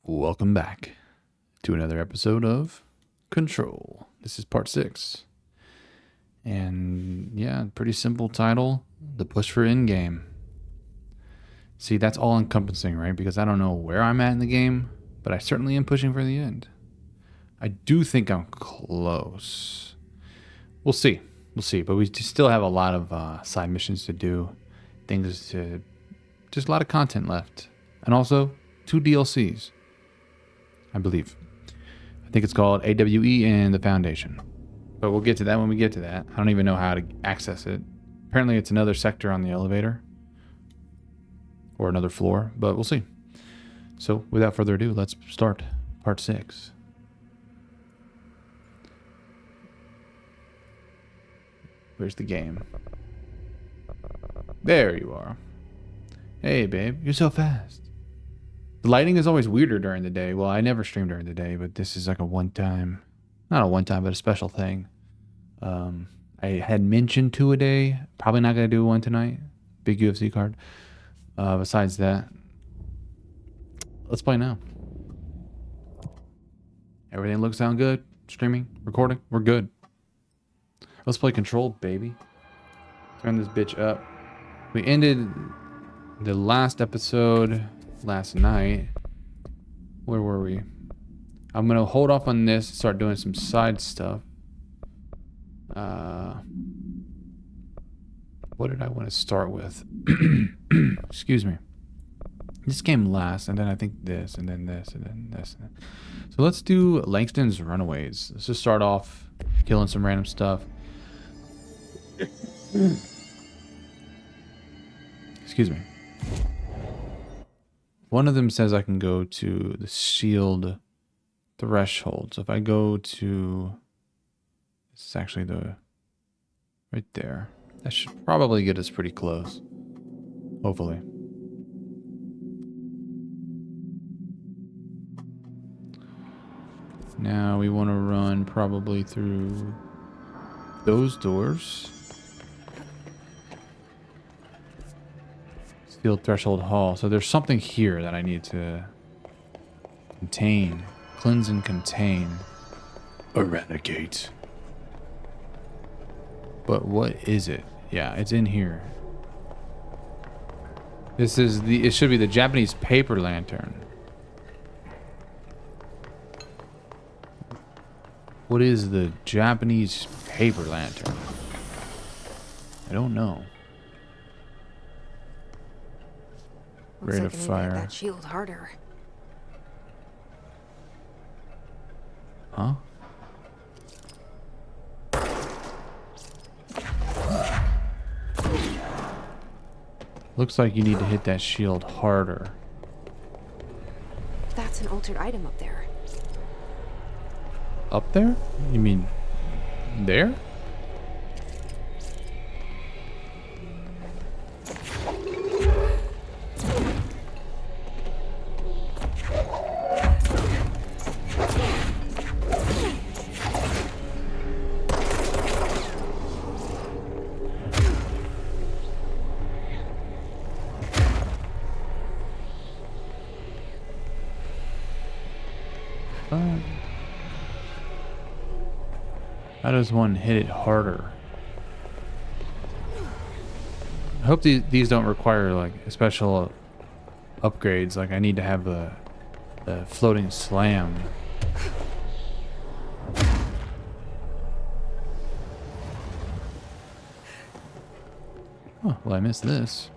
Welcome back to another episode of Control. This is part 6. And yeah, pretty simple title, The Push for Endgame. See, that's all encompassing, right? Because I don't know where I'm at in the game, but I certainly am pushing for the end. I do think I'm close. We'll see. But we still have a lot of side missions to do. Just a lot of content left. And also 2 DLCs. I believe. I think it's called AWE and the Foundation. But we'll get to that when we get to that. I don't even know how to access it. Apparently it's another sector on the elevator. Or another floor, but we'll see. So without further ado, let's start part 6. Where's the game? There you are. Hey babe, you're so fast. The lighting is always weirder during the day. Well, I never stream during the day, but this is like a one-time, not a one-time, but a special thing. I had mentioned 2 a day. Probably not going to do one tonight. Big UFC card. Besides that, let's play now. Everything looks sound good. Streaming, recording, we're good. Let's play Control, baby. Turn this bitch up. We ended the last episode last night. Where were we? I'm gonna hold off on this and start doing some side stuff. What did I want to start with? Excuse me. This came last, and then I think this, and then this, and then this. So let's do Langston's Runaways. Let's just start off killing some random stuff. Excuse me. One of them says I can go to the shield threshold. So if I go to... This is actually the... Right there. That should probably get us pretty close. Hopefully. Now we want to run probably through those doors. Steel threshold hall. So there's something here that I need to contain. Cleanse and contain. Eradicate. But what is it? Yeah, it's in here. This is it should be the Japanese paper lantern. What is the Japanese paper lantern? I don't know. Looks Rate like of I need to hit fire. that shield harder. Huh? Looks like you need to hit that shield harder. That's an altered item up there. Up there? You mean there? How does one hit it harder? I hope these don't require like special upgrades. Like I need to have the floating slam. Oh, well I missed this.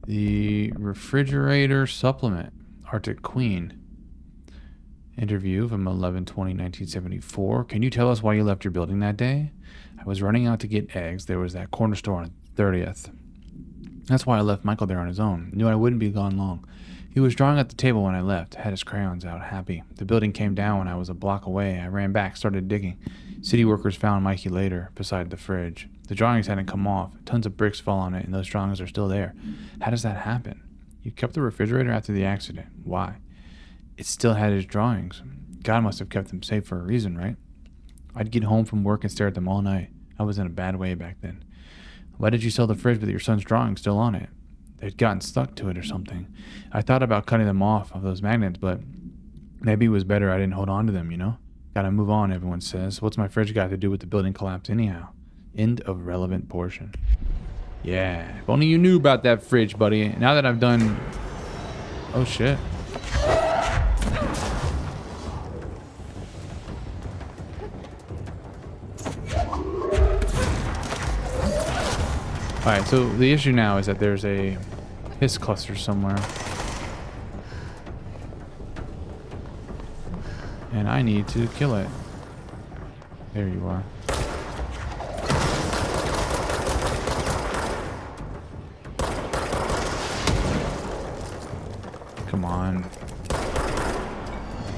The refrigerator supplement. Arctic Queen. Interview from 11/20/1974. Can you tell us why you left your building that day? I was running out to get eggs. There was that corner store on 30th. That's why I left Michael there on his own. Knew I wouldn't be gone long. He was drawing at the table when I left. Had his crayons out, happy. The building came down when I was a block away. I ran back, started digging. City workers found Mikey later, beside the fridge. The drawings hadn't come off. Tons of bricks fall on it, and those drawings are still there. How does that happen? You kept the refrigerator after the accident. Why? It still had his drawings. God must have kept them safe for a reason, right? I'd get home from work and stare at them all night. I was in a bad way back then. Why did you sell the fridge with your son's drawing still on it? they'd gotten stuck to it or something. I thought about cutting them off of those magnets, but maybe it was better I didn't hold on to them, you know? Gotta move on, everyone says. What's my fridge got to do with the building collapse anyhow? End of relevant portion. Yeah, if only you knew about that fridge, buddy. Now that I've done... Oh, shit. Alright, so the issue now is that there's a hiss cluster somewhere. And I need to kill it. There you are. Come on. There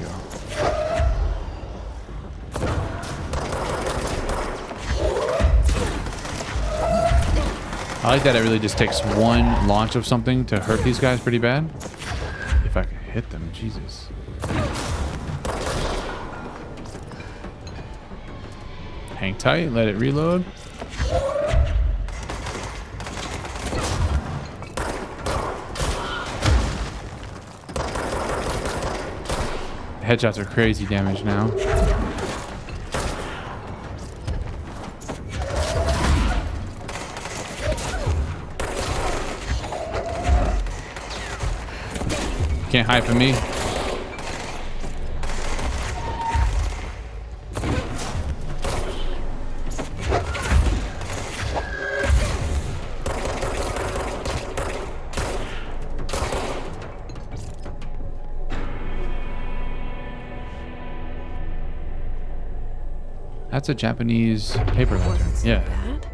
you go. I like that it really just takes one launch of something to hurt these guys pretty bad. If I can hit them, Jesus. Hang tight, let it reload. Headshots are crazy damage now. Can't hide from me. That's a Japanese paper lantern. Yeah. Bad.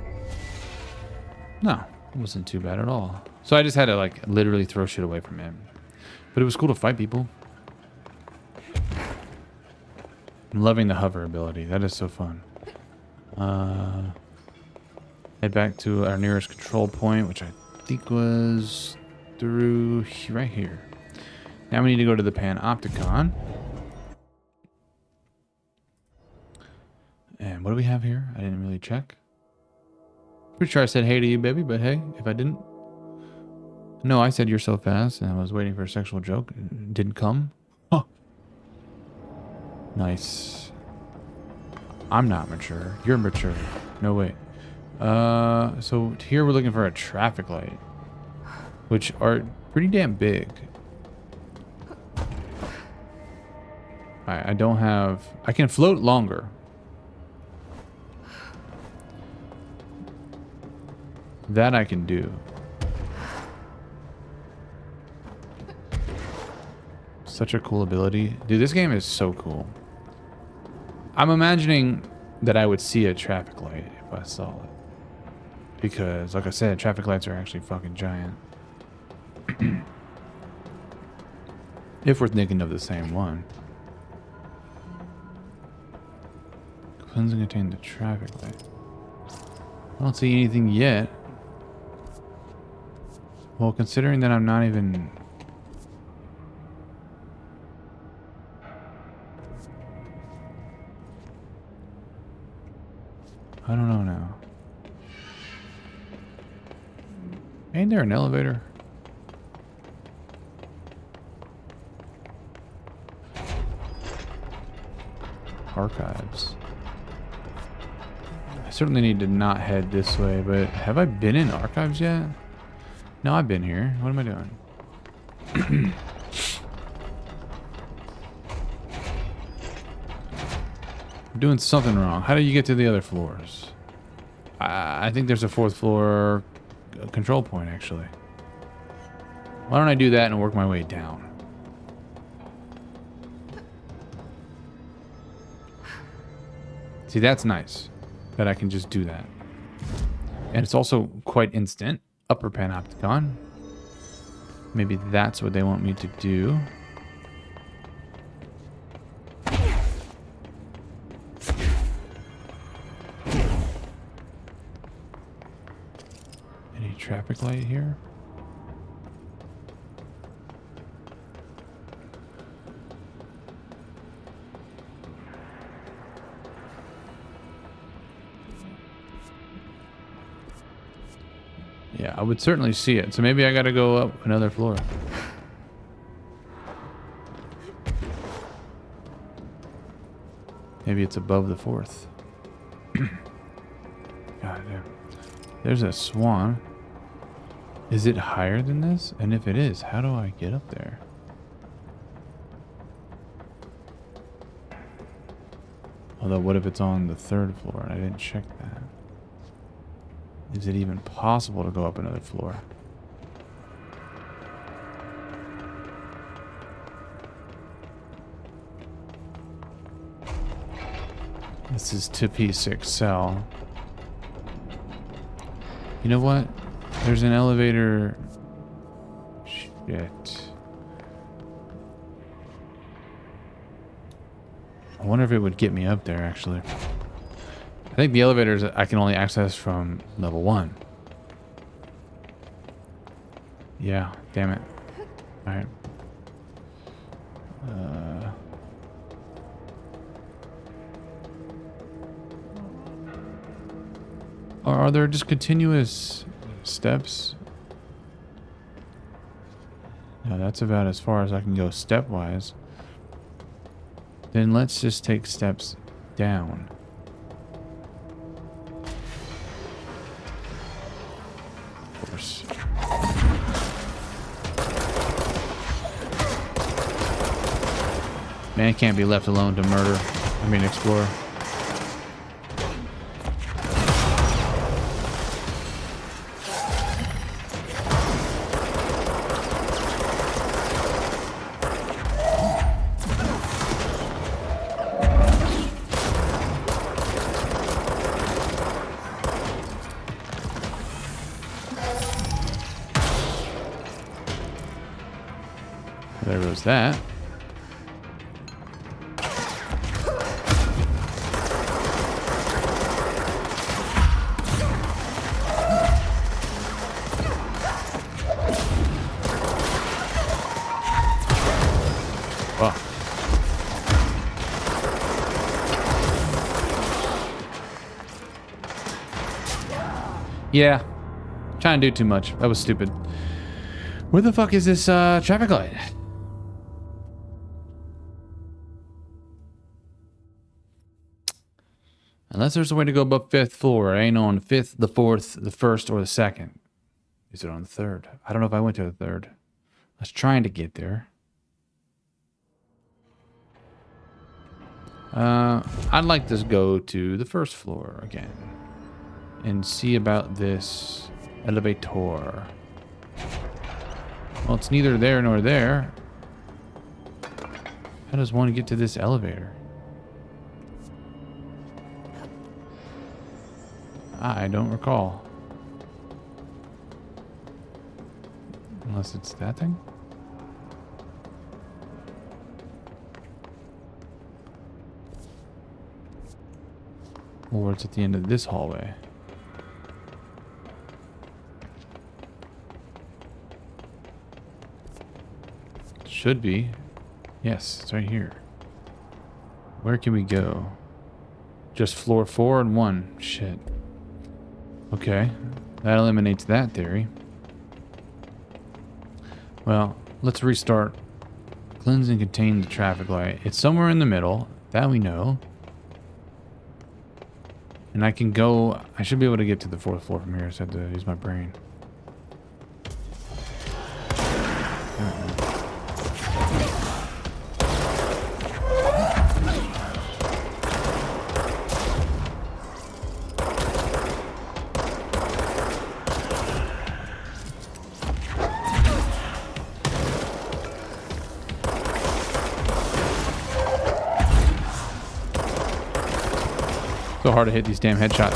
No, it wasn't too bad at all. So I just had to like literally throw shit away from him. But it was cool to fight people. I'm loving the hover ability. That is so fun. Head back to our nearest control point, which I think was through right here. Now we need to go to the Panopticon. And what do we have here? I didn't really check. Pretty sure I said hey to you, baby, but hey, if I didn't. No, I said you're so fast, and I was waiting for a sexual joke. It didn't come. Huh. Nice. I'm not mature. You're mature. No, wait. So here we're looking for a traffic light, which are pretty damn big. Alright, I don't have... I can float longer. That I can do. Such a cool ability. Dude, this game is so cool. I'm imagining that I would see a traffic light if I saw it. Because, like I said, traffic lights are actually fucking giant. If we're thinking of the same one. Cleansing contain the traffic light. I don't see anything yet. Well, considering that I'm not even... I don't know now. Ain't there an elevator? Archives. I certainly need to not head this way, but have I been in archives yet? No, I've been here. What am I doing? I'm doing something wrong. How do you get to the other floors? I think there's a fourth floor control point, actually. Why don't I do that and work my way down? See, that's nice that I can just do that. And it's also quite instant. Upper Panopticon. Maybe that's what they want me to do. Any traffic light here? Yeah, I would certainly see it. So maybe I gotta go up another floor. Maybe it's above the 4th. God damn. There's a swan. Is it higher than this? And if it is, how do I get up there? Although, what if it's on the 3rd floor? I didn't check that. Is it even possible to go up another floor? This is to P6 cell. You know what? There's an elevator. Shit. I wonder if it would get me up there, actually. I think the elevators I can only access from level 1. Yeah, damn it. Alright. Are there just continuous steps? No, that's about as far as I can go stepwise. Then let's just take steps down. Of course. Man can't be left alone to murder. I mean, explore. There goes that. Oh. Yeah. Trying to do too much. That was stupid. Where the fuck is this traffic light? Unless there's a way to go above 5th floor. I ain't on the 5th, the 4th, the 1st, or the 2nd. Is it on the 3rd? I don't know if I went to the 3rd. I was trying to get there. I'd like to go to the 1st floor again. And see about this elevator. Well, it's neither there nor there. How does one get to this elevator? I don't recall. Unless it's that thing? Or it's at the end of this hallway. Should be. Yes, it's right here. Where can we go? Just floor 4 and 1. Shit. Okay, that eliminates that theory. Well, let's restart. Cleanse and contain the traffic light. It's somewhere in the middle. That we know. And I can go... I should be able to get to the 4th floor from here. I just have to use my brain. So hard to hit these damn headshots.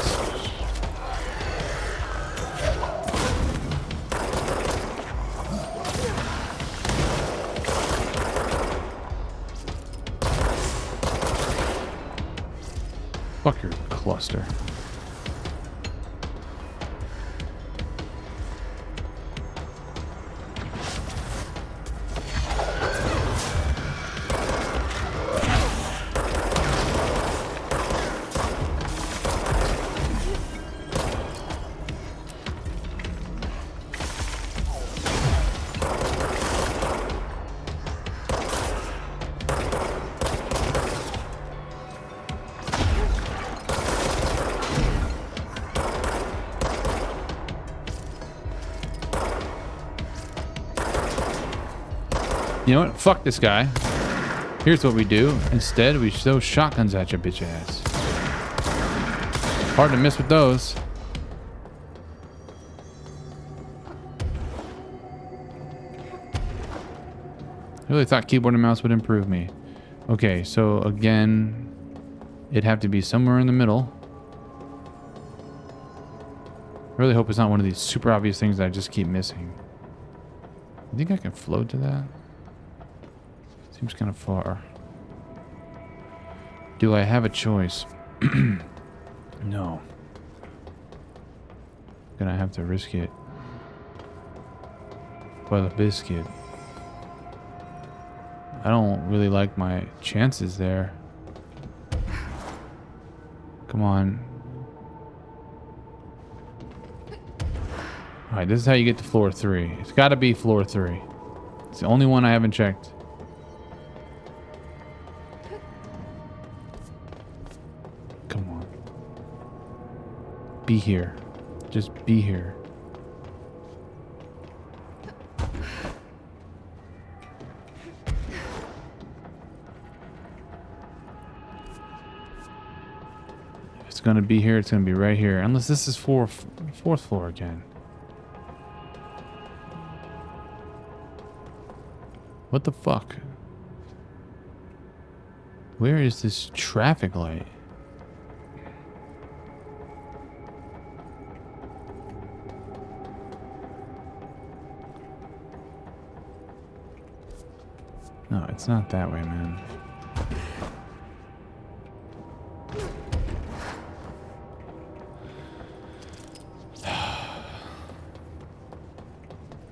Fuck your cluster. You know what? Fuck this guy. Here's what we do. Instead, we throw shotguns at your bitch ass. Hard to miss with those. I really thought keyboard and mouse would improve me. Okay, so again, it'd have to be somewhere in the middle. I really hope it's not one of these super obvious things that I just keep missing. You think I can float to that? Seems kind of far. Do I have a choice? No. Gonna have to risk it. For the biscuit. I don't really like my chances there. Come on. Alright, this is how you get to floor 3. It's gotta be floor 3. It's the only one I haven't checked. Come on. Be here. Just be here. If it's gonna be here, it's gonna be right here. Unless this is fourth floor again. What the fuck? Where is this traffic light? No, it's not that way, man.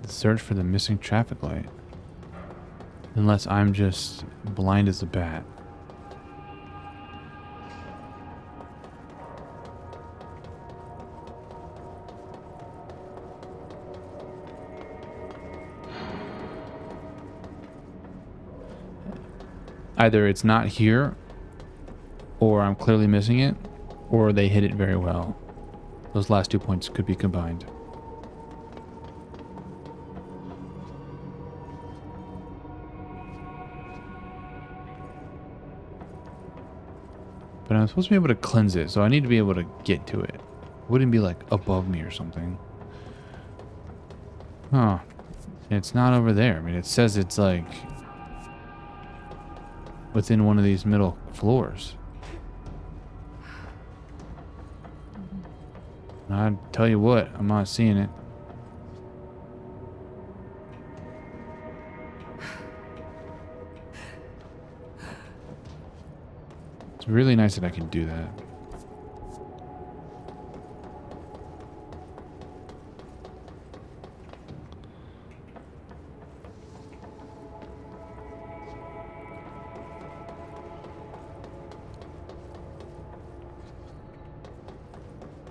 Search for the missing traffic light. Unless I'm just blind as a bat. Either it's not here, or I'm clearly missing it, or they hit it very well. Those last 2 points could be combined. But I'm supposed to be able to cleanse it, so I need to be able to get to it. It wouldn't be like above me or something. Huh. It's not over there. I mean, it says it's like within one of these middle floors. I tell you what, I'm not seeing it. It's really nice that I can do that.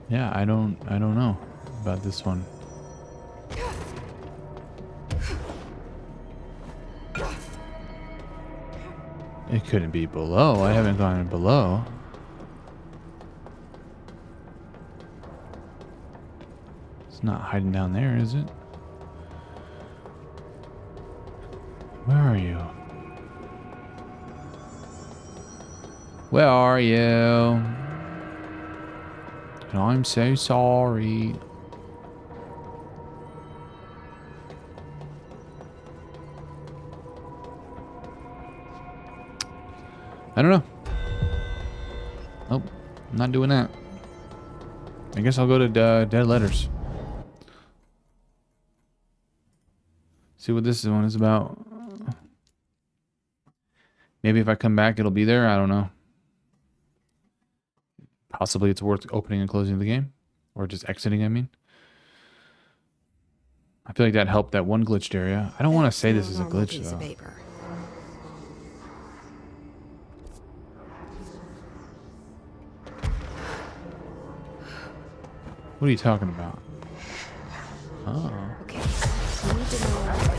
Yeah, I don't know about this one. It couldn't be below. I haven't gone below. It's not hiding down there, is it? Where are you? Where are you? I'm so sorry. I don't know. Nope, I'm not doing that. I guess I'll go to Dead Letters. See what this one is about. Maybe if I come back, it'll be there. I don't know. Possibly it's worth opening and closing the game. Or just exiting, I mean. I feel like that helped that one glitched area. I don't want to say this is a glitch, though. What are you talking about? Oh. Okay. We need to know.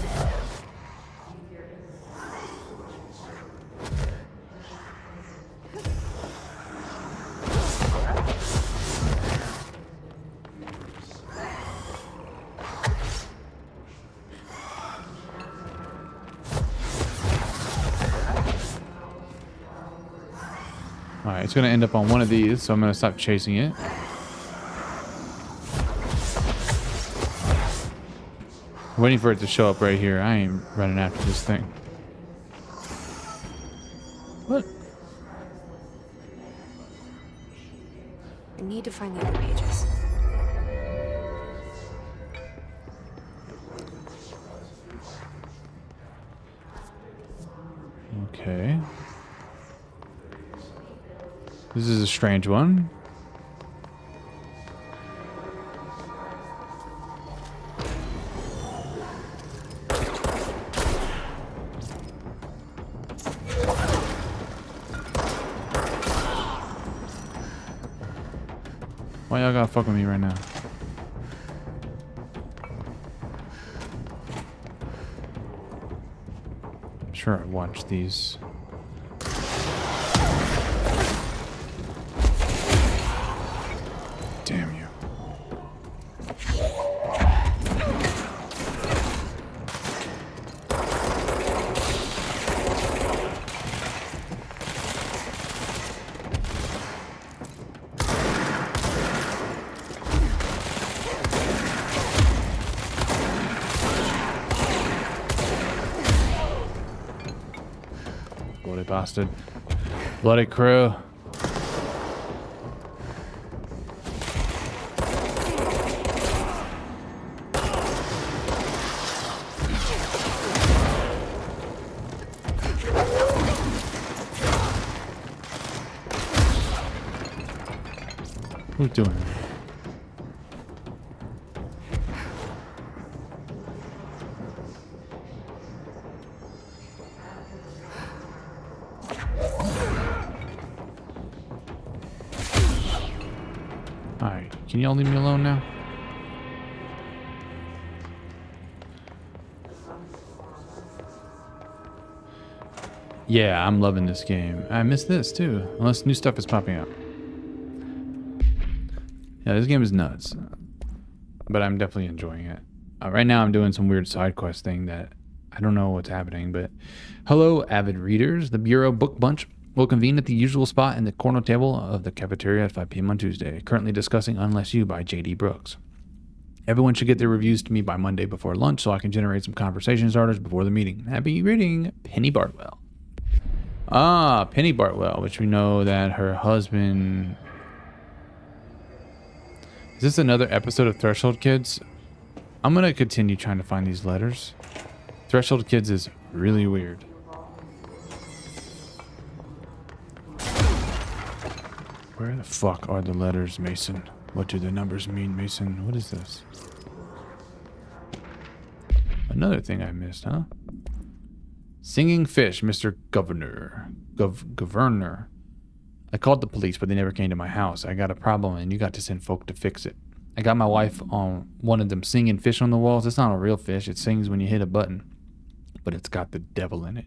Alright, it's gonna end up on one of these, so I'm gonna stop chasing it. Waiting for it to show up right here. I ain't running after this thing. What? I need to find the other pages. Okay. This is a strange one. Why y'all gotta fuck with me right now? I'm sure I watched these. Damn you. Bloody bastard. Bloody crew. Who's doing it? Alright, can y'all leave me alone now? Yeah, I'm loving this game. I miss this too, unless new stuff is popping up. Yeah, this game is nuts, but I'm definitely enjoying it. Right now I'm doing some weird side quest thing that I don't know what's happening, but hello, avid readers. The Bureau Book Bunch will convene at the usual spot in the corner table of the cafeteria at 5 p.m. on Tuesday, currently discussing Unless You by J.D. Brooks. Everyone should get their reviews to me by Monday before lunch so I can generate some conversation starters before the meeting. Happy reading, Penny Bartwell. Ah, Penny Bartwell, which we know that her husband... Is this another episode of Threshold Kids? I'm going to continue trying to find these letters. Threshold Kids is really weird. Where the fuck are the letters, Mason? What do the numbers mean, Mason? What is this? Another thing I missed, huh? Singing fish, Mr. Governor. Governor. I called the police, but they never came to my house. I got a problem, and you got to send folk to fix it. I got my wife on one of them singing fish on the walls. It's not a real fish. It sings when you hit a button. But it's got the devil in it.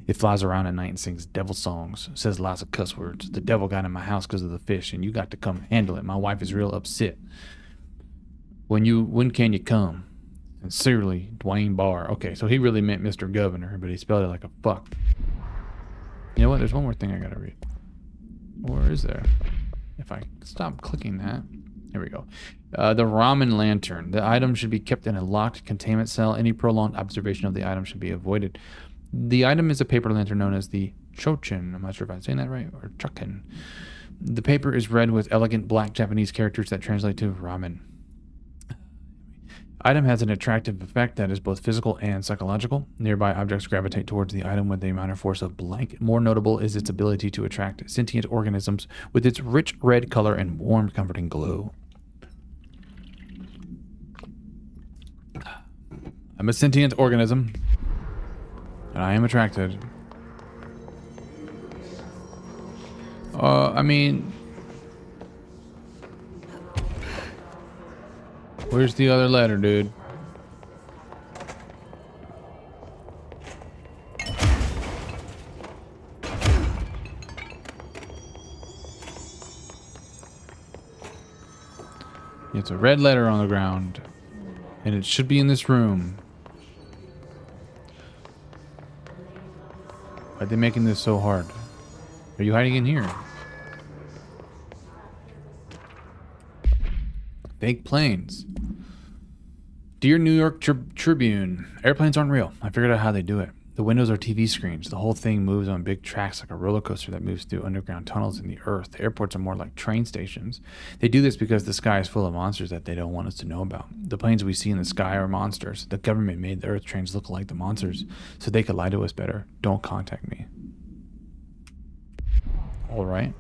It flies around at night and sings devil songs. Says lots of cuss words. The devil got in my house because of the fish, and you got to come handle it. My wife is real upset. When can you come? Sincerely, Dwayne Barr. Okay, so he really meant Mr. Governor, but he spelled it like a fuck. You know what? There's one more thing I gotta read. Or is there? If I stop clicking that. Here we go. The ramen lantern. The item should be kept in a locked containment cell. Any prolonged observation of the item should be avoided. The item is a paper lantern known as the chochin. I'm not sure if I'm saying that right. Or chokin. The paper is red with elegant black Japanese characters that translate to ramen. Item has an attractive effect that is both physical and psychological. Nearby objects gravitate towards the item with a minor force of blank. More notable is its ability to attract sentient organisms with its rich red color and warm, comforting glow. I'm a sentient organism, and I am attracted. I mean... Where's the other letter, dude? It's a red letter on the ground. And it should be in this room. Why are they making this so hard? Are you hiding in here? Fake planes. Dear New York Tribune, airplanes aren't real. I figured out how they do it. The windows are TV screens. The whole thing moves on big tracks like a roller coaster that moves through underground tunnels in the earth. The airports are more like train stations. They do this because the sky is full of monsters that they don't want us to know about. The planes we see in the sky are monsters. The government made the earth trains look like the monsters so they could lie to us better. Don't contact me. All right.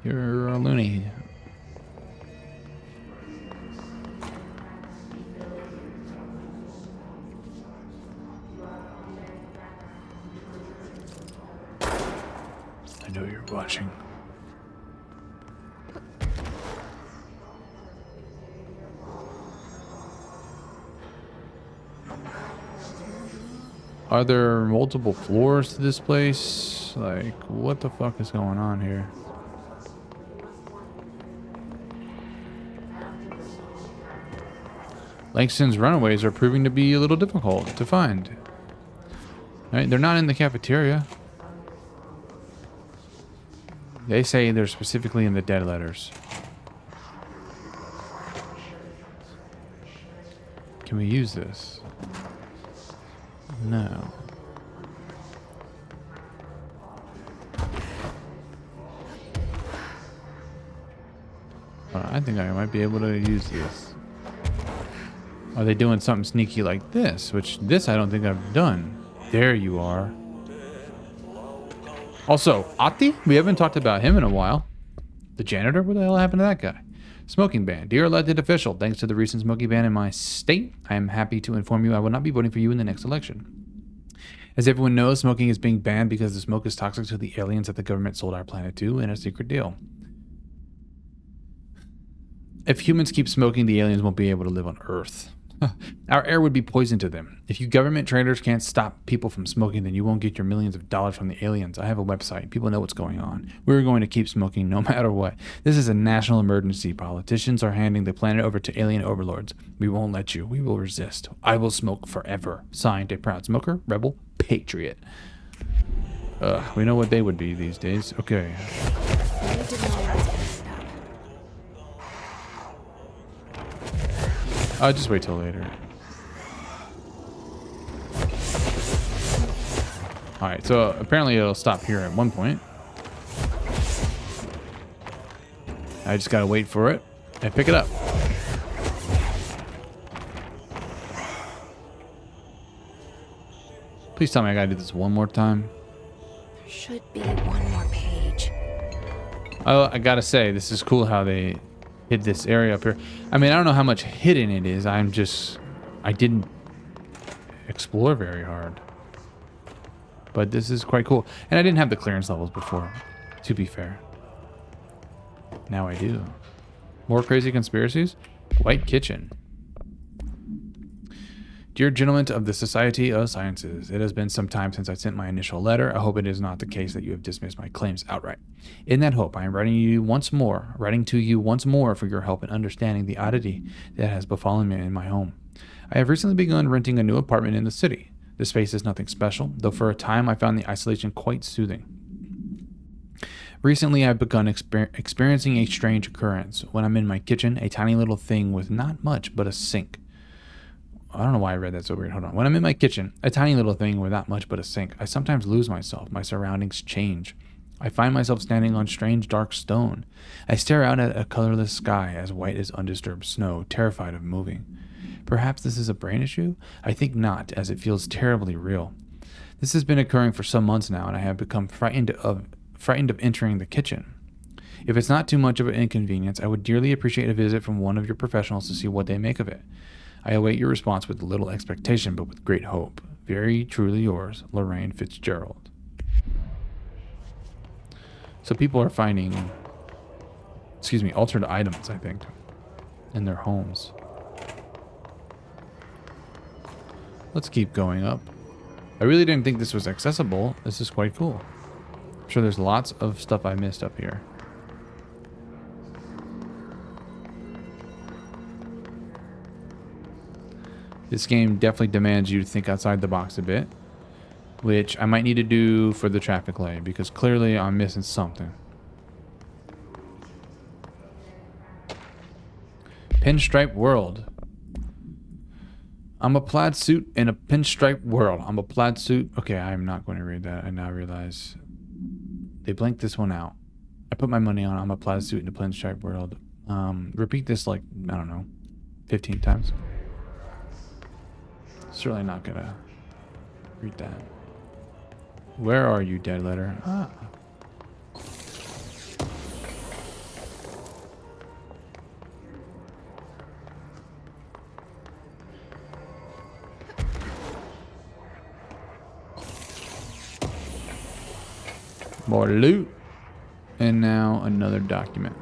You're a loony. I know you're watching. Are there multiple floors to this place? Like, what the fuck is going on here? Langston's Runaways are proving to be a little difficult to find. Right? They're not in the cafeteria. They say they're specifically in the dead letters. Can we use this? No. I think I might be able to use this. Are they doing something sneaky like this? Which this I don't think I've done. There you are. Also, Ati, we haven't talked about him in a while. The janitor, what the hell happened to that guy? Smoking ban. Dear elected official, thanks to the recent smoking ban in my state, I am happy to inform you I will not be voting for you in the next election. As everyone knows, smoking is being banned because the smoke is toxic to the aliens that the government sold our planet to in a secret deal. If humans keep smoking, the aliens won't be able to live on Earth. Our air would be poisoned to them. If you government traitors can't stop people from smoking, then you won't get your millions of dollars from the aliens. I have a website. People know what's going on. We're going to keep smoking no matter what. This is a national emergency. Politicians are handing the planet over to alien overlords. We won't let you. We will resist. I will smoke forever. Signed, a proud smoker, rebel, patriot. We know what they would be these days. Okay. Just wait till later. Alright, so apparently it'll stop here at one point. I just gotta wait for it and pick it up. Please tell me I gotta do this one more time. There should be one more page. Oh, I gotta say, this is cool how they hid this area up here. I mean, I don't know how much hidden it is. I didn't explore very hard. But this is quite cool. And I didn't have the clearance levels before, to be fair. Now I do. More crazy conspiracies? White kitchen. Dear gentlemen of the Society of Sciences, it has been some time since I sent my initial letter. I hope it is not the case that you have dismissed my claims outright. In that hope, I am writing to you once more for your help in understanding the oddity that has befallen me in my home. I have recently begun renting a new apartment in the city. The space is nothing special, though for a time I found the isolation quite soothing. Recently, I've begun experiencing a strange occurrence. When I'm in my kitchen, a tiny little thing with not much but a sink. I don't know why I read that so weird. Hold on. When I'm in my kitchen, a tiny little thing with not much but a sink, I sometimes lose myself. My surroundings change. I find myself standing on strange dark stone. I stare out at a colorless sky as white as undisturbed snow, terrified of moving. Perhaps this is a brain issue? I think not, as it feels terribly real. This has been occurring for some months now, and I have become frightened of entering the kitchen. If it's not too much of an inconvenience, I would dearly appreciate a visit from one of your professionals to see what they make of it. I await your response with little expectation, but with great hope. Very truly yours, Lorraine Fitzgerald. So people are finding, altered items, I think, in their homes. Let's keep going up. I really didn't think this was accessible. This is quite cool. I'm sure there's lots of stuff I missed up here. This game definitely demands you to think outside the box a bit, which I might need to do for the traffic light because clearly I'm missing something. pinstripe world. I'm a plaid suit in a pinstripe world. I'm a plaid suit. Okay, I'm not going to read that. I now realize they blanked this one out. I put my money on I'm a plaid suit in a pinstripe world. Repeat this like, I don't know, 15 times. Certainly not going to read that. Where are you, dead letter? Ah. More loot. And now another document.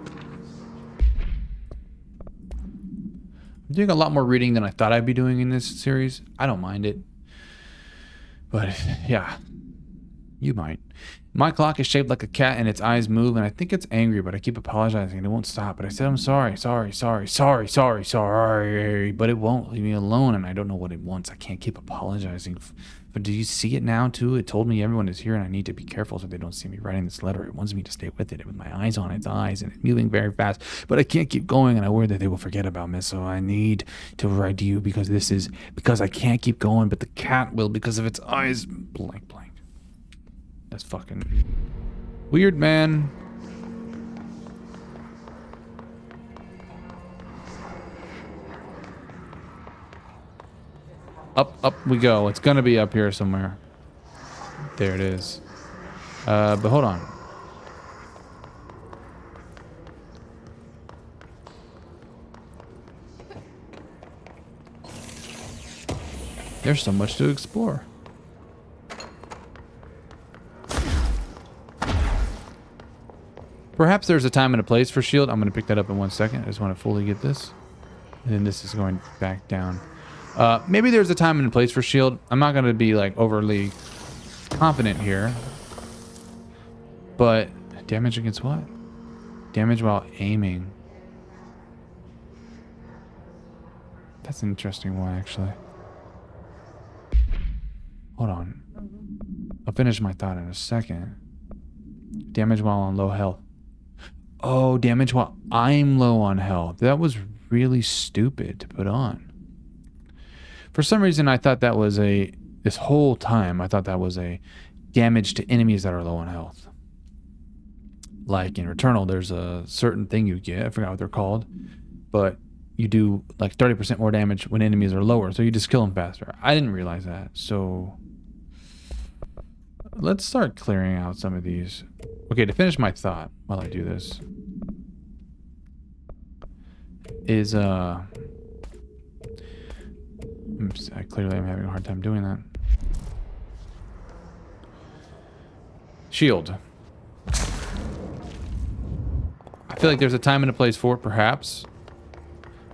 I'm doing a lot more reading than I thought I'd be doing in this series. I don't mind it. But yeah, you might. My clock is shaped like a cat and its eyes move and I think it's angry, but I keep apologizing and it won't stop. But I said, I'm sorry. But it won't leave me alone and I don't know what it wants. I can't keep apologizing. But do you see it now too? It told me everyone is here and I need to be careful so they don't see me writing this letter. It wants me to stay with it with my eyes on its eyes and it's moving very fast. But I can't keep going and I worry that they will forget about me. So I need to write to you because I can't keep going, but the cat will because of its eyes. Blank. That's fucking weird, man. Up we go. It's gonna be up here somewhere. There it is. But hold on. There's so much to explore. Perhaps there's a time and a place for shield. I'm going to pick that up in 1 second. I just want to fully get this. And then this is going back down. Maybe there's a time and a place for shield. I'm not going to be like overly confident here. But damage against what? Damage while aiming. That's an interesting one, actually. Hold on. I'll finish my thought in a second. Damage while on low health. Oh, damage while I'm low on health. That was really stupid to put on. For some reason, I thought that was this whole time, I thought that was a damage to enemies that are low on health. Like in Returnal, there's a certain thing you get. I forgot what they're called. But you do like 30% more damage when enemies are lower. So you just kill them faster. I didn't realize that. So let's start clearing out some of these. Okay, to finish my thought while I do this is I clearly am having a hard time doing that. Shield. I feel like there's a time and a place for it, perhaps.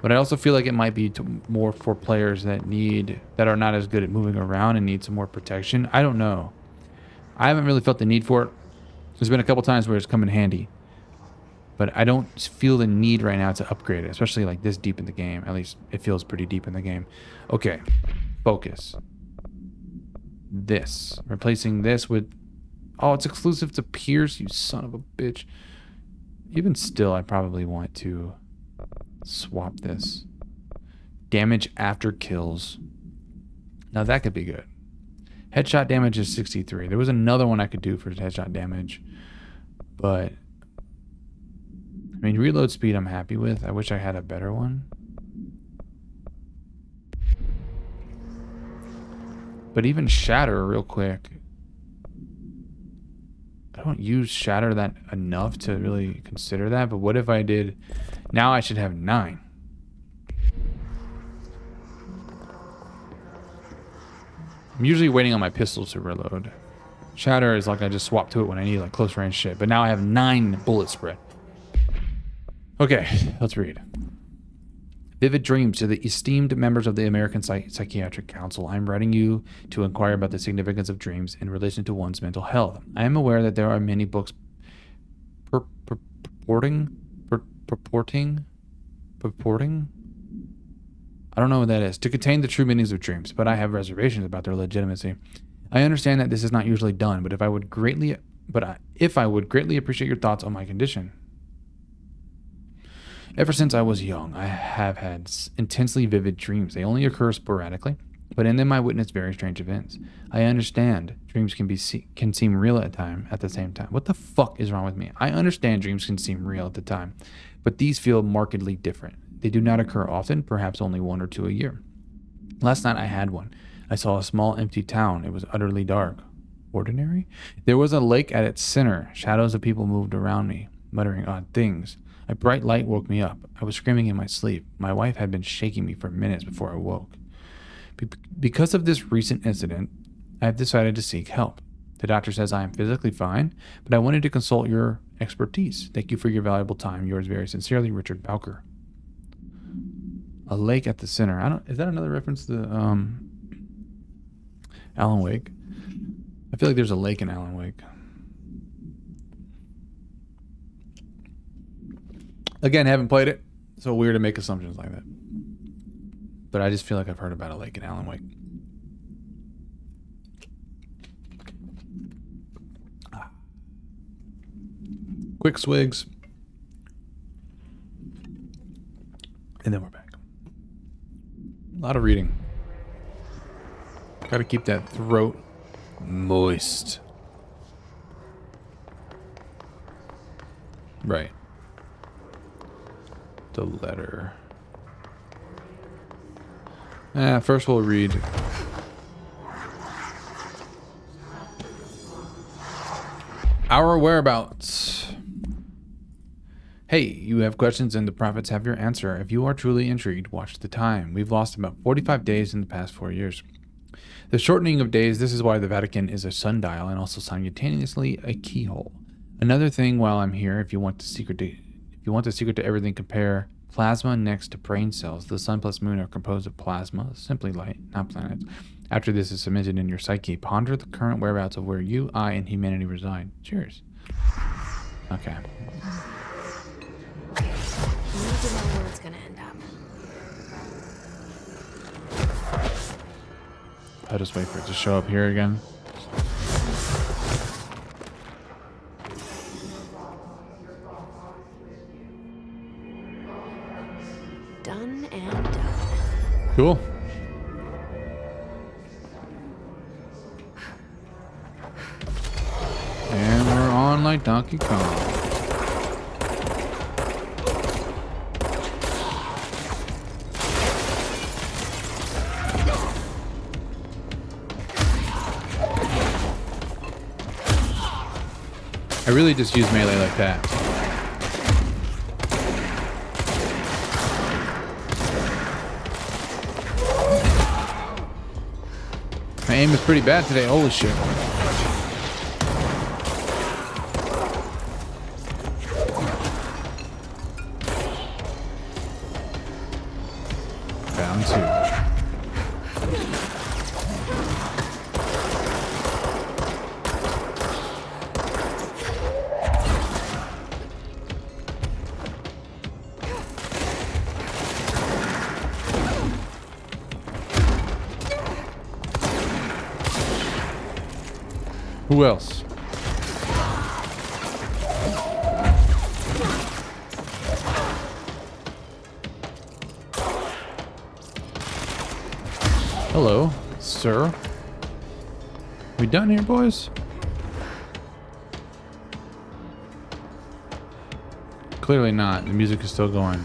But I also feel like it might be more for players that are not as good at moving around and need some more protection. I don't know. I haven't really felt the need for it. There's been a couple times where it's come in handy. But I don't feel the need right now to upgrade it, especially like this deep in the game. At least it feels pretty deep in the game. Okay, focus. This. Replacing this with... Oh, it's exclusive to Pierce, you son of a bitch. Even still, I probably want to swap this. Damage after kills. Now that could be good. Headshot damage is 63. There was another one I could do for headshot damage. But... I mean, reload speed I'm happy with. I wish I had a better one. But even shatter real quick. I don't use shatter that enough to really consider that. But what if I did... Now I should have 9. I'm usually waiting on my pistol to reload. Shatter is like I just swap to it when I need like close range shit. But now I have 9 bullet spread. Okay, let's read. Vivid dreams to the esteemed members of the American Psychiatric Council. I'm writing you to inquire about the significance of dreams in relation to one's mental health. I am aware that there are many books purporting. I don't know what that is. To contain the true meanings of dreams, but I have reservations about their legitimacy. I understand that this is not usually done, but if I would greatly appreciate your thoughts on my condition. Ever since I was young, I have had intensely vivid dreams. They only occur sporadically, but in them I witness very strange events. I understand dreams can seem real at the same time. What the fuck is wrong with me? I understand dreams can seem real at the time, but these feel markedly different. They do not occur often, perhaps only one or two a year. Last night I had one. I saw a small empty town. It was utterly dark. Ordinary? There was a lake at its center. Shadows of people moved around me, muttering odd things. A bright light woke me up. I was screaming in my sleep. My wife had been shaking me for minutes before I woke. Because of this recent incident, I have decided to seek help. The doctor says I am physically fine, but I wanted to consult your expertise. Thank you for your valuable time. Yours very sincerely, Richard Bowker. A lake at the center. Is that another reference to Alan Wake? I feel like there's a lake in Alan Wake. Again, haven't played it, so weird to make assumptions like that. But I just feel like I've heard about a lake in Alan Wake. Quick swigs. And then we're back. A lot of reading. Gotta keep that throat moist. Right. The letter. First we'll read. Our whereabouts. Hey, you have questions and the prophets have your answer. If you are truly intrigued, watch the time. We've lost about 45 days in the past 4 years. The shortening of days, this is why the Vatican is a sundial and also simultaneously a keyhole. Another thing while I'm here, if you want the secret to everything, compare plasma next to brain cells. The sun plus moon are composed of plasma, simply light, not planets. After this is cemented in your psyche, ponder the current whereabouts of where you, I, and humanity reside. Cheers. Okay. I need to know where it's gonna end up. I'll just wait for it to show up here again. Done and done. Cool. And we're on like Donkey Kong. I really just use melee like that. My aim is pretty bad today. Holy shit. Round two. Who else? Hello, sir. We done here, boys? Clearly not. The music is still going.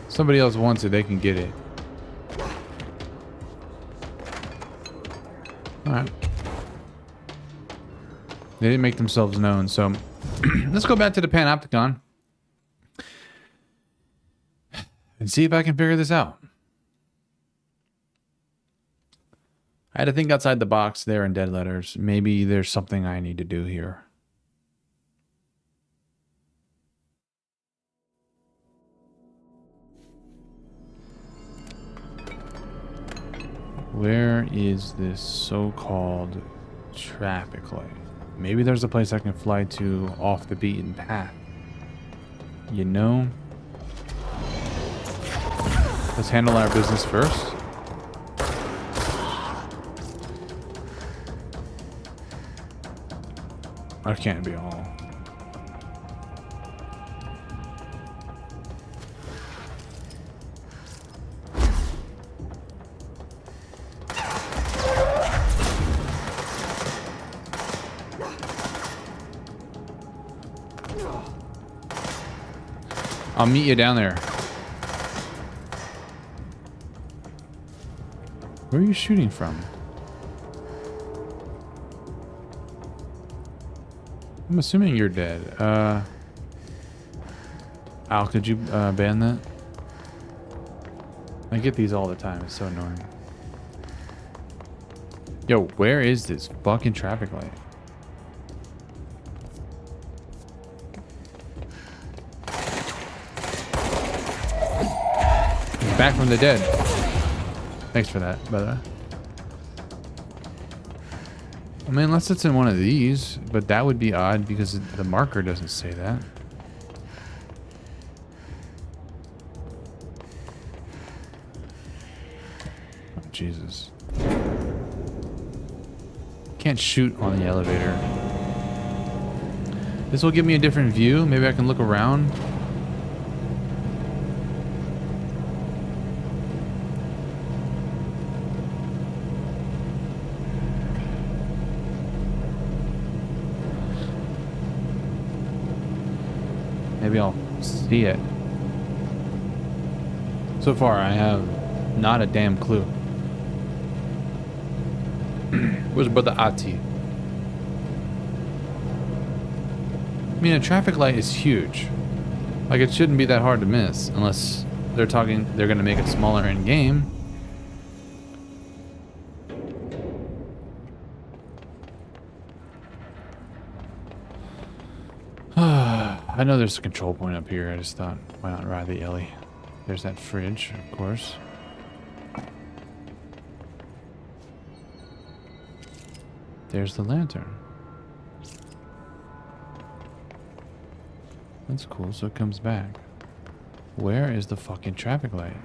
Somebody else wants it, they can get it. Alright. They didn't make themselves known, so let's go back to the Panopticon and see if I can figure this out. I had to think outside the box there in Dead Letters. Maybe there's something I need to do here. Where is this so-called traffic light? Maybe there's a place I can fly to off the beaten path. You know? Let's handle our business first. That can't be all. I'll meet you down there. Where are you shooting from? I'm assuming you're dead. Al, could you ban that? I get these all the time. It's so annoying. Yo, where is this fucking traffic light? He's back from the dead. Thanks for that, by the way. I mean, unless it's in one of these, but that would be odd because the marker doesn't say that. Oh, Jesus. Can't shoot on the elevator. This will give me a different view. Maybe I can look around. Maybe I'll see it. So far, I have not a damn clue. Where's brother Ati? I mean, a traffic light is huge. Like, it shouldn't be that hard to miss, unless they're gonna make it smaller in game. I know there's a control point up here. I just thought, why not ride the Ellie? There's that fridge, of course. There's the lantern. That's cool, so it comes back. Where is the fucking traffic light?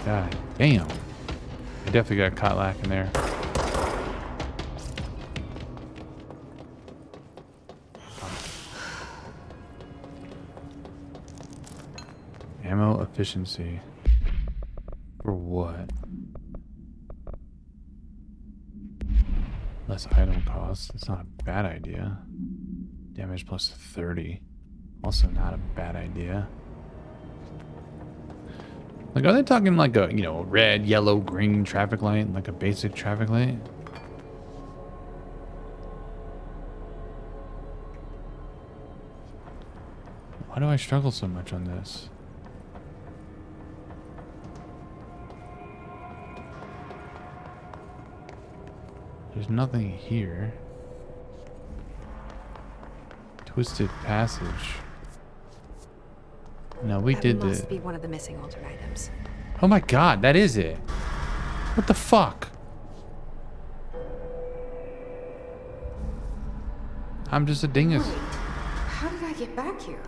God damn. I definitely got caught lacking there. Ammo efficiency. For what? Less item cost. That's not a bad idea. Damage plus 30. Also not a bad idea. Like, are they talking like a, you know, red, yellow, green traffic light? Like a basic traffic light? Why do I struggle so much on this? There's nothing here. Twisted passage. No, we did That this. must be one of the missing altar items. Oh my god, that is it. What the fuck? I'm just a dingus. Wait, how did I get back here?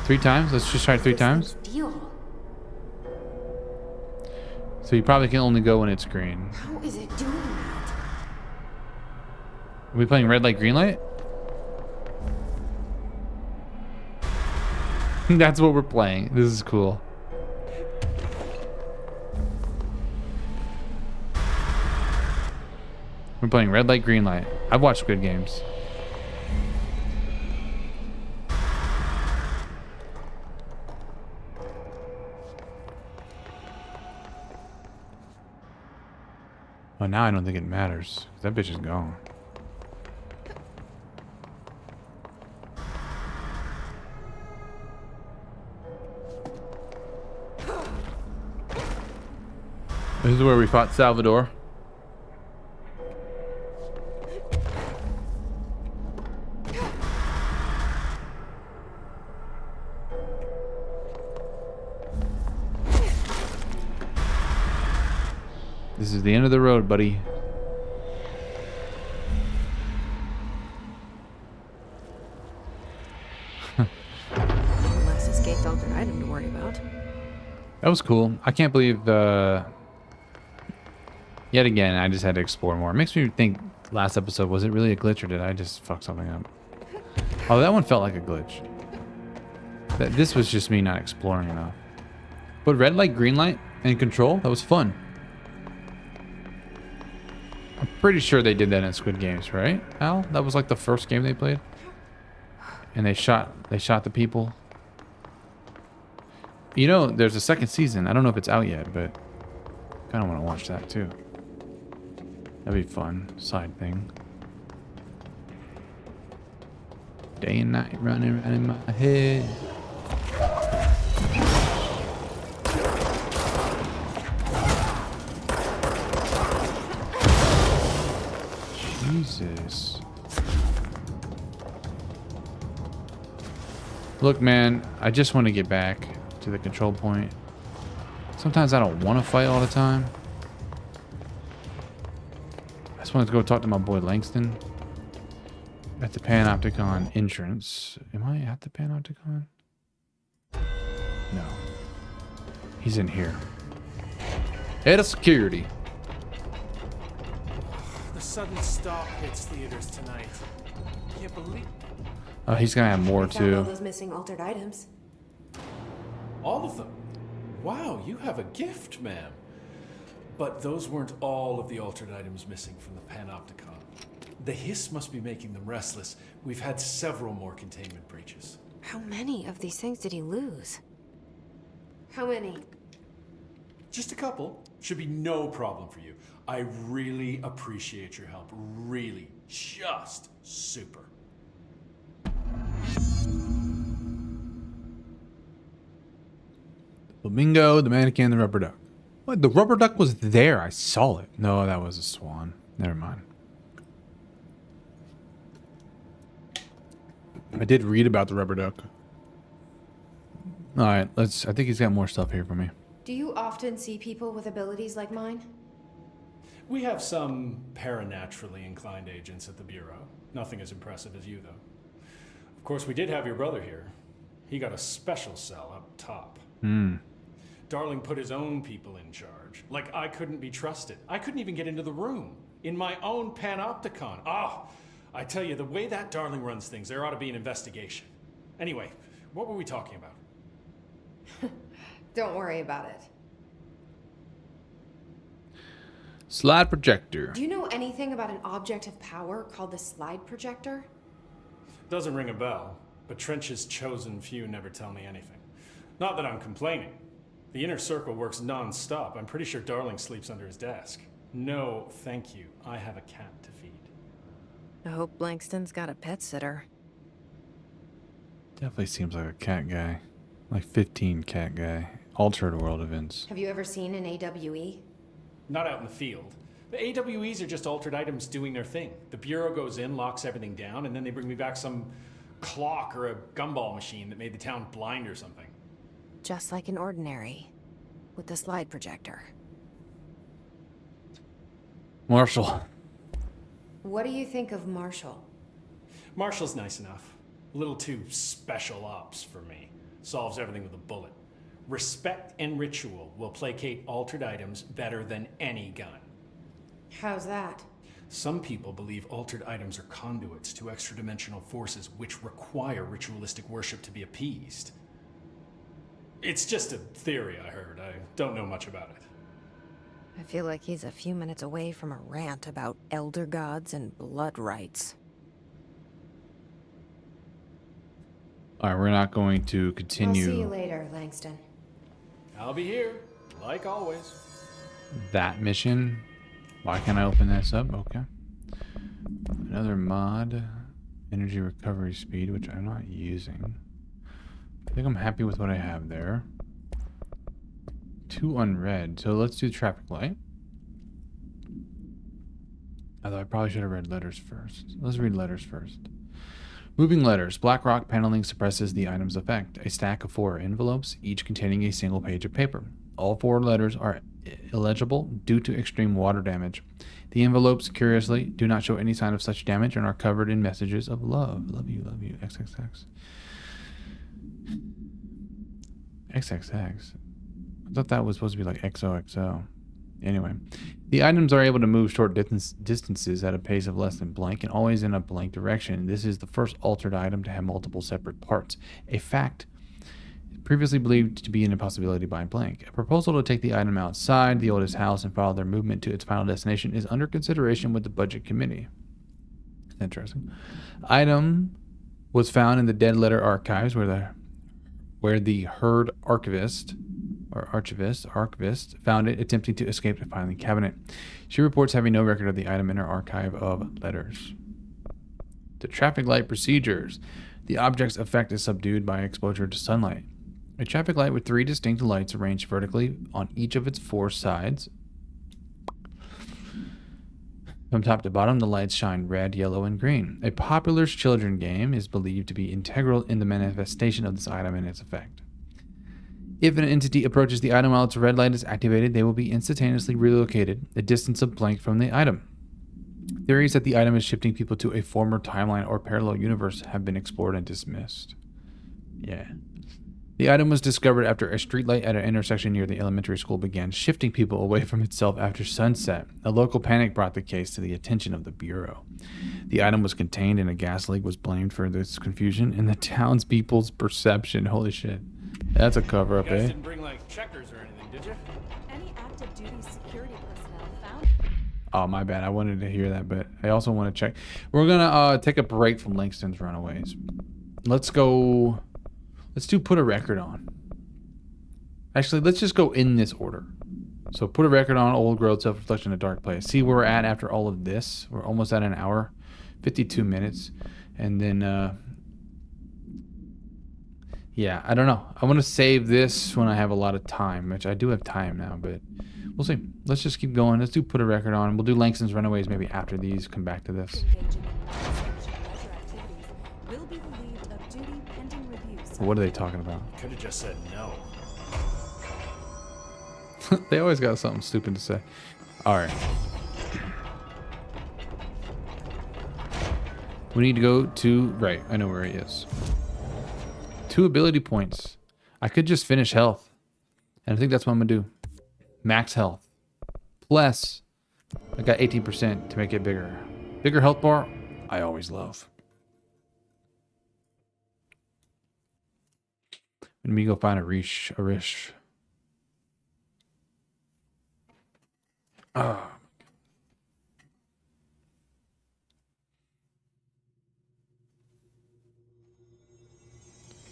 Three times? Let's just try it 3 times. Deal. So you probably can only go when it's green. How is it doing that? Are we playing red light, green light? That's what we're playing. This is cool. We're playing red light, green light. I've watched Squid Games. Oh, now I don't think it matters. That bitch is gone. This is where we fought Salvador. This is the end of the road, buddy. One less escaped altar item to worry about. That was cool. I can't believe yet again, I just had to explore more. It makes me think last episode, was it really a glitch or did I just fuck something up? Oh, that one felt like a glitch. This was just me not exploring enough. But red light, green light, and control, that was fun. I'm pretty sure they did that in Squid Games, right, Al? That was like the first game they played? And they shot the people. You know, there's a second season. I don't know if it's out yet, but I kind of want to watch that too. That'd be fun. Side thing. Day and night running around in my head. Jesus. Look, man, I just want to get back to the control point. Sometimes I don't want to fight all the time. I just wanted to go talk to my boy Langston at the Panopticon entrance. Am I at the Panopticon? No. He's in here. Head of security. The sudden stop hits theaters tonight. Can't believe... Oh, he's gonna have more I found all too. those missing altered items. All of them? Wow, you have a gift, ma'am. But those weren't all of the altered items missing from the Panopticon. The hiss must be making them restless. We've had several more containment breaches. How many of these things did he lose? How many? Just a couple. Should be no problem for you. I really appreciate your help. Really. Just super. Flamingo, the mannequin, the rubber duck. What? The rubber duck was there. I saw it. No, that was a swan. Never mind. I did read about the rubber duck. All right, I think he's got more stuff here for me. Do you often see people with abilities like mine? We have some paranaturally inclined agents at the Bureau. Nothing as impressive as you, though. Of course, we did have your brother here. He got a special cell up top. Darling put his own people in charge. Like I couldn't be trusted. I couldn't even get into the room. In my own Panopticon. I tell you, the way that Darling runs things, there ought to be an investigation. Anyway, what were we talking about? Don't worry about it. Slide projector. Do you know anything about an object of power called the slide projector? Doesn't ring a bell, but Trench's chosen few never tell me anything. Not that I'm complaining. The inner circle works non-stop. I'm pretty sure Darling sleeps under his desk. No, thank you. I have a cat to feed. I hope Langston's got a pet sitter. Definitely seems like a cat guy. Like 15 cat guy. Altered world events. Have you ever seen an AWE? Not out in the field. The AWEs are just altered items doing their thing. The Bureau goes in, locks everything down, and then they bring me back some clock or a gumball machine that made the town blind or something. Just like an ordinary, with the slide projector. Marshall. What do you think of Marshall? Marshall's nice enough. A little too special ops for me. Solves everything with a bullet. Respect and ritual will placate altered items better than any gun. How's that? Some people believe altered items are conduits to extra-dimensional forces which require ritualistic worship to be appeased. It's just a theory I heard. I don't know much about it. I feel like he's a few minutes away from a rant about elder gods and blood rites. All right, we're not going to continue. I'll see you later, Langston. I'll be here, like always. That mission. Why can't I open this up? Okay. Another mod. Energy recovery speed, which I'm not using. I think I'm happy with what I have there. 2 unread. So let's do traffic light. Although I probably should have read letters first. Let's read letters first. Moving letters. Black rock paneling suppresses the item's effect. A stack of 4 envelopes, each containing a single page of paper. All 4 letters are illegible due to extreme water damage. The envelopes, curiously, do not show any sign of such damage and are covered in messages of love. Love you, XXX. XXX. I thought that was supposed to be like XOXO. Anyway, the items are able to move short distances at a pace of less than blank and always in a blank direction. This is the first altered item to have multiple separate parts, a fact previously believed to be an impossibility by blank. A proposal to take the item outside the oldest house and follow their movement to its final destination is under consideration with the budget committee. Interesting. Item was found in the Dead Letter Archives where the herd archivist found it attempting to escape the filing cabinet. She reports having no record of the item in her archive of letters. The traffic light procedures. The object's effect is subdued by exposure to sunlight. A traffic light with 3 distinct lights arranged vertically on each of its 4 sides. From top to bottom, the lights shine red, yellow, and green. A popular children's game is believed to be integral in the manifestation of this item and its effect. If an entity approaches the item while its red light is activated, they will be instantaneously relocated a distance of blank from the item. Theories that the item is shifting people to a former timeline or parallel universe have been explored and dismissed. Yeah. The item was discovered after a streetlight at an intersection near the elementary school began shifting people away from itself after sunset. A local panic brought the case to the attention of the Bureau. The item was contained and a gas leak was blamed for this confusion and the townspeople's perception. Holy shit. That's a cover-up, You guys eh? didn't bring like checkers or anything, did you? Any active duty security personnel found. Oh, my bad. I wanted to hear that, but I also want to check. We're going to take a break from Langston's Runaways. Let's do Put a Record On. Actually, let's just go in this order. So Put a Record On, Old Growth, Self-Reflection, A Dark Place. See where we're at after all of this. We're almost at an hour, 52 minutes. And then, yeah, I don't know. I want to save this when I have a lot of time, which I do have time now, but we'll see. Let's just keep going. Let's do Put a Record On. We'll do Langston's Runaways maybe after these. Come back to this. Engaging in non-sanctioned leisure activities will be relieved of duty pending review. What are they talking about? Could have just said no. They always got something stupid to say. All right. We need to go to... Right, I know where he is. 2 ability points. I could just finish health. And I think that's what I'm going to do. Max health. Plus, I got 18% to make it bigger. Bigger health bar, I always love. Let me go find a Rish. Ah.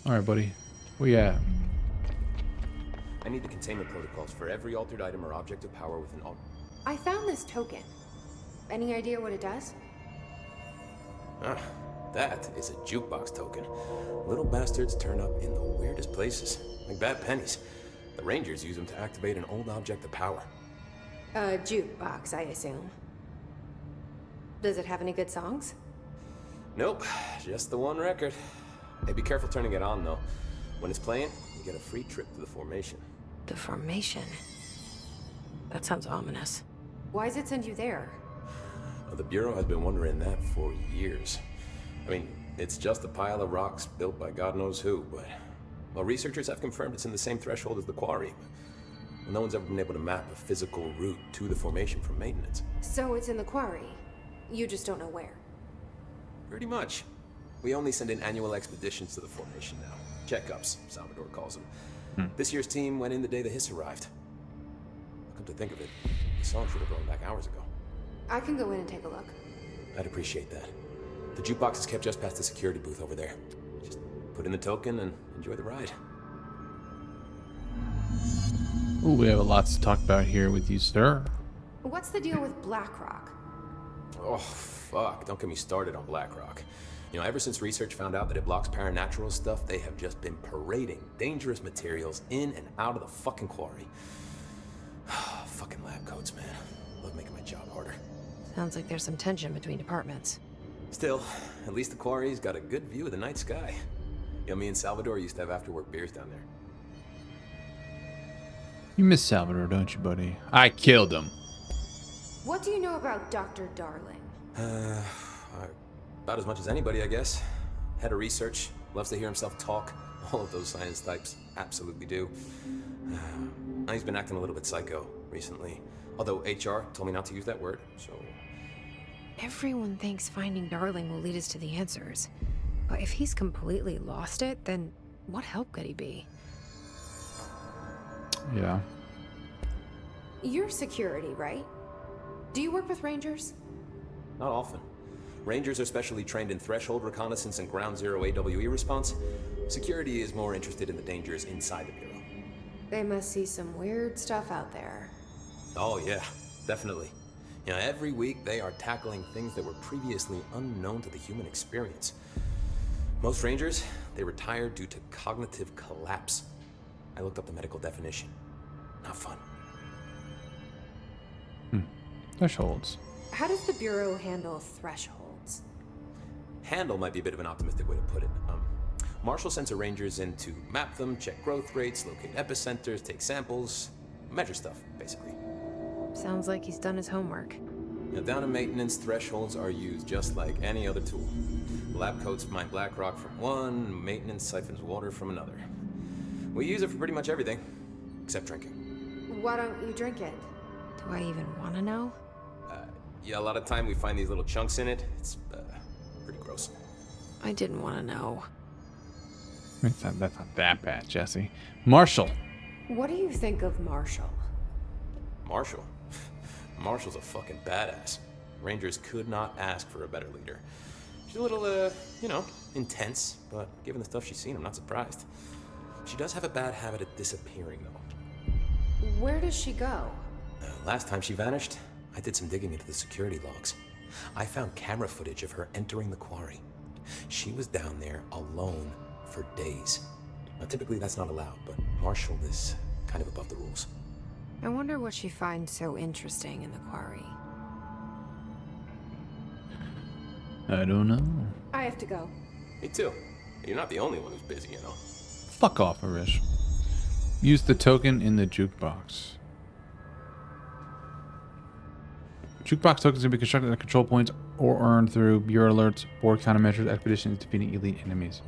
All right, buddy. Where you at? I need the containment protocols for every altered item or object of power with an I found this token. Any idea what it does? That is a jukebox token. Little bastards turn up in the weirdest places, like bad pennies. The Rangers use them to activate an old object of power. A jukebox, I assume. Does it have any good songs? Nope, just the one record. Hey, be careful turning it on, though. When it's playing, you get a free trip to the formation. The formation. That sounds ominous. Why does it send you there? The Bureau has been wondering that for years. I mean, it's just a pile of rocks built by God knows who, but... Well, researchers have confirmed it's in the same threshold as the quarry. But no one's ever been able to map a physical route to the formation for maintenance. So it's in the quarry. You just don't know where. Pretty much. We only send in annual expeditions to the formation now. Checkups, Salvador calls them. This year's team went in the day the hiss arrived. Come to think of it, the song should have gone back hours ago. I can go in and take a look. I'd appreciate that. The jukebox is kept just past the security booth over there. Just put in the token and enjoy the ride. Ooh, we have a lot to talk about here with you, sir. What's the deal with BlackRock? Oh, fuck. Don't get me started on BlackRock. You know, ever since research found out that it blocks paranatural stuff, they have just been parading dangerous materials in and out of the fucking quarry. Fucking lab coats, man. Love making my job harder. Sounds like there's some tension between departments. Still, at least the quarry's got a good view of the night sky. You know, me and Salvador used to have after-work beers down there. You miss Salvador, don't you, buddy? I killed him. What do you know about Dr. Darling? About as much as anybody, I guess. Head of research, loves to hear himself talk. All of those science types absolutely do. He's been acting a little bit psycho recently. Although HR told me not to use that word, so... Everyone thinks finding Darling will lead us to the answers. But if he's completely lost it, then what help could he be? Yeah. You're security, right? Do you work with Rangers? Not often. Rangers are specially trained in threshold reconnaissance and ground zero AWE response. Security is more interested in the dangers inside the Bureau. They must see some weird stuff out there. Oh yeah, definitely. You know, every week they are tackling things that were previously unknown to the human experience. Most Rangers, they retire due to cognitive collapse. I looked up the medical definition. Not fun. Thresholds. How does the Bureau handle thresholds? Handle might be a bit of an optimistic way to put it. Marshall sends her Rangers in to map them, check growth rates, locate epicenters, take samples, measure stuff, basically. Sounds like he's done his homework. Now, down in maintenance, thresholds are used just like any other tool. Lab coats mine black rock from one, maintenance siphons water from another. We use it for pretty much everything, except drinking. Why don't you drink it? Do I even want to know? Yeah, a lot of time we find these little chunks in it. It's pretty gross. I didn't want to know. That's not that bad, Jesse. Marshall. What do you think of Marshall? Marshall? Marshall's a fucking badass. Rangers could not ask for a better leader. She's a little, intense, but given the stuff she's seen, I'm not surprised. She does have a bad habit of disappearing, though. Where does she go? Last time she vanished, I did some digging into the security logs. I found camera footage of her entering the quarry. She was down there alone for days. Now, typically that's not allowed, but Marshall is kind of above the rules. I wonder what she finds so interesting in the quarry. I don't know. I have to go. Me too. You're not the only one who's busy, you know. Fuck off, Arish. Use the token in the jukebox. Jukebox tokens can be constructed at control points or earned through Bureau alerts, board countermeasures, expeditions, defeating elite enemies.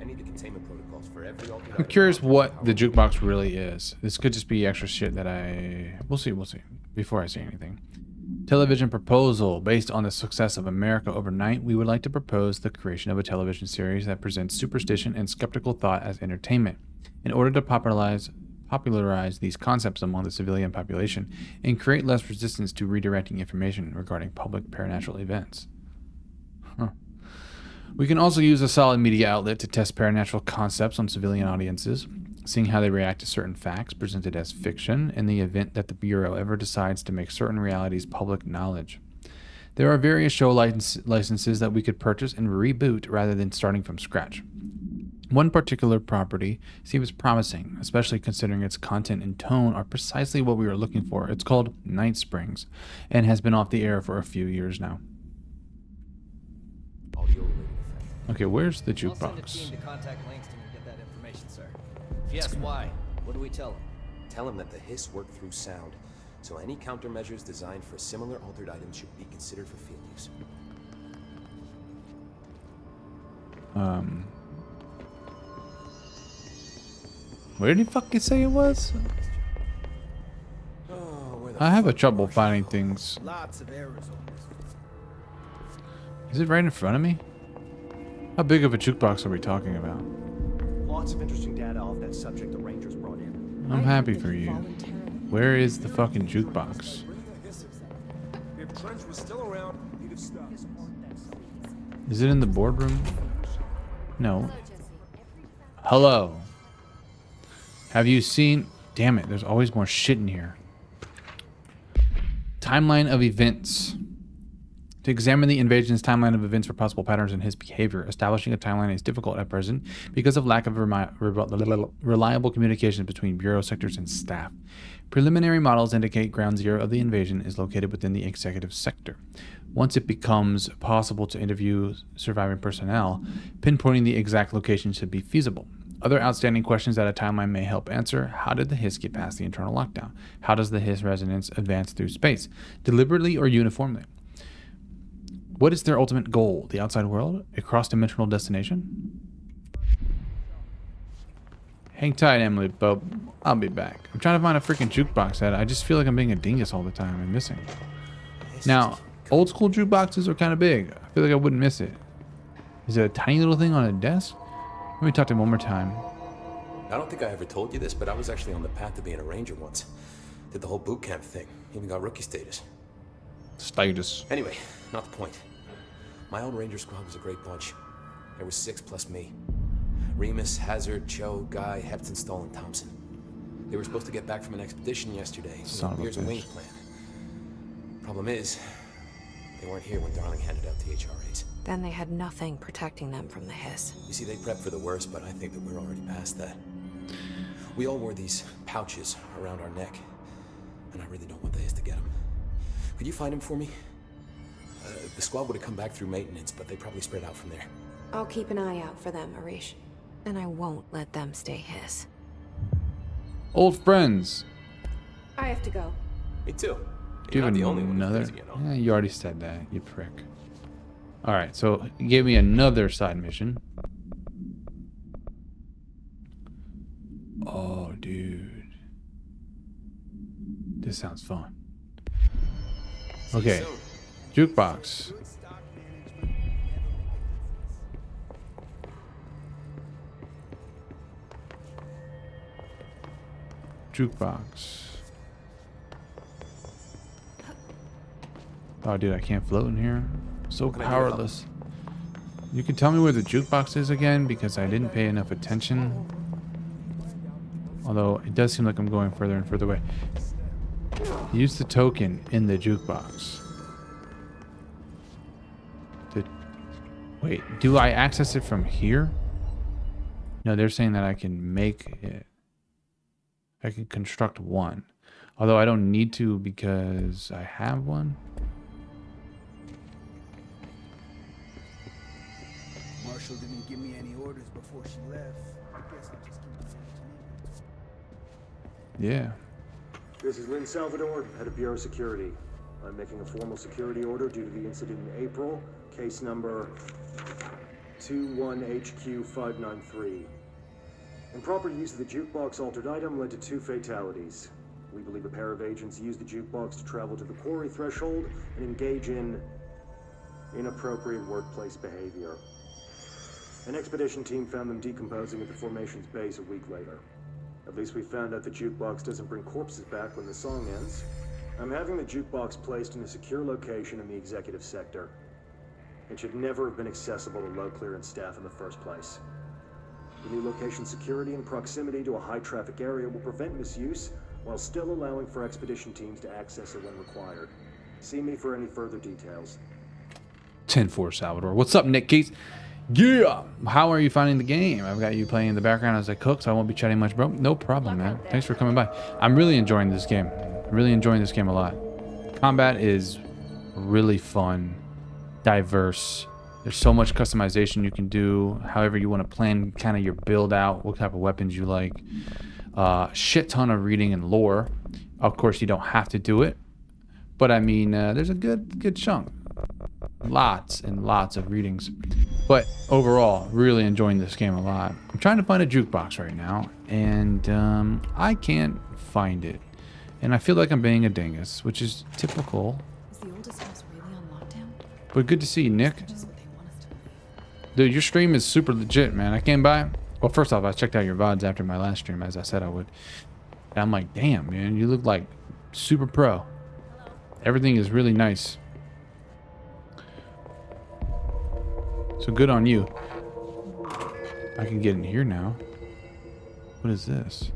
I need the containment protocols for every alternate. I'm curious what the jukebox really is. This could just be extra shit that We'll see, before I say anything. Television proposal. Based on the success of America Overnight, we would like to propose the creation of a television series that presents superstition and skeptical thought as entertainment. In order to popularize these concepts among the civilian population and create less resistance to redirecting information regarding public paranatural events. We can also use a solid media outlet to test paranatural concepts on civilian audiences, seeing how they react to certain facts presented as fiction in the event that the Bureau ever decides to make certain realities public knowledge. There are various show licenses that we could purchase and reboot rather than starting from scratch. One particular property seems promising, especially considering its content and tone are precisely what we were looking for. It's called Night Springs and has been off the air for a few years now. Okay, where's the I'll send a jukebox? team to contact Langston and get that information, sir. If you ask why, what do we tell him? Tell him that the hiss work through sound, so any countermeasures designed for similar altered items should be considered for field use. Where did he fucking say it was? I have a trouble finding things. Lots of errors on this. Is it right in front of me? How big of a jukebox are we talking about? Lots of interesting data off that subject the Rangers brought in. I'm happy for you. Where is the fucking jukebox? If Trench was still around, he'd have stopped. Is it in the boardroom? No. Hello. Have you seen... Damn it, there's always more shit in here. Timeline of events. To examine the invasion's timeline of events for possible patterns in his behavior. Establishing a timeline is difficult at present because of lack of reliable communications between Bureau sectors and staff. Preliminary models indicate ground zero of the invasion is located within the executive sector. Once it becomes possible to interview surviving personnel, pinpointing the exact location should be feasible. Other outstanding questions that a timeline may help answer: how did the hiss get past the internal lockdown? How does the hiss resonance advance through space, deliberately or uniformly? What is their ultimate goal? The outside world? A cross-dimensional destination? Hang tight, Emily, but I'll be back. I'm trying to find a freaking jukebox that I just feel like I'm being a dingus all the time and missing. Now, old school jukeboxes are kind of big. I feel like I wouldn't miss it. Is it a tiny little thing on a desk? Let me talk to him one more time. I don't think I ever told you this, but I was actually on the path to being a ranger once. Did the whole boot camp thing. Even got rookie status. Status. Anyway, not the point. My old ranger squad was a great bunch. There was 6 plus me. Remus, Hazard, Cho, Guy, Heptonstall, and Thompson. They were supposed to get back from an expedition yesterday. Son of a Beers and Wings bitch. plan. Problem is, they weren't here when Darling handed out the HRAs. Then they had nothing protecting them from the hiss. You see, they prepped for the worst, but I think that we're already past that. We all wore these pouches around our neck, and I really don't want the hiss to get them. Could you find them for me? The squad would have come back through maintenance, but they probably spread out from there. I'll keep an eye out for them, Arish. And I won't let them stay hiss. Old friends. I have to go. Me too. Do you You're have not the only one who's another? busy, you know. Yeah, you already said that, you prick. Alright, so he gave me another side mission. Oh, dude. This sounds fun. Okay. Jukebox. Jukebox. Oh, dude, I can't float in here. So can I do to help? powerless. You can tell me where the jukebox is again, because I didn't pay enough attention. Although it does seem like I'm going further and further away. Use the token in the jukebox. Wait, do I access it from here? No, they're saying that I can make it. I can construct one. Although I don't need to because I have one. Marshall didn't give me any orders before she left. I guess I'll just keep Yeah. This is Lynn Salvador, head of Bureau Security. I'm making a formal security order due to the incident in April, case number 21HQ593. Improper use of the jukebox altered item led to 2 fatalities. We believe a pair of agents used the jukebox to travel to the quarry threshold and engage in inappropriate workplace behavior. An expedition team found them decomposing at the formation's base a week later. At least we found out the jukebox doesn't bring corpses back when the song ends. I'm having the jukebox placed in a secure location in the executive sector. It should never have been accessible to low clearance staff in the first place. The new location security and proximity to a high traffic area will prevent misuse while still allowing for expedition teams to access it when required. See me for any further details. 10-4 Salvador. What's up, Nick Keats? Yeah! How are you finding the game? I've got you playing in the background as I cook, so I won't be chatting much, bro. No problem, man. Thanks for coming by. I'm really enjoying this game. I'm really enjoying this game a lot. Combat is really fun, diverse. There's so much customization you can do, however you want to plan kind of your build out, what type of weapons you like. Shit ton of reading and lore. Of course, you don't have to do it, but I mean, there's a good chunk. Lots and lots of readings. But overall, really enjoying this game a lot. I'm trying to find a jukebox right now, and I can't find it. And I feel like I'm being a dingus, which is typical. Is the oldest house really on lockdown? But good to see you, Nick. Just what they want us to believe. Dude, your stream is super legit, man. I came by. Well, first off, I checked out your VODs after my last stream, as I said I would. And I'm like, damn, man, you look like super pro. Everything is really nice. So good on you. I can get in here now. What is this?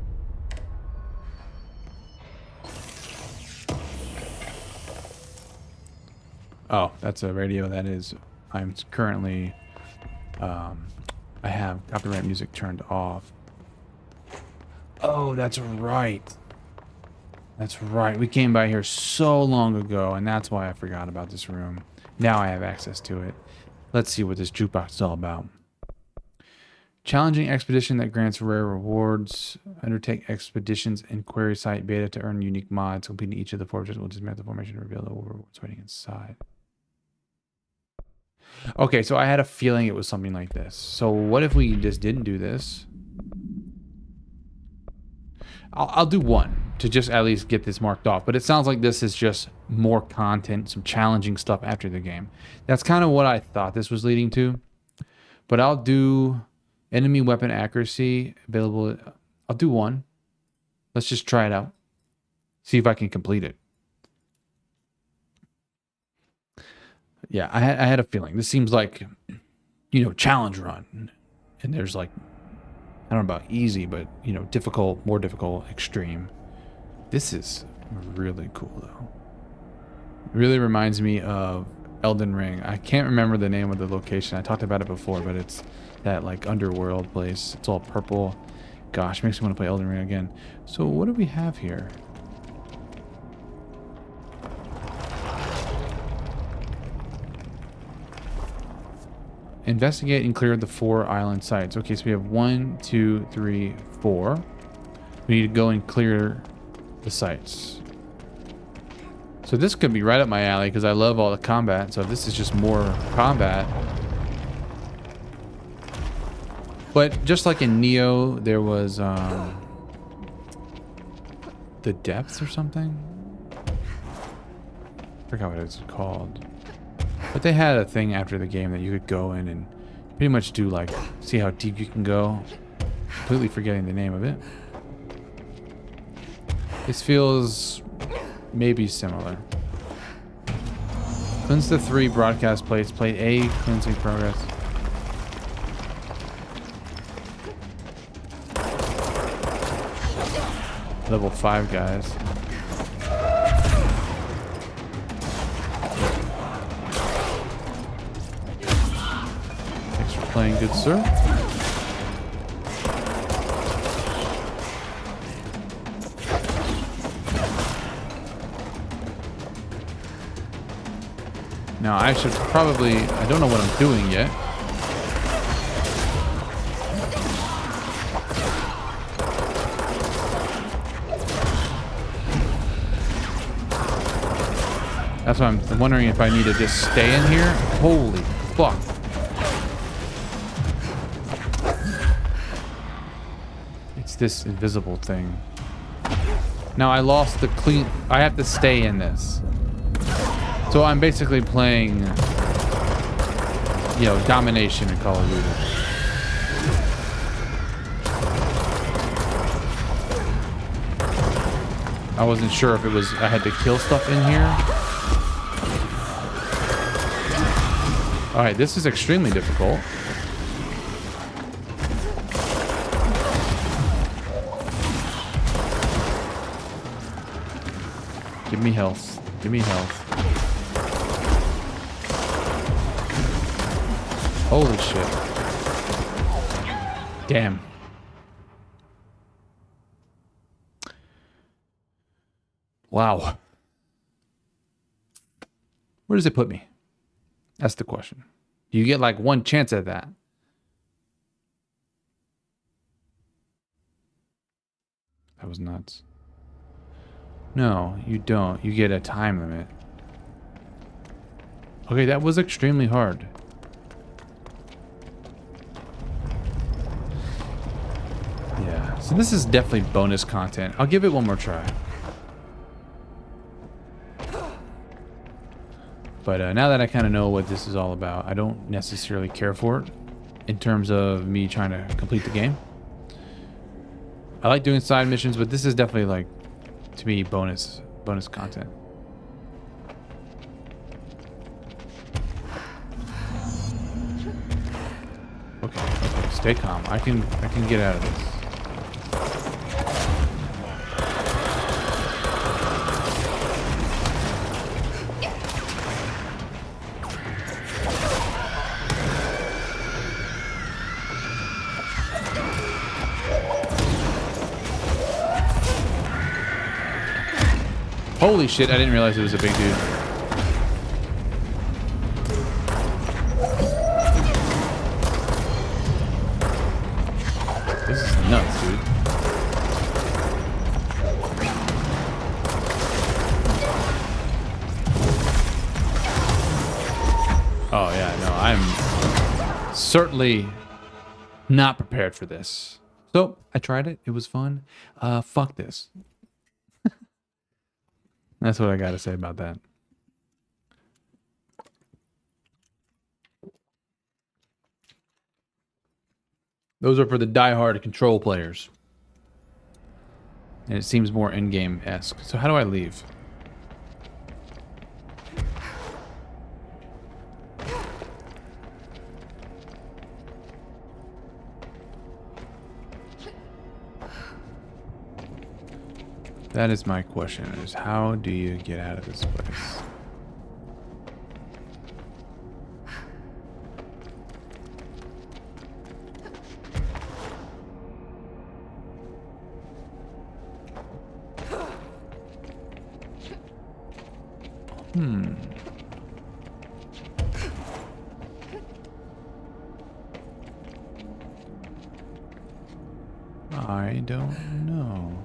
Oh, that's a radio. That is, I'm currently, I have copyright music turned off. Oh, that's right. That's right. We came by here so long ago, and that's why I forgot about this room. Now I have access to it. Let's see what this jukebox is all about. Challenging expedition that grants rare rewards. Undertake expeditions in query site beta to earn unique mods. Completing each of the 4 objectives will dismantle the formation and reveal the rewards waiting inside. Okay, so I had a feeling it was something like this. So what if we just didn't do this? I'll do one to just at least get this marked off. But it sounds like this is just more content, some challenging stuff after the game. That's kind of what I thought this was leading to. But I'll do enemy weapon accuracy available. I'll do one. Let's just try it out. See if I can complete it. Yeah, I had a feeling. This seems like, you know, challenge run. And there's like, I don't know about easy, but, you know, difficult, more difficult, extreme. This is really cool, though. It really reminds me of Elden Ring. I can't remember the name of the location. I talked about it before, but it's that, like, underworld place. It's all purple. Gosh, makes me want to play Elden Ring again. So what do we have here? Investigate and clear the 4 island sites. Okay, so we have 1, 2, 3, 4. We need to go and clear the sites. So this could be right up my alley because I love all the combat. So if this is just more combat. But just like in Neo, there was the depths or something. I forgot what it's called. But they had a thing after the game that you could go in and pretty much do, like, see how deep you can go. Completely forgetting the name of it. This feels maybe similar. Cleanse the 3 broadcast plates. Plate A, cleansing progress. Level 5 guys. Playing good, sir. Now I should probably, I don't know what I'm doing yet. That's why I'm wondering if I need to just stay in here. Holy fuck. This invisible thing. Now I lost the clean. I have to stay in this. So I'm basically playing, you know, domination in Call of Duty. I wasn't sure if it was I had to kill stuff in here. All right, this is extremely difficult. Give me health. Give me health. Holy shit. Damn. Wow. Where does it put me? That's the question. Do you get like one chance at that? That was nuts. No, you don't. You get a time limit. Okay, that was extremely hard. Yeah, so this is definitely bonus content. I'll give it one more try. But now that I kind of know what this is all about, I don't necessarily care for it in terms of me trying to complete the game. I like doing side missions, but this is definitely like, to me, bonus content. Okay, stay calm. I can get out of this. Holy shit, I didn't realize it was a big dude. This is nuts, dude. Oh yeah, no, I'm certainly not prepared for this. So I tried it. It was fun. Fuck this. That's what I got to say about that. Those are for the diehard Control players. And it seems more in-game-esque. So how do I leave? That is my question, is how do you get out of this place? I don't know.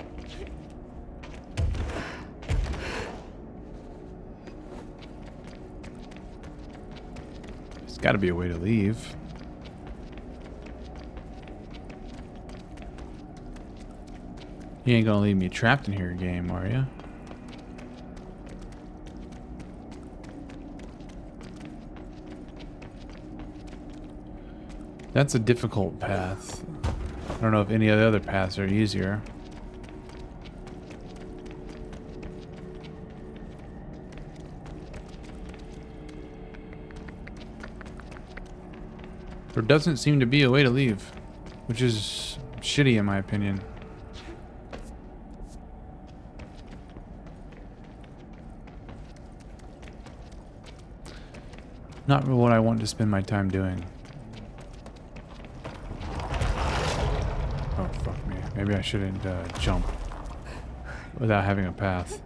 There's got to be a way to leave. You ain't gonna leave me trapped in here, game, are you? That's a difficult path. I don't know if any of the other paths are easier. There doesn't seem to be a way to leave, which is shitty in my opinion. Not what I want to spend my time doing. Oh, fuck me. Maybe I shouldn't jump without having a path.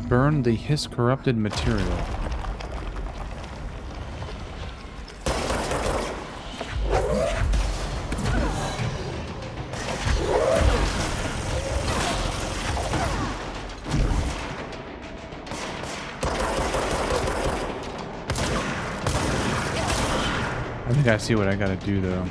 Burn the hiss corrupted material. I think I see what I gotta do though.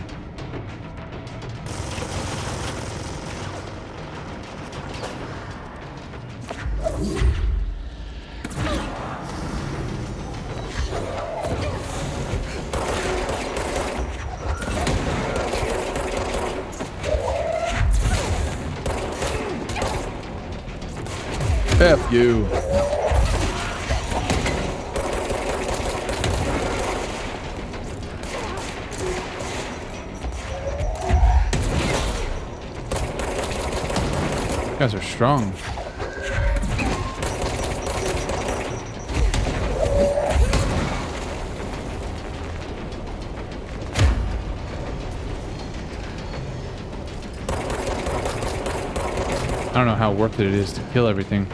F you. You guys are strong. I don't know how worth it is to kill everything.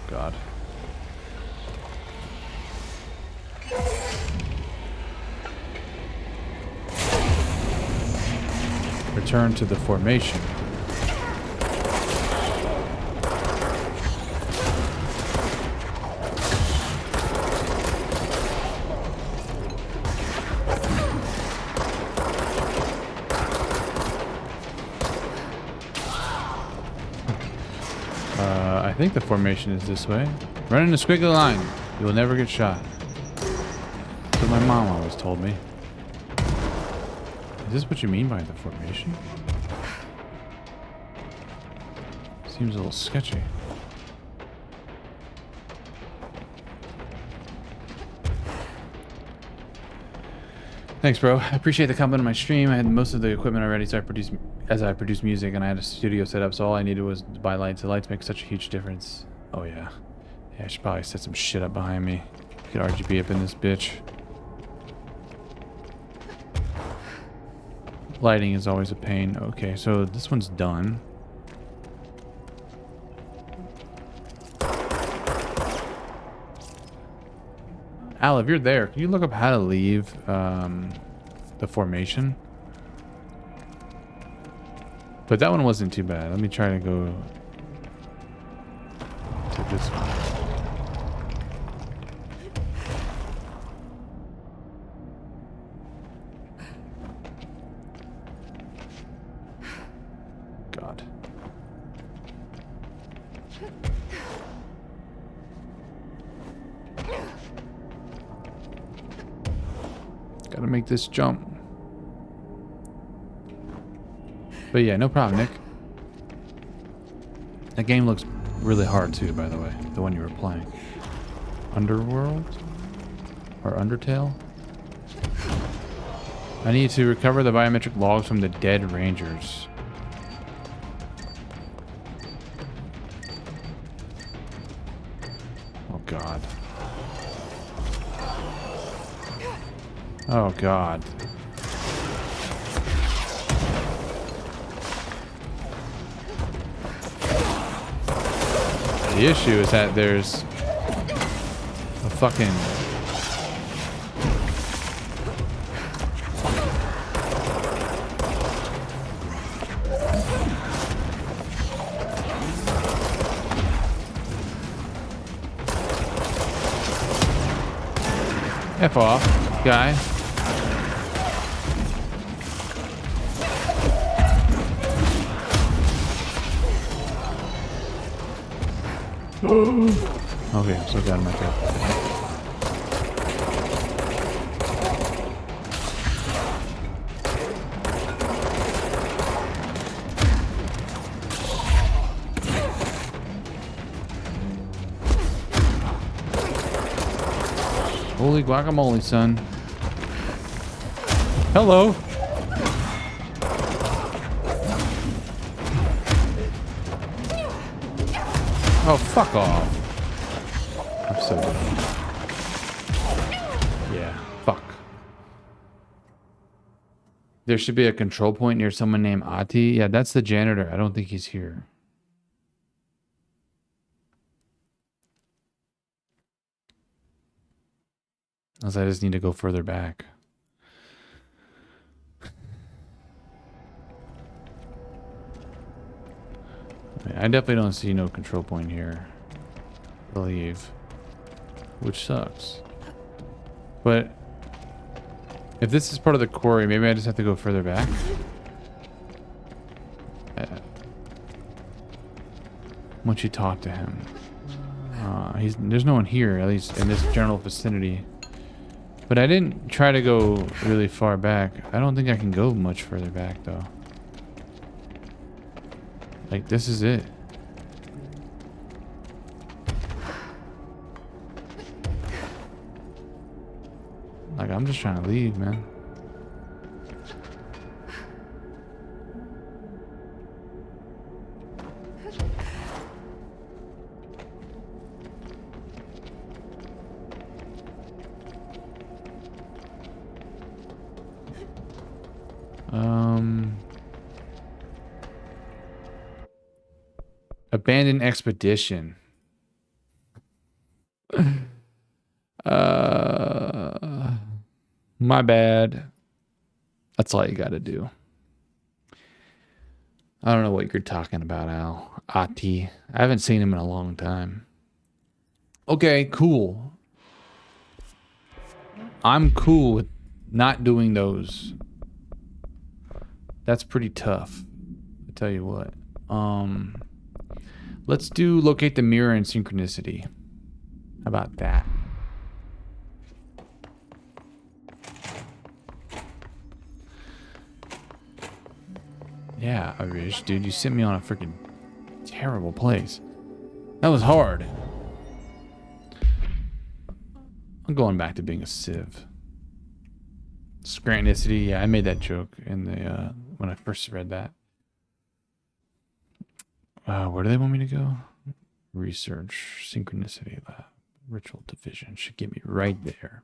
God. Return to the formation. I think the formation is this way. Run in a squiggly line. You will never get shot. That's what my mom always told me. Is this what you mean by the formation? Seems a little sketchy. Thanks, bro. I appreciate the comment on my stream. I had most of the equipment already, so I produced music, and I had a studio set up, so all I needed was to buy lights. The lights make such a huge difference. Oh yeah. Yeah, I should probably set some shit up behind me. Get RGB up in this bitch. Lighting is always a pain. Okay, so this one's done. Al, if you're there, can you look up how to leave the formation? But that one wasn't too bad. Let me try to go to this one. God. Gotta make this jump. But yeah, no problem, Nick. That game looks really hard too, by the way. The one you were playing. Underworld? Or Undertale? I need to recover the biometric logs from the dead rangers. Oh god. Oh god. The issue is that there's a fucking F off, guy. Okay, I'm so down my throat. Holy guacamole, son. Hello. Oh, fuck off. I'm so done. Yeah, fuck. There should be a control point near someone named Ati. Yeah, that's the janitor. I don't think he's here. Unless I just need to go further back. I definitely don't see no control point here. I believe. Which sucks. But if this is part of the quarry, maybe I just have to go further back. Once you talk to him. There's no one here, at least in this general vicinity. But I didn't try to go really far back. I don't think I can go much further back, though. Like, this is it. Like, I'm just trying to leave, man. Abandoned expedition. My bad. That's all you gotta do. I don't know what you're talking about, Al. Ati. I haven't seen him in a long time. Okay, cool. I'm cool with not doing those. That's pretty tough. I tell you what. Let's do locate the mirror and synchronicity. How about that? Yeah, Arish, dude, you sent me on a freaking terrible place. That was hard. I'm going back to being a civ. Scrantonicity, yeah, I made that joke in the when I first read that. Where do they want me to go? Research, synchronicity lab, ritual division should get me right there.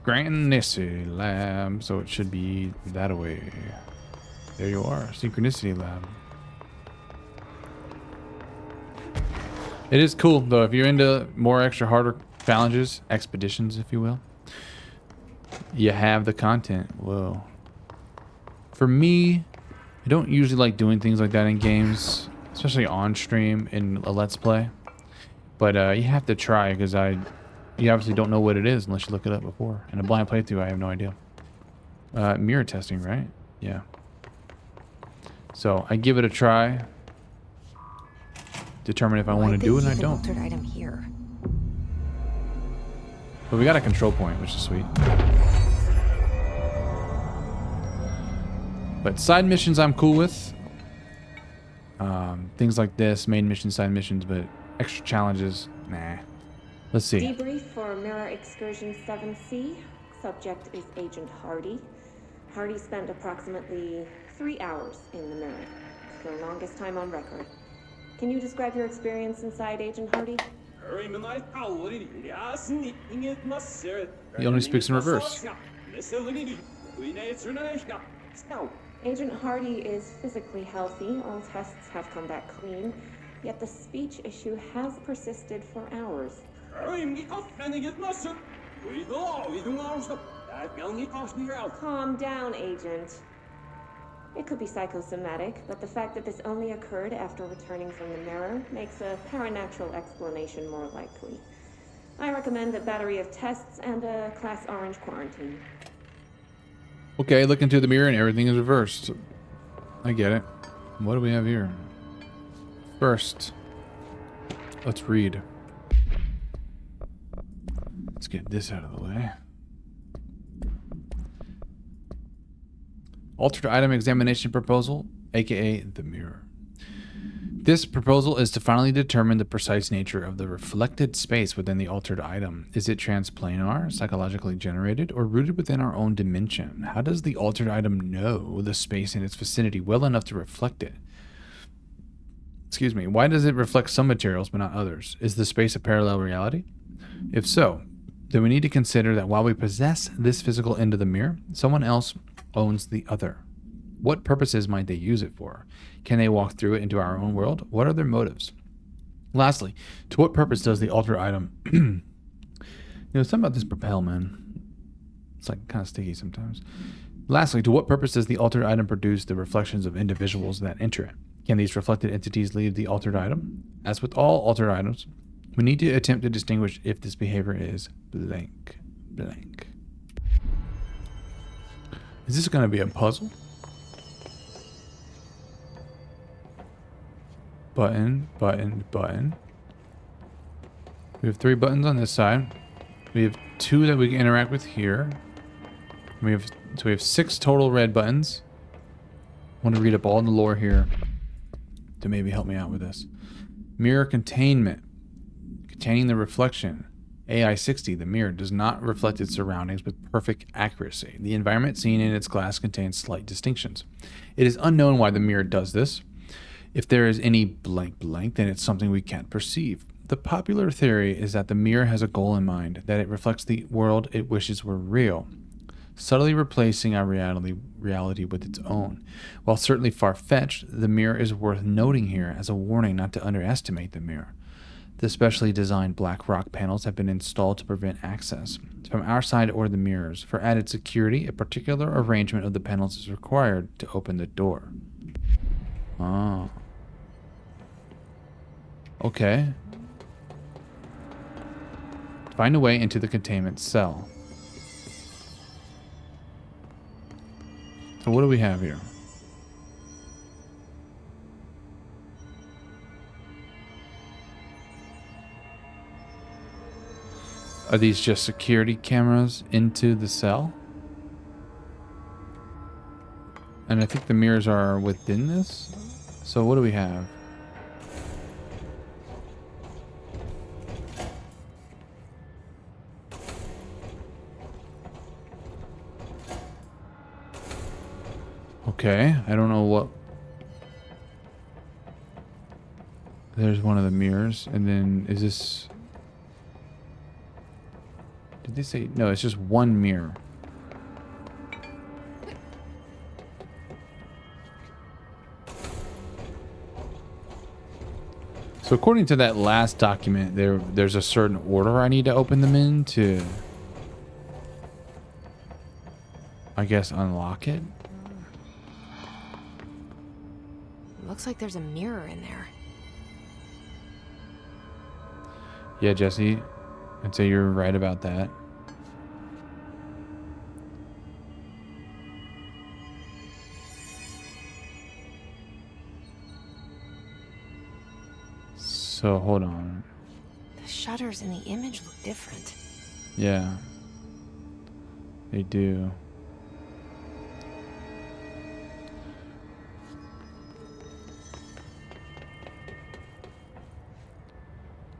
Synchronicity lab. So it should be that way. There you are. Synchronicity lab. It is cool, though. If you're into more extra harder challenges, expeditions, if you will, you have the content. Whoa. For me, I don't usually like doing things like that in games, especially on stream in a Let's Play. But you have to try, because you obviously don't know what it is unless you look it up before. In a blind playthrough, I have no idea. Mirror testing, right? Yeah. So I give it a try. Determine if I want to do it, and I don't. Altered item here. But we got a control point, which is sweet. But side missions I'm cool with. Things like this, main mission, side missions, but extra challenges, nah. Let's see. Debrief for Mirror Excursion 7C. Subject is Agent Hardy. Hardy spent approximately 3 hours in the mirror. The longest time on record. Can you describe your experience inside, Agent Hardy? He only speaks in reverse. Agent Hardy is physically healthy. All tests have come back clean. Yet the speech issue has persisted for hours. Calm down, Agent. It could be psychosomatic, but the fact that this only occurred after returning from the mirror makes a paranatural explanation more likely. I recommend a battery of tests and a Class Orange quarantine. Okay, look into the mirror and everything is reversed. I get it. What do we have here? First, let's read. Let's get this out of the way. Altered item examination proposal, aka the mirror. This proposal is to finally determine the precise nature of the reflected space within the altered item. Is it transplanar, psychologically generated, or rooted within our own dimension? How does the altered item know the space in its vicinity well enough to reflect it? Excuse me, why does it reflect some materials but not others? Is the space a parallel reality? If so, then we need to consider that while we possess this physical end of the mirror, someone else owns the other. What purposes might they use it for? Can they walk through it into our own world? What are their motives? Lastly, to what purpose does the altered item... something about this propel, man. It's like kind of sticky sometimes. Lastly, to what purpose does the altered item produce the reflections of individuals that enter it? Can these reflected entities leave the altered item? As with all altered items, we need to attempt to distinguish if this behavior is blank. Is this going to be a puzzle? Button. We have 3 buttons on this side. We have 2 that we can interact with here. We have 6 total red buttons. I want to read up all the lore here to maybe help me out with this. Mirror containment. Containing the reflection. AI-60, the mirror, does not reflect its surroundings with perfect accuracy. The environment seen in its glass contains slight distinctions. It is unknown why the mirror does this. If there is any blank, then it's something we can't perceive. The popular theory is that the mirror has a goal in mind, that it reflects the world it wishes were real, subtly replacing our reality with its own. While certainly far-fetched, the mirror is worth noting here as a warning not to underestimate the mirror. The specially designed black rock panels have been installed to prevent access from our side or the mirrors. For added security, a particular arrangement of the panels is required to open the door. Oh. Okay. Find a way into the containment cell. So what do we have here? Are these just security cameras into the cell? And I think the mirrors are within this. So what do we have? Okay, I don't know what... There's one of the mirrors, and then is this... Did they say? No, it's just one mirror. So according to that last document, there's a certain order I need to open them in to, I guess, unlock it. Looks like there's a mirror in there. Yeah, Jesse, I'd say you're right about that. So hold on. The shutters in the image look different. Yeah, they do.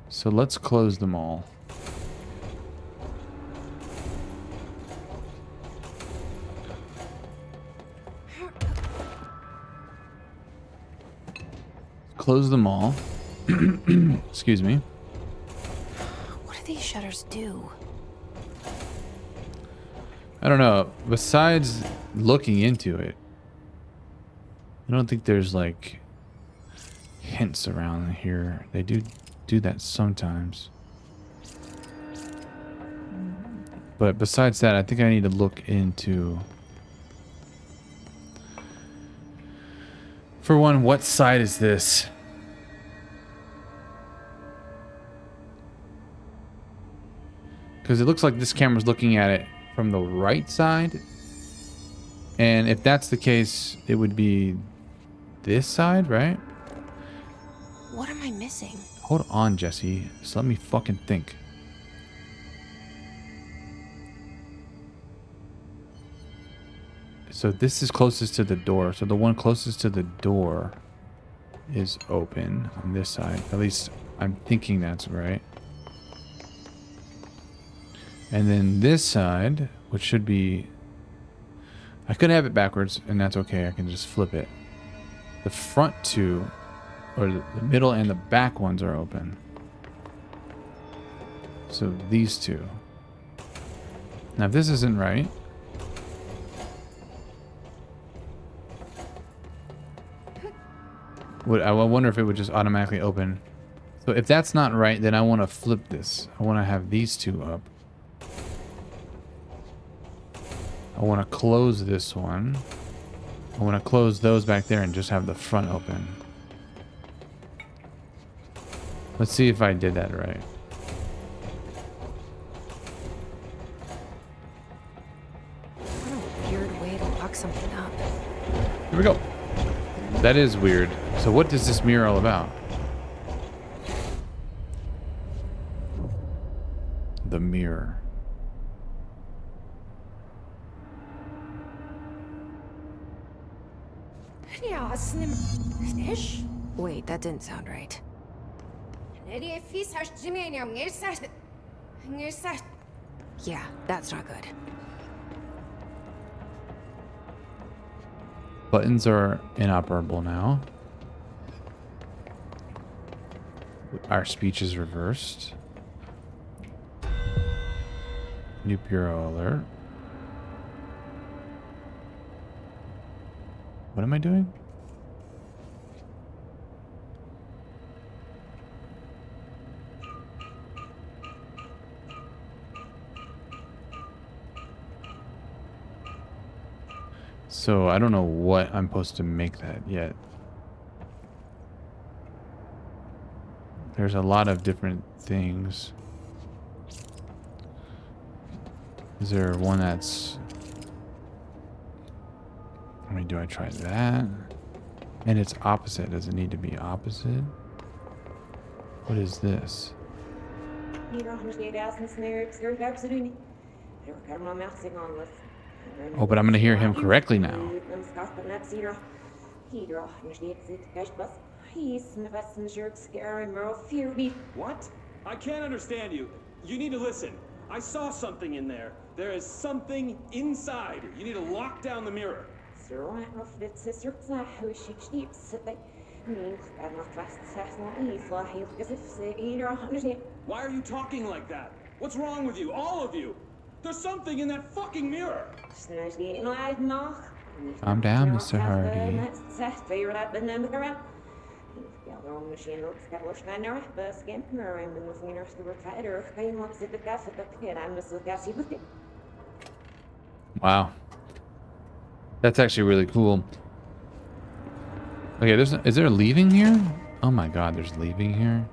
So let's close them all. Close them all. Excuse me. What do these shutters do? I don't know. Besides looking into it, I don't think there's like hints around here. They do that sometimes. But besides that, I think I need to look into, for one, what side is this? Because it looks like this camera's looking at it from the right side. And if that's the case, it would be this side, right? What am I missing? Hold on, Jesse. Just let me fucking think. So this is closest to the door. So the one closest to the door is open on this side. At least I'm thinking that's right. And then this side, which should be... I could have it backwards, and that's okay. I can just flip it. The front two, or the middle and the back ones are open. So these two. Now if this isn't right... I wonder if it would just automatically open. So if that's not right, then I want to flip this. I want to have these two up. I want to close this one. I want to close those back there and just have the front open. Let's see if I did that right. What a weird way to lock something up. Here we go. That is weird. So what is this mirror all about? The mirror. Wait, that didn't sound right. Yeah, that's not good. Buttons are inoperable now. Our speech is reversed. New bureau alert. What am I doing? So I don't know what I'm supposed to make that yet. There's a lot of different things. Is there one that's... I mean, do I try that? And it's opposite. Does it need to be opposite? What is this? Oh, but I'm going to hear him correctly now. What? I can't understand you. You need to listen. I saw something in there. There is something inside. You need to lock down the mirror. Why are you talking like that? What's wrong with you? All of you? There's something in that fucking mirror. Calm down, Mr. Hardy. Wow. That's actually really cool. Okay, is there leaving here? Oh my god, there's leaving here.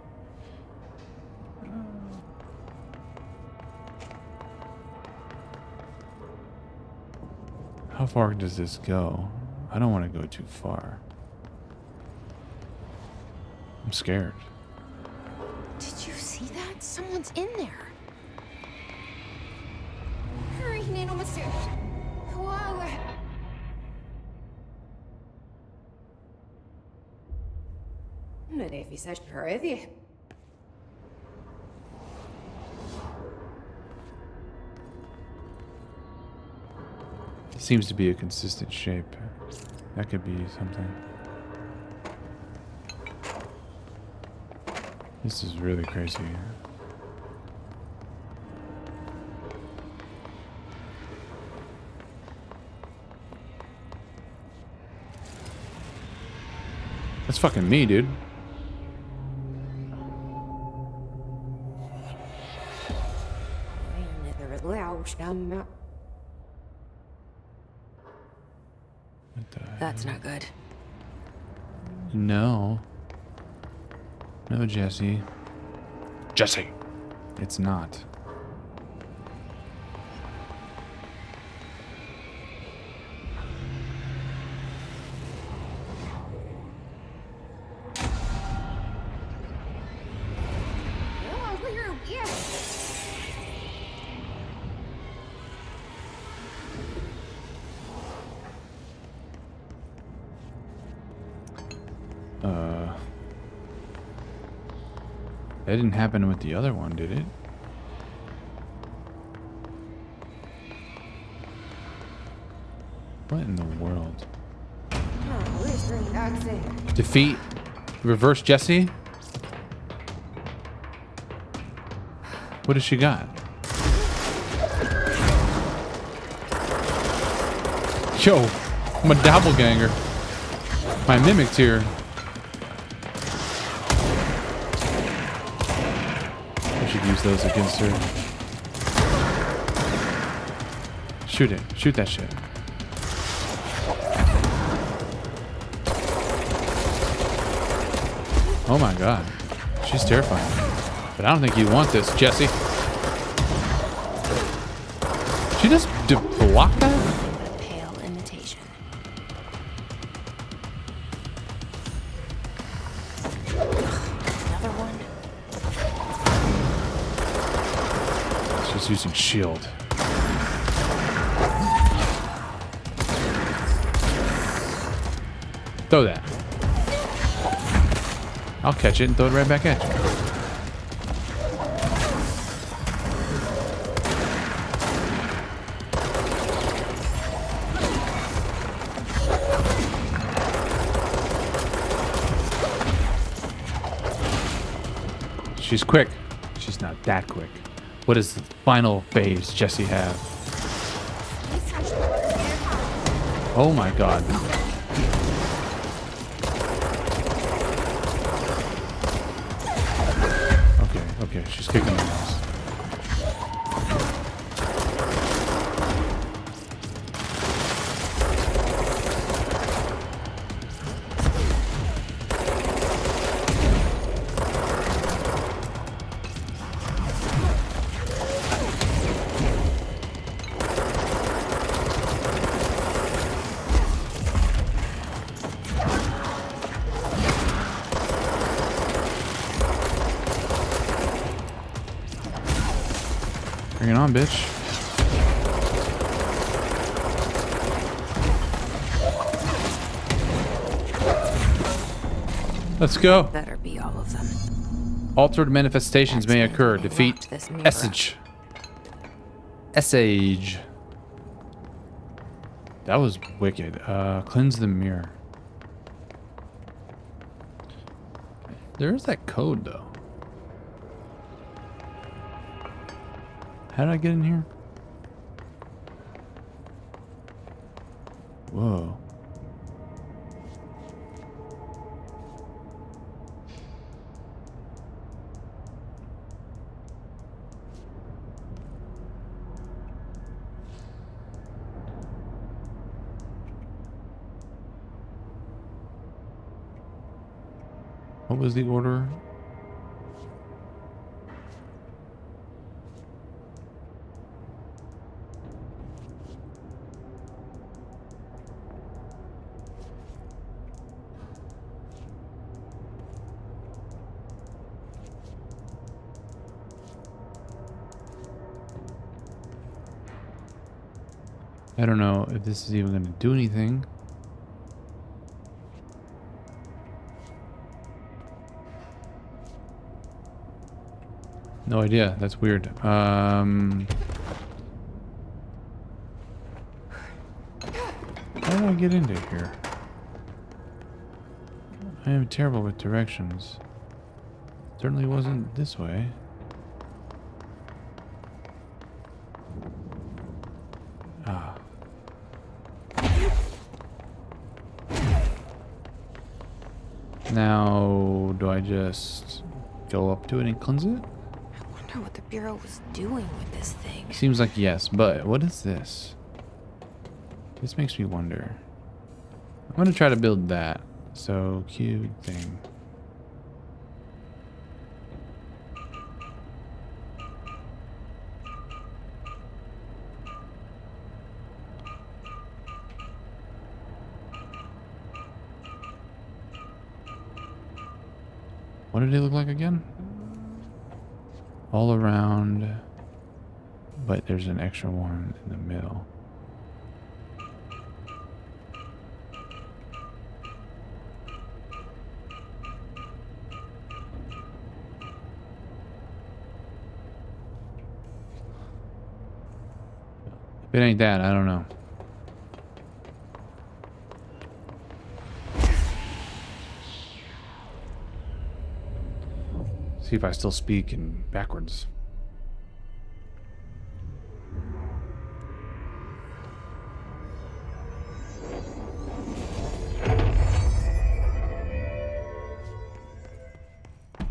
How far does this go? I don't want to go too far. I'm scared. Did you see that? Someone's in there. Hurry, Nano Masu. Whoa. ندافي ساش هذه. It seems to be a consistent shape. That could be something. This is really crazy. That's fucking me, dude. That's not good. No. No, Jesse. Jesse! It's not. That didn't happen with the other one, did it? What in the world? Defeat reverse Jesse? What does she got? Yo, I'm a doppelganger. My mimic's here. I should use those against her. Shoot it. Shoot that shit. Oh my god. She's terrifying. But I don't think you want this, Jesse. She just block that? Pale imitation. Another one. She's using shield. Throw that. I'll catch it and throw it right back at you. She's quick. She's not that quick. What does the final phase Jesse have? Oh my god. Okay, she's kicking my ass. Bring it on, bitch. Let's go. Better be all of them. Altered manifestations may occur. Defeat Essage. Essage. That was wicked. Cleanse the mirror. There is that code, though. How did I get in here? Whoa. What was the order? I don't know if this is even going to do anything. No idea. That's weird. How do I get into here? I am terrible with directions. Certainly wasn't this way. Ah. Now, do I just go up to it and cleanse it? I wonder what the Bureau was doing with this thing. Seems like yes, but what is this? This makes me wonder. I'm gonna try to build that. So, cube thing. What did it look like again? All around, but there's an extra one in the middle. If it ain't that, I don't know. See if I still speak in backwards.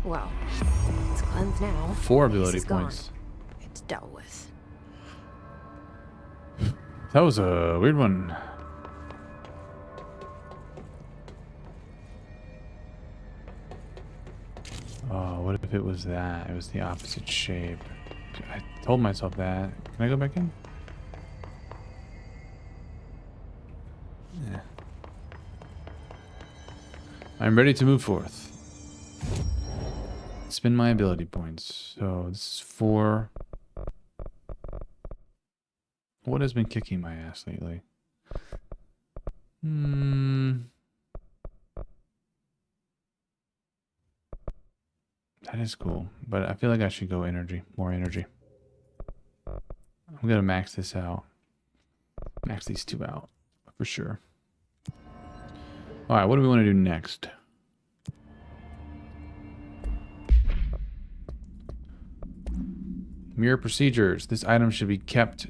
Well, it's cleansed now. 4 ability This is gone. points. It's dealt with. That was a weird one. Oh, what if it was that? It was the opposite shape. I told myself that. Can I go back in? Yeah. I'm ready to move forth. Spend my ability points. So this is 4. What has been kicking my ass lately? That is cool, but I feel like I should go energy, more energy. I'm gonna max this out. Max these 2 out, for sure. Alright, what do we want to do next? Mirror procedures. The item should be kept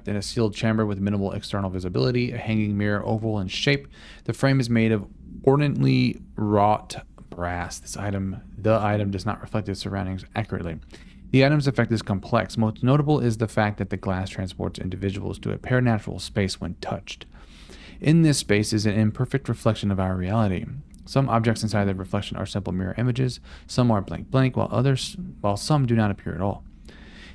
in a sealed chamber with minimal external visibility. A hanging mirror, oval in shape. The frame is made of ornately wrought brass. The item does not reflect its surroundings accurately. The item's effect is complex. Most notable is the fact that the glass transports individuals to a paranatural space when touched. In this space is an imperfect reflection of our reality. Some objects inside the reflection are simple mirror images. Some are blank, while some do not appear at all.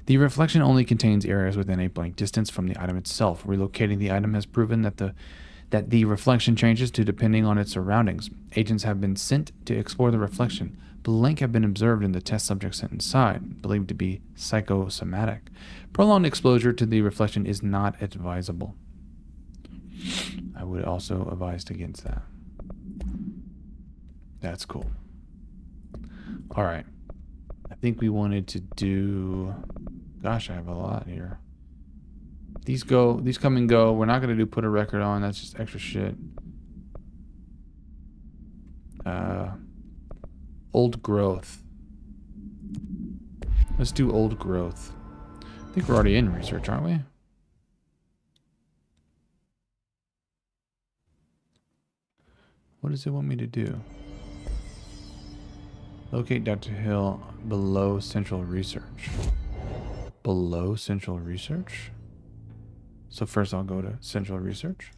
The reflection only contains areas within a blank distance from the item itself. Relocating the item has proven that the reflection changes depending on its surroundings. Agents have been sent to explore the reflection. Blank have been observed in the test subject sent inside, believed to be psychosomatic. Prolonged exposure to the reflection is not advisable. I would also advise against that. That's cool. All right. I think we wanted to do... Gosh, I have a lot here. These come and go. We're not going to do put a record on. That's just extra shit. Old growth. Let's do old growth. I think we're already in research, aren't we? What does it want me to do? Locate Dr. Hill below Central Research. Below Central Research? So first I'll go to Central Research.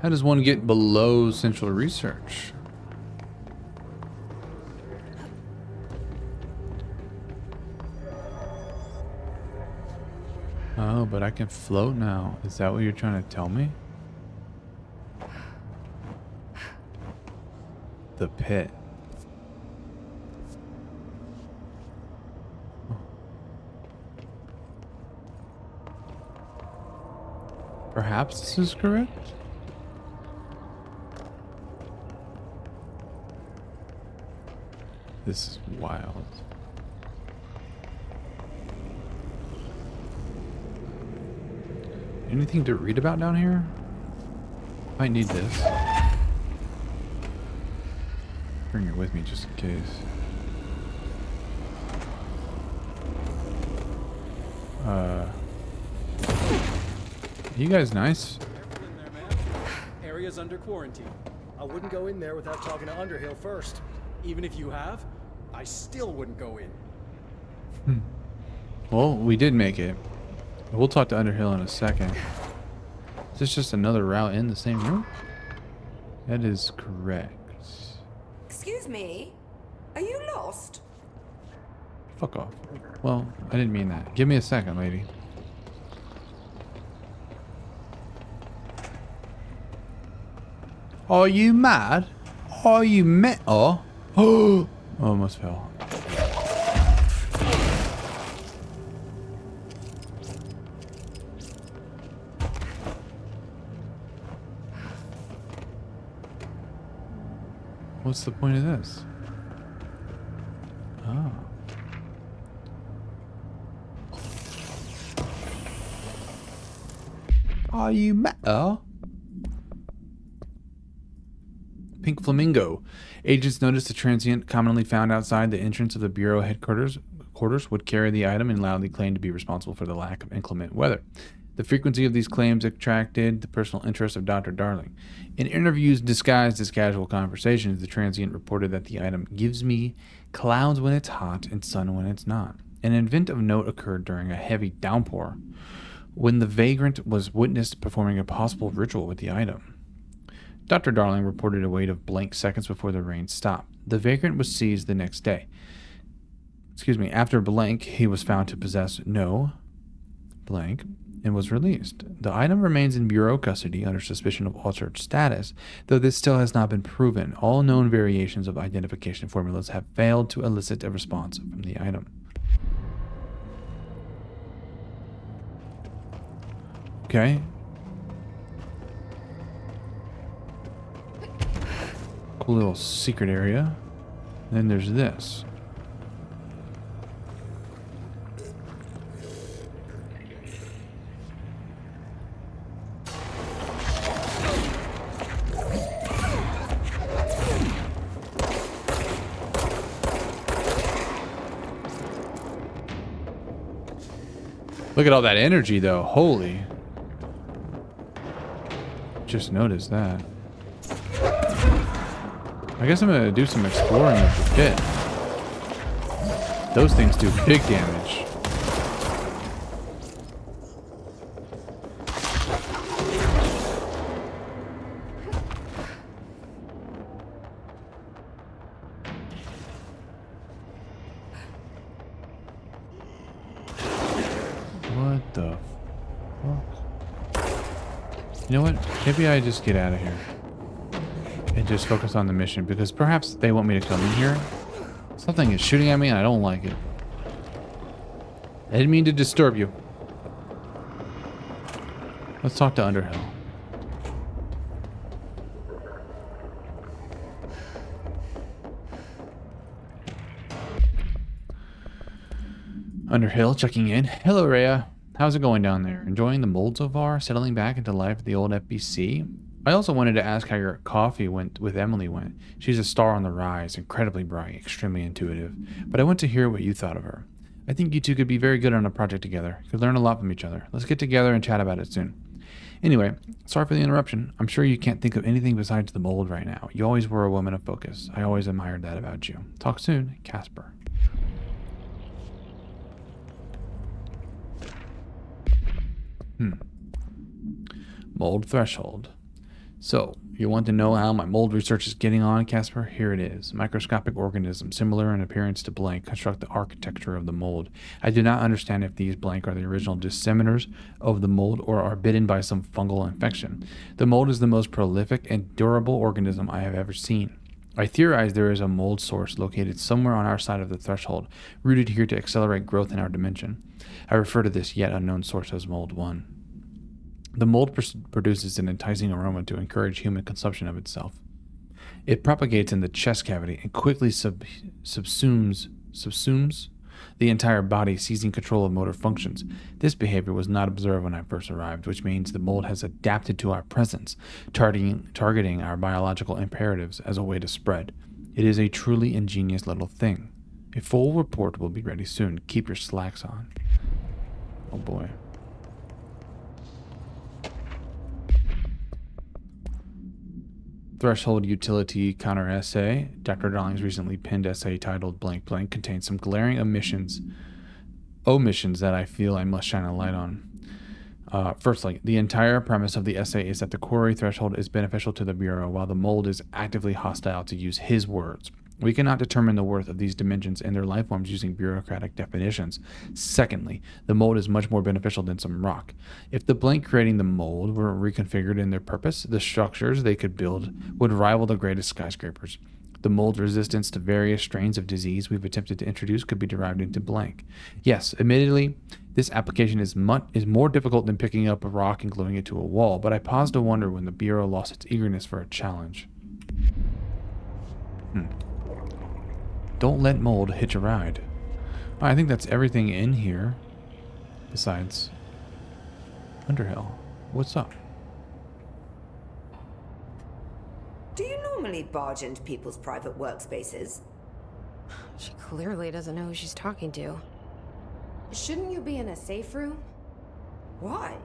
How does one get below Central Research? Oh, but I can float now. Is that what you're trying to tell me? The pit. Perhaps this is correct? This is wild. Anything to read about down here? Might need this. Bring it with me just in case. You guys nice? Careful in there, man. Area's under quarantine. I wouldn't go in there without talking to Underhill first. Even if you have, I still wouldn't go in. Well, we did make it. We'll talk to Underhill in a second. Is this just another route in the same room? That is correct. Excuse me? Are you lost? Fuck off. Well, I didn't mean that. Give me a second, lady. Are you mad? Are you Oh, almost fell. What's the point of this? Oh. Are you mad? Pink Flamingo. Agents noticed a transient commonly found outside the entrance of the Bureau headquarters would carry the item and loudly claim to be responsible for the lack of inclement weather. The frequency of these claims attracted the personal interest of Dr. Darling. In interviews disguised as casual conversations, the transient reported that the item gives me clouds when it's hot and sun when it's not. An event of note occurred during a heavy downpour, when the vagrant was witnessed performing a possible ritual with the item. Dr. Darling reported a wait of blank seconds before the rain stopped. The vagrant was seized the next day. After blank, he was found to possess no blank and was released. The item remains in Bureau custody under suspicion of altered status, though this still has not been proven. All known variations of identification formulas have failed to elicit a response from the item. Okay. Cool little secret area. And then there's this. Look at all that energy though. Holy. Just noticed that. I guess I'm gonna do some exploring of the pit. Those things do big damage. What the fuck? You know what? Maybe I just get out of here. And just focus on the mission, because perhaps they want me to come in here. Something is shooting at me and I don't like it. I didn't mean to disturb you. Let's talk to Underhill. Underhill checking in. Hello, Rhea. How's it going down there? Enjoying the mold so far? Settling back into life at the old FBC? I also wanted to ask how your coffee went with Emily went. She's a star on the rise, incredibly bright, extremely intuitive. But I want to hear what you thought of her. I think you two could be very good on a project together. Could learn a lot from each other. Let's get together and chat about it soon. Anyway, sorry for the interruption. I'm sure you can't think of anything besides the mold right now. You always were a woman of focus. I always admired that about you. Talk soon, Casper. Mold threshold. So, you want to know how my mold research is getting on, Casper? Here it is. Microscopic organisms, similar in appearance to blank, construct the architecture of the mold. I do not understand if these blank are the original disseminers of the mold or are bitten by some fungal infection. The mold is the most prolific and durable organism I have ever seen. I theorize there is a mold source located somewhere on our side of the threshold, rooted here to accelerate growth in our dimension. I refer to this yet unknown source as Mold 1. The mold produces an enticing aroma to encourage human consumption of itself. It propagates in the chest cavity and quickly subsumes the entire body, seizing control of motor functions. This behavior was not observed when I first arrived, which means the mold has adapted to our presence, targeting our biological imperatives as a way to spread. It is a truly ingenious little thing. A full report will be ready soon. Keep your slacks on. Oh boy. Threshold Utility Counter Essay. Dr. Darling's recently penned essay titled Blank Blank contains some glaring omissions that I feel I must shine a light on. Firstly, the entire premise of the essay is that the quarry threshold is beneficial to the Bureau, while the mold is actively hostile, to use his words. We cannot determine the worth of these dimensions and their life forms using bureaucratic definitions. Secondly, the mold is much more beneficial than some rock. If the blank creating the mold were reconfigured in their purpose, the structures they could build would rival the greatest skyscrapers. The mold's resistance to various strains of disease we've attempted to introduce could be derived into blank. Yes, admittedly, this application is more difficult than picking up a rock and gluing it to a wall, but I pause to wonder when the Bureau lost its eagerness for a challenge. Don't let mold hitch a ride. I think that's everything in here. Besides Underhill. What's up? Do you normally barge into people's private workspaces? She clearly doesn't know who she's talking to. Shouldn't you be in a safe room? Why?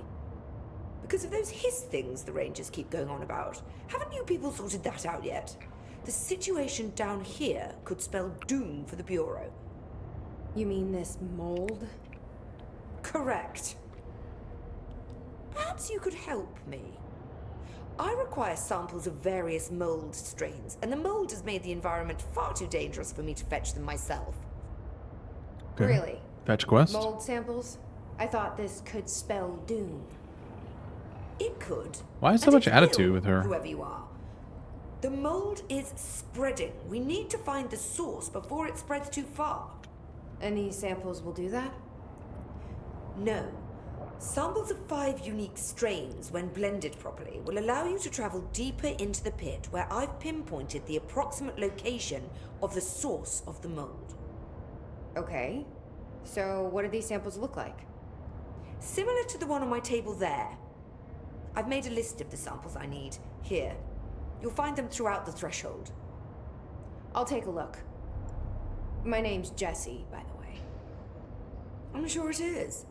Because of those hiss things the Rangers keep going on about. Haven't you people sorted that out yet? The situation down here could spell doom for the Bureau. You mean this mold? Correct. Perhaps you could help me. I require samples of various mold strains, and the mold has made the environment far too dangerous for me to fetch them myself. Okay. Really? Fetch quest? Mold samples? I thought this could spell doom. It could. Why is so And much it attitude will, with her? Whoever you are. The mold is spreading. We need to find the source before it spreads too far. And these samples will do that? No. Samples of 5 unique strains, when blended properly, will allow you to travel deeper into the pit, where I've pinpointed the approximate location of the source of the mold. Okay. So what do these samples look like? Similar to the one on my table there. I've made a list of the samples I need. Here. You'll find them throughout the threshold. I'll take a look. My name's Jessie, by the way. I'm sure it is.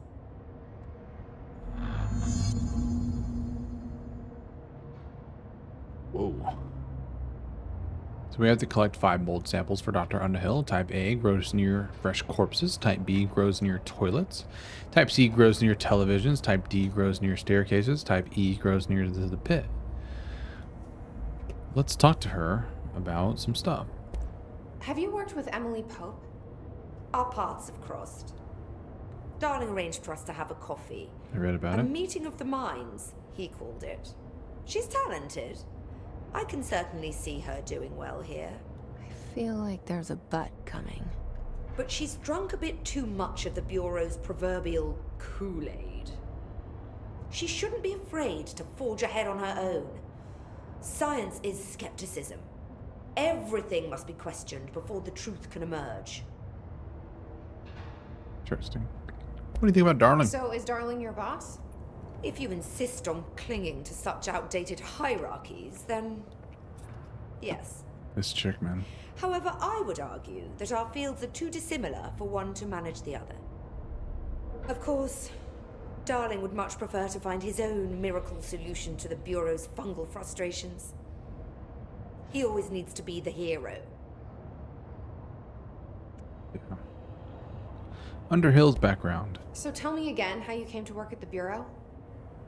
Whoa. So we have to collect 5 mold samples for Dr. Underhill. Type A grows near fresh corpses. Type B grows near toilets. Type C grows near televisions. Type D grows near staircases. Type E grows near the pit. Let's talk to her about some stuff. Have you worked with Emily Pope? Our paths have crossed. Darling arranged for us to have a coffee. I read about A it. meeting of the minds, he called it. She's talented. I can certainly see her doing well here. I feel like there's a but coming. but she's drunk a bit too much of the Bureau's proverbial Kool-Aid. She shouldn't be afraid to forge ahead on her own. Science is skepticism. Everything must be questioned before the truth can emerge. Interesting. What do you think about Darling? So is Darling your boss? If you insist on clinging to such outdated hierarchies, then yes. This chick, man. However, I would argue that our fields are too dissimilar for one to manage the other. Of course, Darling would much prefer to find his own miracle solution to the Bureau's fungal frustrations. He always needs to be the hero. Yeah. Underhill's background. So tell me again how you came to work at the Bureau?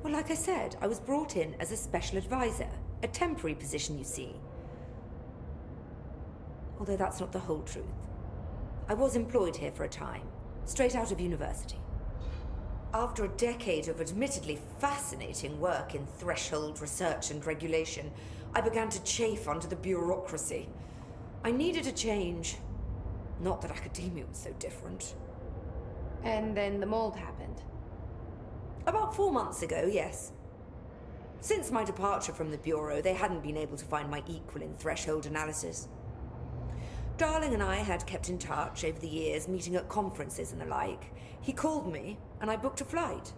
Well, like I said, I was brought in as a special advisor. A temporary position, you see. Although that's not the whole truth. I was employed here for a time, straight out of university. After a decade of admittedly fascinating work in threshold research and regulation, I began to chafe under the bureaucracy. I needed a change. Not that academia was so different. And then the mold happened. About 4 months ago, yes. Since my departure from the Bureau, they hadn't been able to find my equal in threshold analysis. Darling and I had kept in touch over the years, meeting at conferences and the like. He called me, and I booked a flight.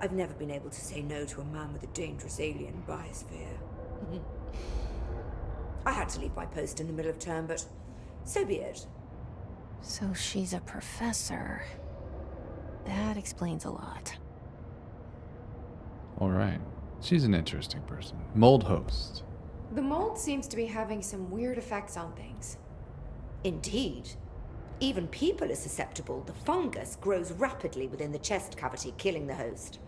I've never been able to say no to a man with a dangerous alien biosphere. I had to leave my post in the middle of term, but so be it. So she's a professor. That explains a lot. All right. She's an interesting person. Mold host. The mold seems to be having some weird effects on things. Indeed. Even people are susceptible. The fungus grows rapidly within the chest cavity, killing the host.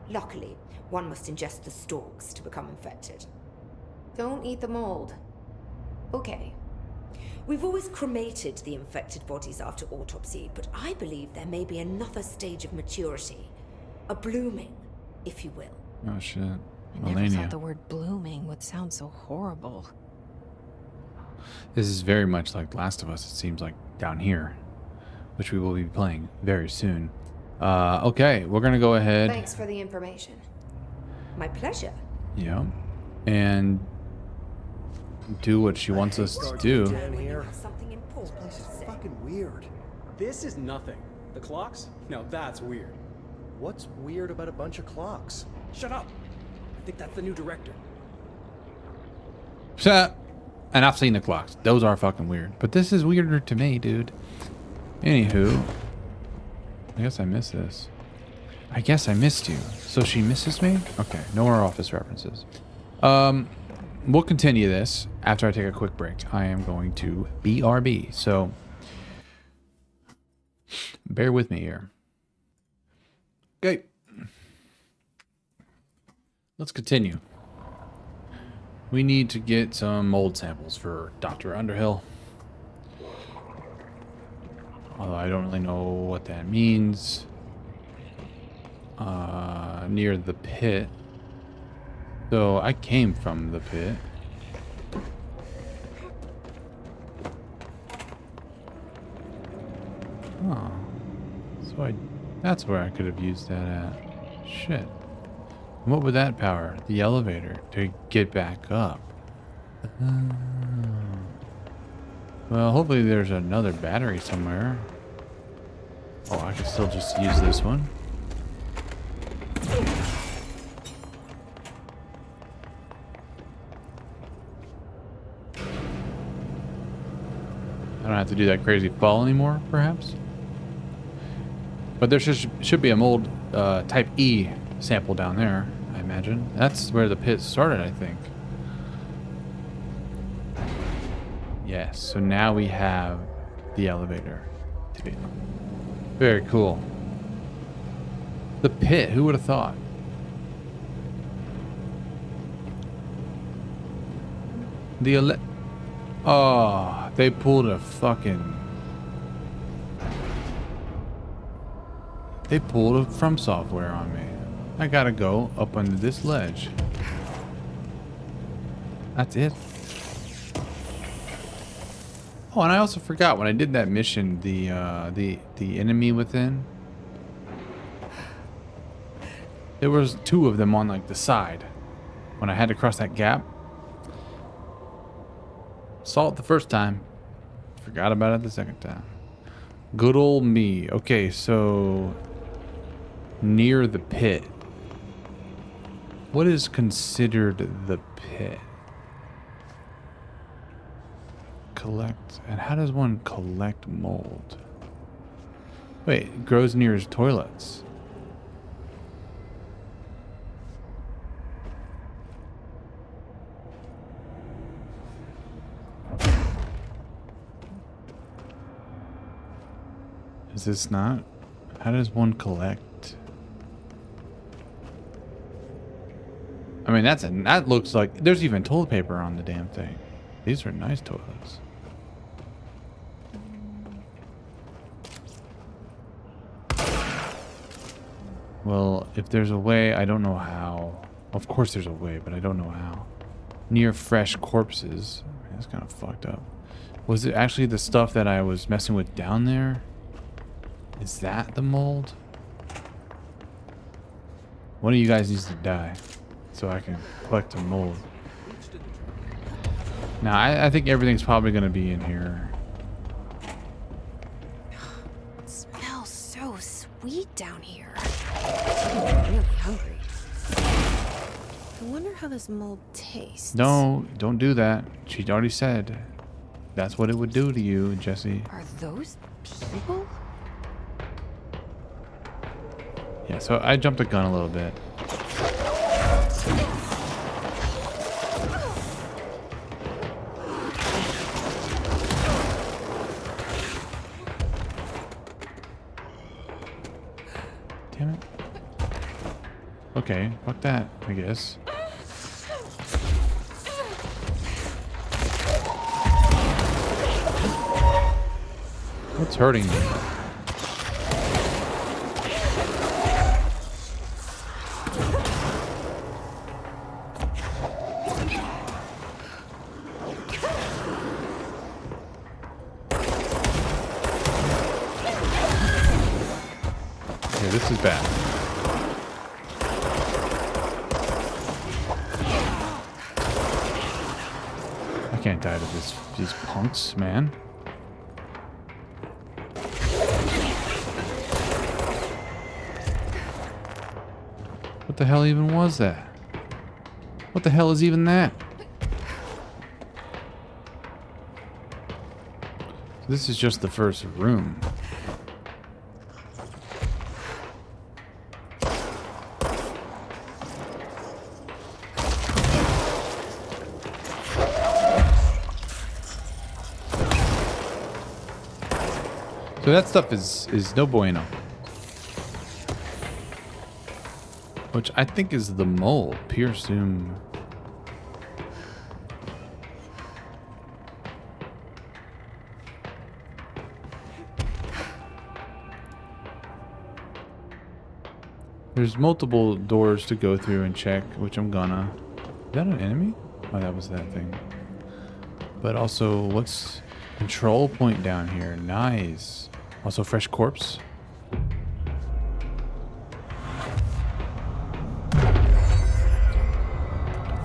Luckily, one must ingest the stalks to become infected. Don't eat the mold. Okay. We've always cremated the infected bodies after autopsy, but I believe there may be another stage of maturity. A blooming, if you will. Oh, shit. I never thought the word blooming would sound so horrible. This is very much like Last of Us, it seems like, down here, which we will be playing very soon. Okay, we're going to go ahead. Thanks for the information. My pleasure. Yeah. And do what she wants us to do. Something important. This place is fucking weird. This is nothing. The clocks? No, that's weird. What's weird about a bunch of clocks? Shut up. I think that's the new director. Shut. And I've seen the clocks. Those are fucking weird. But this is weirder to me, dude. Anywho. I guess I missed this. I guess I missed you. So she misses me? Okay. No more Office references. We'll continue this after I take a quick break. I am going to BRB. So bear with me here. Okay. Let's continue. We need to get some mold samples for Dr. Underhill. Although I don't really know what that means. Near the pit. So I came from the pit. Oh. So that's where I could have used that at. Shit. What would that power? The elevator to get back up. Well, hopefully there's another battery somewhere. Oh, I can still just use this one. I don't have to do that crazy fall anymore, perhaps. But there should be a mold type E sample down there, I imagine. That's where the pit started, I think. Yes, so now we have the elevator. Very cool. The pit, who would have thought? Oh, they pulled a fucking... They pulled a From Software on me. I gotta go up under this ledge. That's it. Oh, and I also forgot when I did that mission, the enemy within. There was 2 of them on like the side. When I had to cross that gap. Saw it the first time. Forgot about it the second time. Good old me. Okay, so near the pit. What is considered the pit? Collect. And how does one collect mold? Wait, it grows near his toilets. Is this not? How does one collect? I mean, that looks like there's even toilet paper on the damn thing. These are nice toilets. Well, if there's a way, I don't know how. Of course there's a way, but I don't know how. Near fresh corpses. Man, that's kind of fucked up. Was it actually the stuff that I was messing with down there? Is that the mold? One of you guys needs to die so I can collect the mold. Now, I think everything's probably going to be in here. It smells so sweet down here. I'm really hungry. I wonder how this mold tastes. No, don't do that. She already said that's what it would do to you, Jesse. Are those people? Yeah, so I jumped the gun a little bit. Damn it. Okay, fuck that, I guess. What's hurting me? This is bad. I can't die to these punks, man. What the hell even was that? What the hell is even that? This is just the first room. So that stuff is no bueno. Which I think is the mold. Pierce zoom. There's multiple doors to go through and check, which I'm gonna. Is that an enemy? Oh, that was that thing. But also, what's control point down here? Nice. Also, fresh corpse.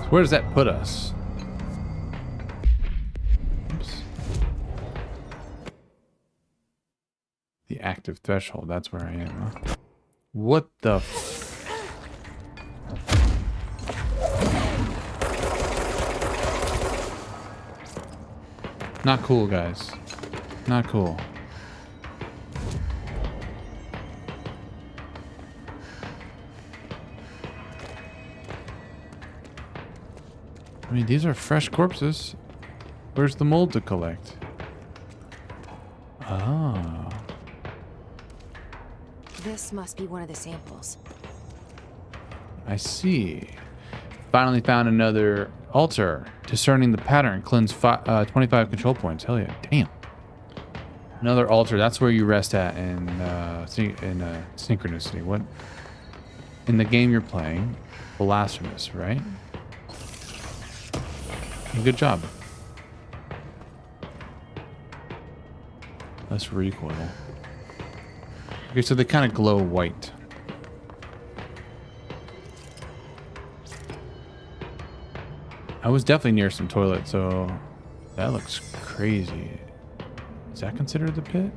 So where does that put us? Oops. The active threshold. That's where I am. Huh? What the Not cool, guys. Not cool. I mean, these are fresh corpses. Where's the mold to collect? Ah. This must be one of the samples. I see. Finally found another altar. Discerning the pattern. Cleanse 25 control points. Hell yeah. Damn. Another altar. That's where you rest at in synchronicity. What? In the game you're playing. Blasphemous, right? Good job. Less recoil. Okay, so they kind of glow white. I was definitely near some toilet, so that looks crazy. Is that considered the pit?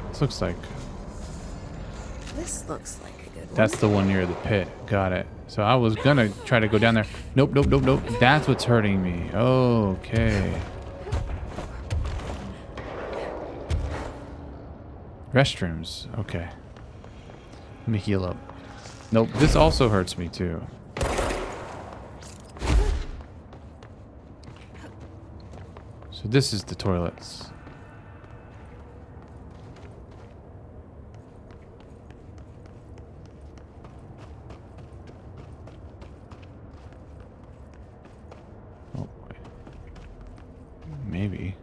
This looks like... This looks like a good one. That's the one near the pit. Got it. So I was gonna try to go down there. Nope, nope, nope, nope. That's what's hurting me. Okay. Restrooms. Okay. Let me heal up. Nope, this also hurts me too. So this is the toilets. Oh, wait. Maybe.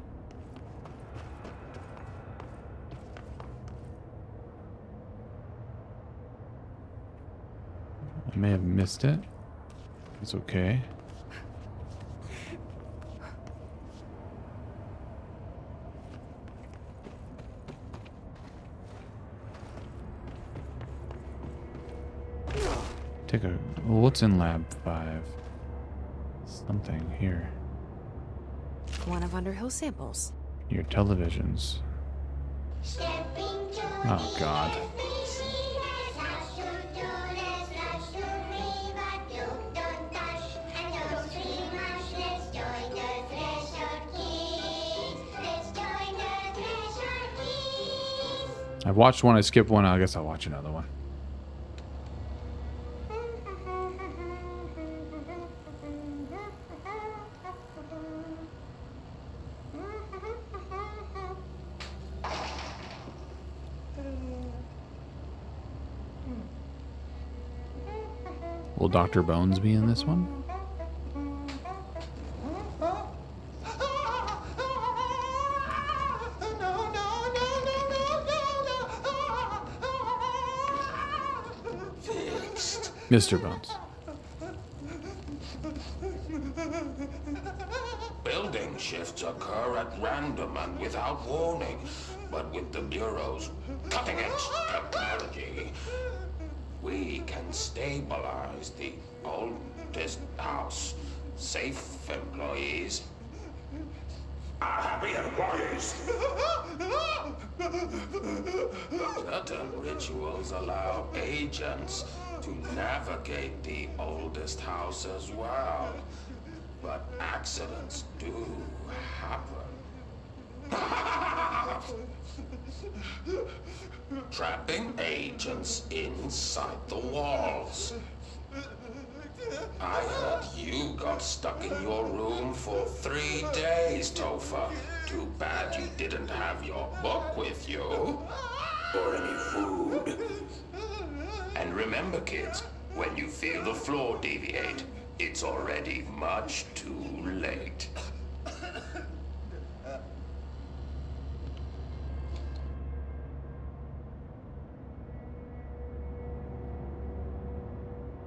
I may have missed it. It's okay. Take a... Well, what's in lab 5? Something here. One of Underhill's samples. Your televisions. Oh, God. I've watched one, I skipped one, I guess I'll watch another one. Will Dr. Bones be in this one? Mr. Bones. Building shifts occur at random and without warning, but with the Bureau's cutting-edge technology, we can stabilize the oldest house. Safe employees are happy employees. Certain rituals allow agents to navigate the oldest house as well. But accidents do happen. Trapping agents inside the walls. I heard you got stuck in your room for 3 days, Topher. Too bad you didn't have your book with you. Or any food. And remember, kids, when you feel the floor deviate, it's already much too late.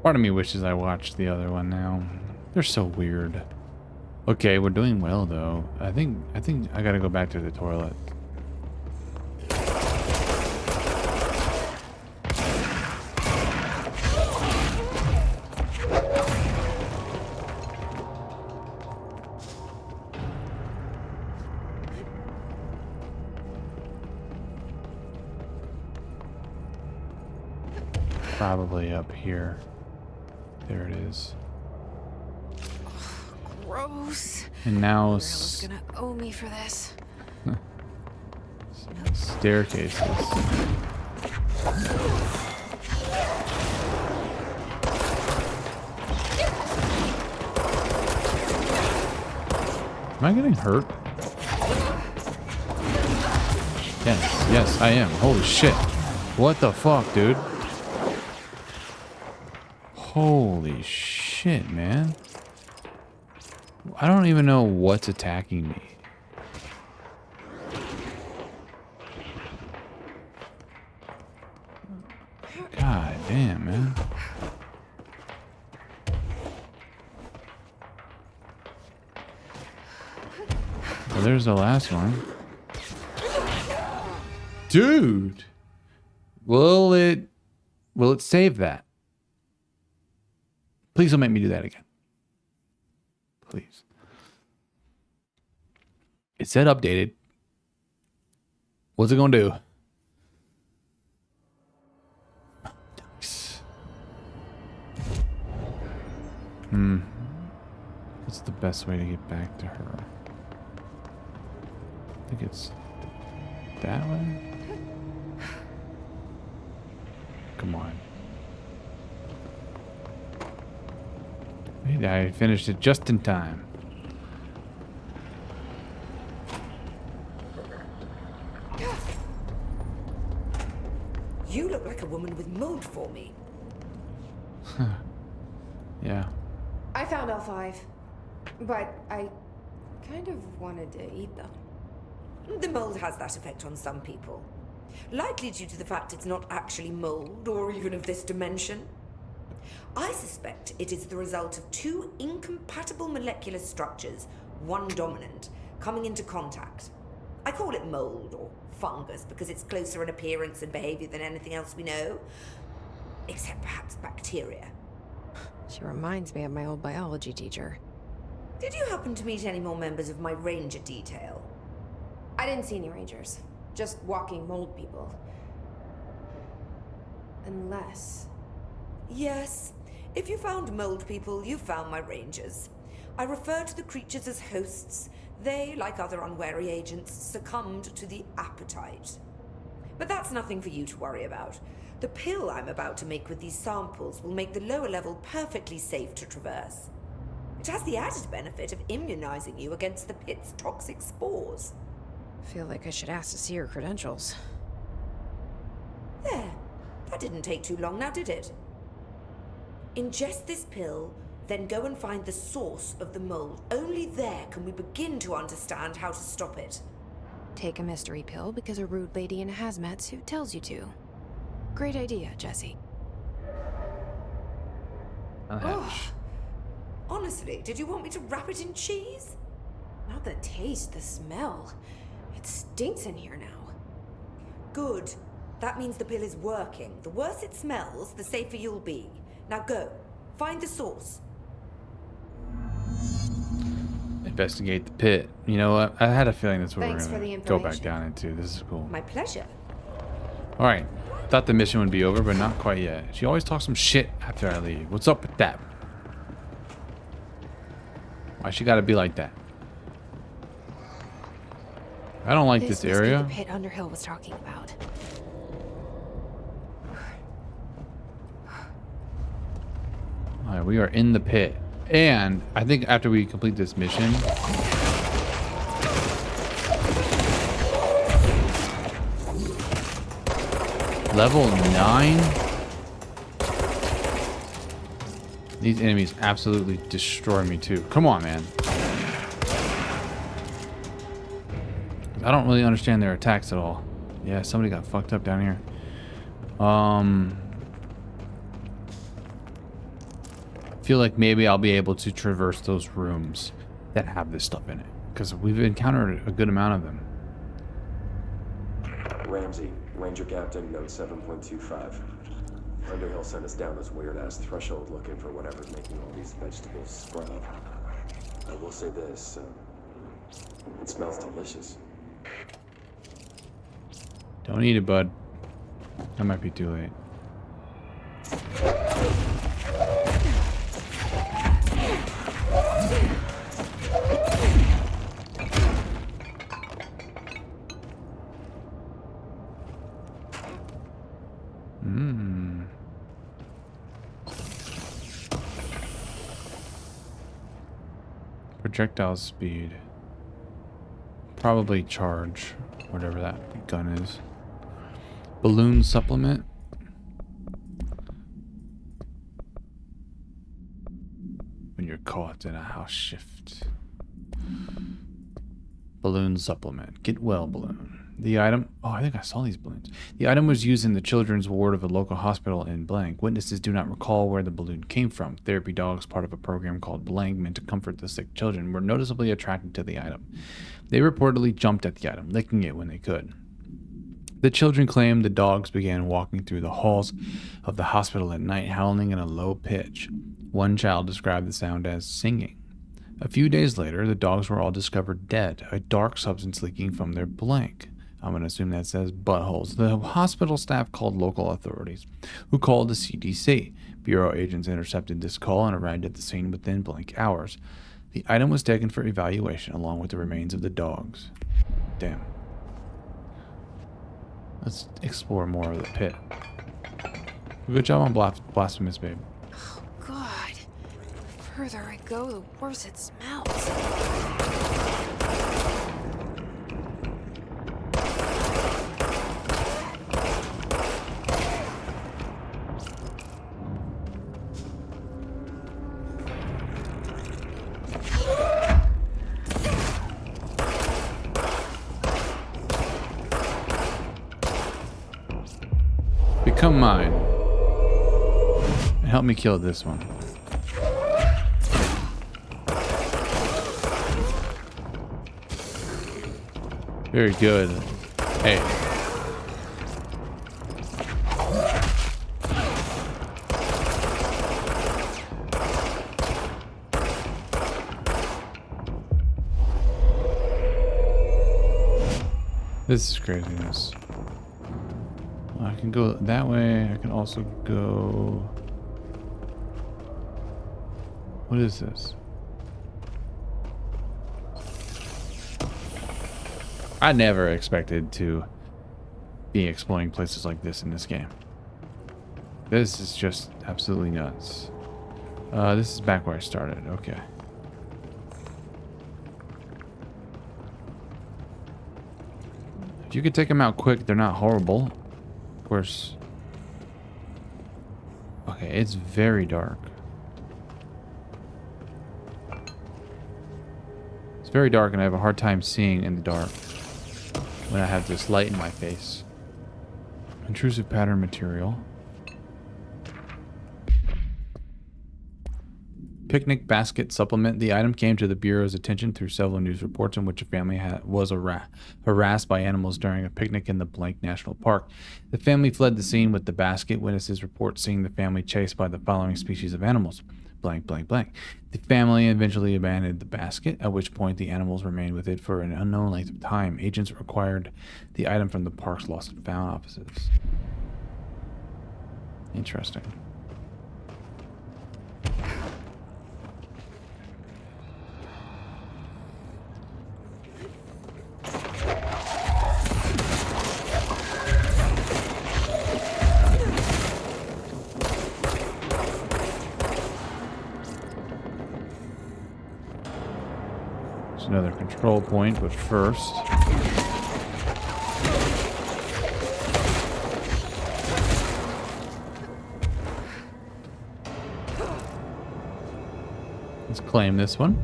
Part of me wishes I watched the other one now. They're so weird. Okay, we're doing well though. I think I gotta go back to the toilet. Probably up here. There it is. Gross. And now Who's gonna owe me for this? staircases. Am I getting hurt? Yes, I am. Holy shit. What the fuck, dude? Holy shit, man. I don't even know what's attacking me. God damn, man. there's the last one. Dude! Will it save that? Please don't make me do that again. Please. It said updated. What's it gonna do? Nice. What's the best way to get back to her? I think it's that way. Come on. I finished it just in time. You look like a woman with mold for me. Yeah. I found all 5, but I kind of wanted to eat them. The mold has that effect on some people. Likely due to the fact it's not actually mold or even of this dimension. I suspect it is the result of 2 incompatible molecular structures, one dominant, coming into contact. I call it mold or fungus because it's closer in appearance and behavior than anything else we know. Except perhaps bacteria. She reminds me of my old biology teacher. Did you happen to meet any more members of my ranger detail? I didn't see any rangers. Just walking mold people. Unless... Yes. If you found mold people, you found my rangers. I refer to the creatures as hosts. They, like other unwary agents, succumbed to the appetite. But that's nothing for you to worry about. The pill I'm about to make with these samples will make the lower level perfectly safe to traverse. It has the added benefit of immunizing you against the pit's toxic spores. I feel like I should ask to see her credentials. There. That didn't take too long now, did it? Ingest this pill, then go and find the source of the mold. Only there can we begin to understand how to stop it. Take a mystery pill because a rude lady in a hazmat suit tells you to. Great idea, Jesse. Oh. Honestly, did you want me to wrap it in cheese? Not the taste, the smell. It stinks in here now. Good. That means the pill is working. The worse it smells, the safer you'll be. Now go. Find the source. Investigate the pit. You know what? I had a feeling that's what Thanks we're for going the to go back information. down into. This is cool. My pleasure. All right. Thought the mission would be over, but not quite yet. She always talks some shit after I leave. What's up with that? Why she got to be like that? I don't like this must be area. the pit Underhill was talking about. All right, we are in the pit. And I think after we complete this mission, level 9, these enemies absolutely destroy me too. Come on, man. I don't really understand their attacks at all. Yeah, somebody got fucked up down here. Feel like maybe I'll be able to traverse those rooms that have this stuff in it, because we've encountered a good amount of them. Ramsey, Ranger Captain, note 7.25. Underhill sent us down this weird-ass threshold looking for whatever's making all these vegetables sprout. I will say this, it smells delicious. Don't eat it, bud. That might be too late. Projectile speed. Probably charge, whatever that gun is. Balloon supplement. When you're caught in a house shift. Balloon supplement. Get well balloon. The item... Oh, I think I saw these balloons. The item was used in the children's ward of a local hospital in blank. Witnesses do not recall where the balloon came from. Therapy dogs, part of a program called Blank, meant to comfort the sick children, were noticeably attracted to the item. They reportedly jumped at the item, licking it when they could. The children claimed the dogs began walking through the halls of the hospital at night, howling in a low pitch. One child described the sound as singing. A few days later, the dogs were all discovered dead, a dark substance leaking from their blank. I'm going to assume that says buttholes. The hospital staff called local authorities, who called the CDC. Bureau agents intercepted this call and arrived at the scene within blank hours. The item was taken for evaluation along with the remains of the dogs. Damn. Let's explore more of the pit. Good job on Blasphemous, babe. Oh, God. The further I go, the worse it smells. Become mine. And help me kill this one. Very good. Hey. This is craziness. I can go that way. I can also go... What is this? I never expected to be exploring places like this in this game. This is just absolutely nuts. This is back where I started. Okay. If you could take them out quick, they're not horrible. Of course. Okay, it's very dark. It's very dark and I have a hard time seeing in the dark when I have this light in my face. Intrusive pattern material. Picnic basket supplement. The item came to the Bureau's attention through several news reports in which a family was harassed by animals during a picnic in the Blank National Park. The family fled the scene with the basket. Witnesses report seeing the family chased by the following species of animals. Blank, blank, blank. The family eventually abandoned the basket, at which point the animals remained with it for an unknown length of time. Agents acquired the item from the park's lost and found offices. Interesting. Another control point, but first let's claim this one.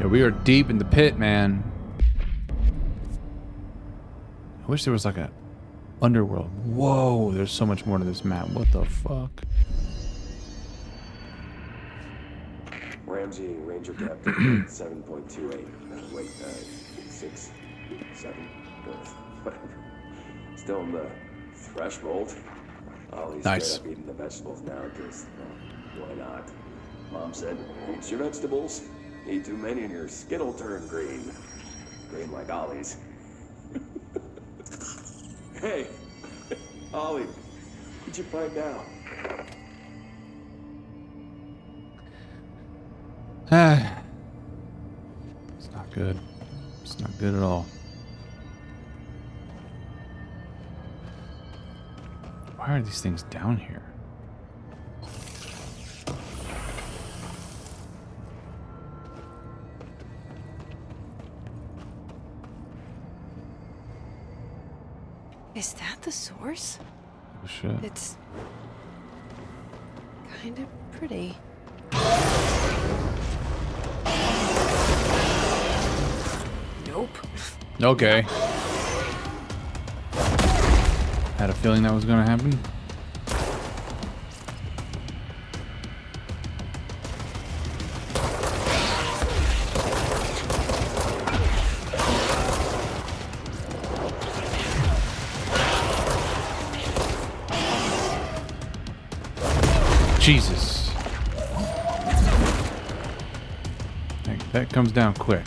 Yeah, we are deep in the pit, man. I wish there was like a underworld. Whoa, there's so much more to this map. What the fuck? Ramsey, Ranger depth 7.28. Wait, 6, 7, whatever. Still in the threshold. Ollie's Nice. straight up eating the vegetables now because, well, why not? Mom said, eat your vegetables. Eat too many and your skin will turn green. Green like Ollie's. Hey, Ollie, what'd you find out? It's not good. It's not good at all. Why are these things down here? Is that the source? Oh shit. It's kind of pretty. Okay. Had a feeling that was gonna happen. Jesus. That comes down quick.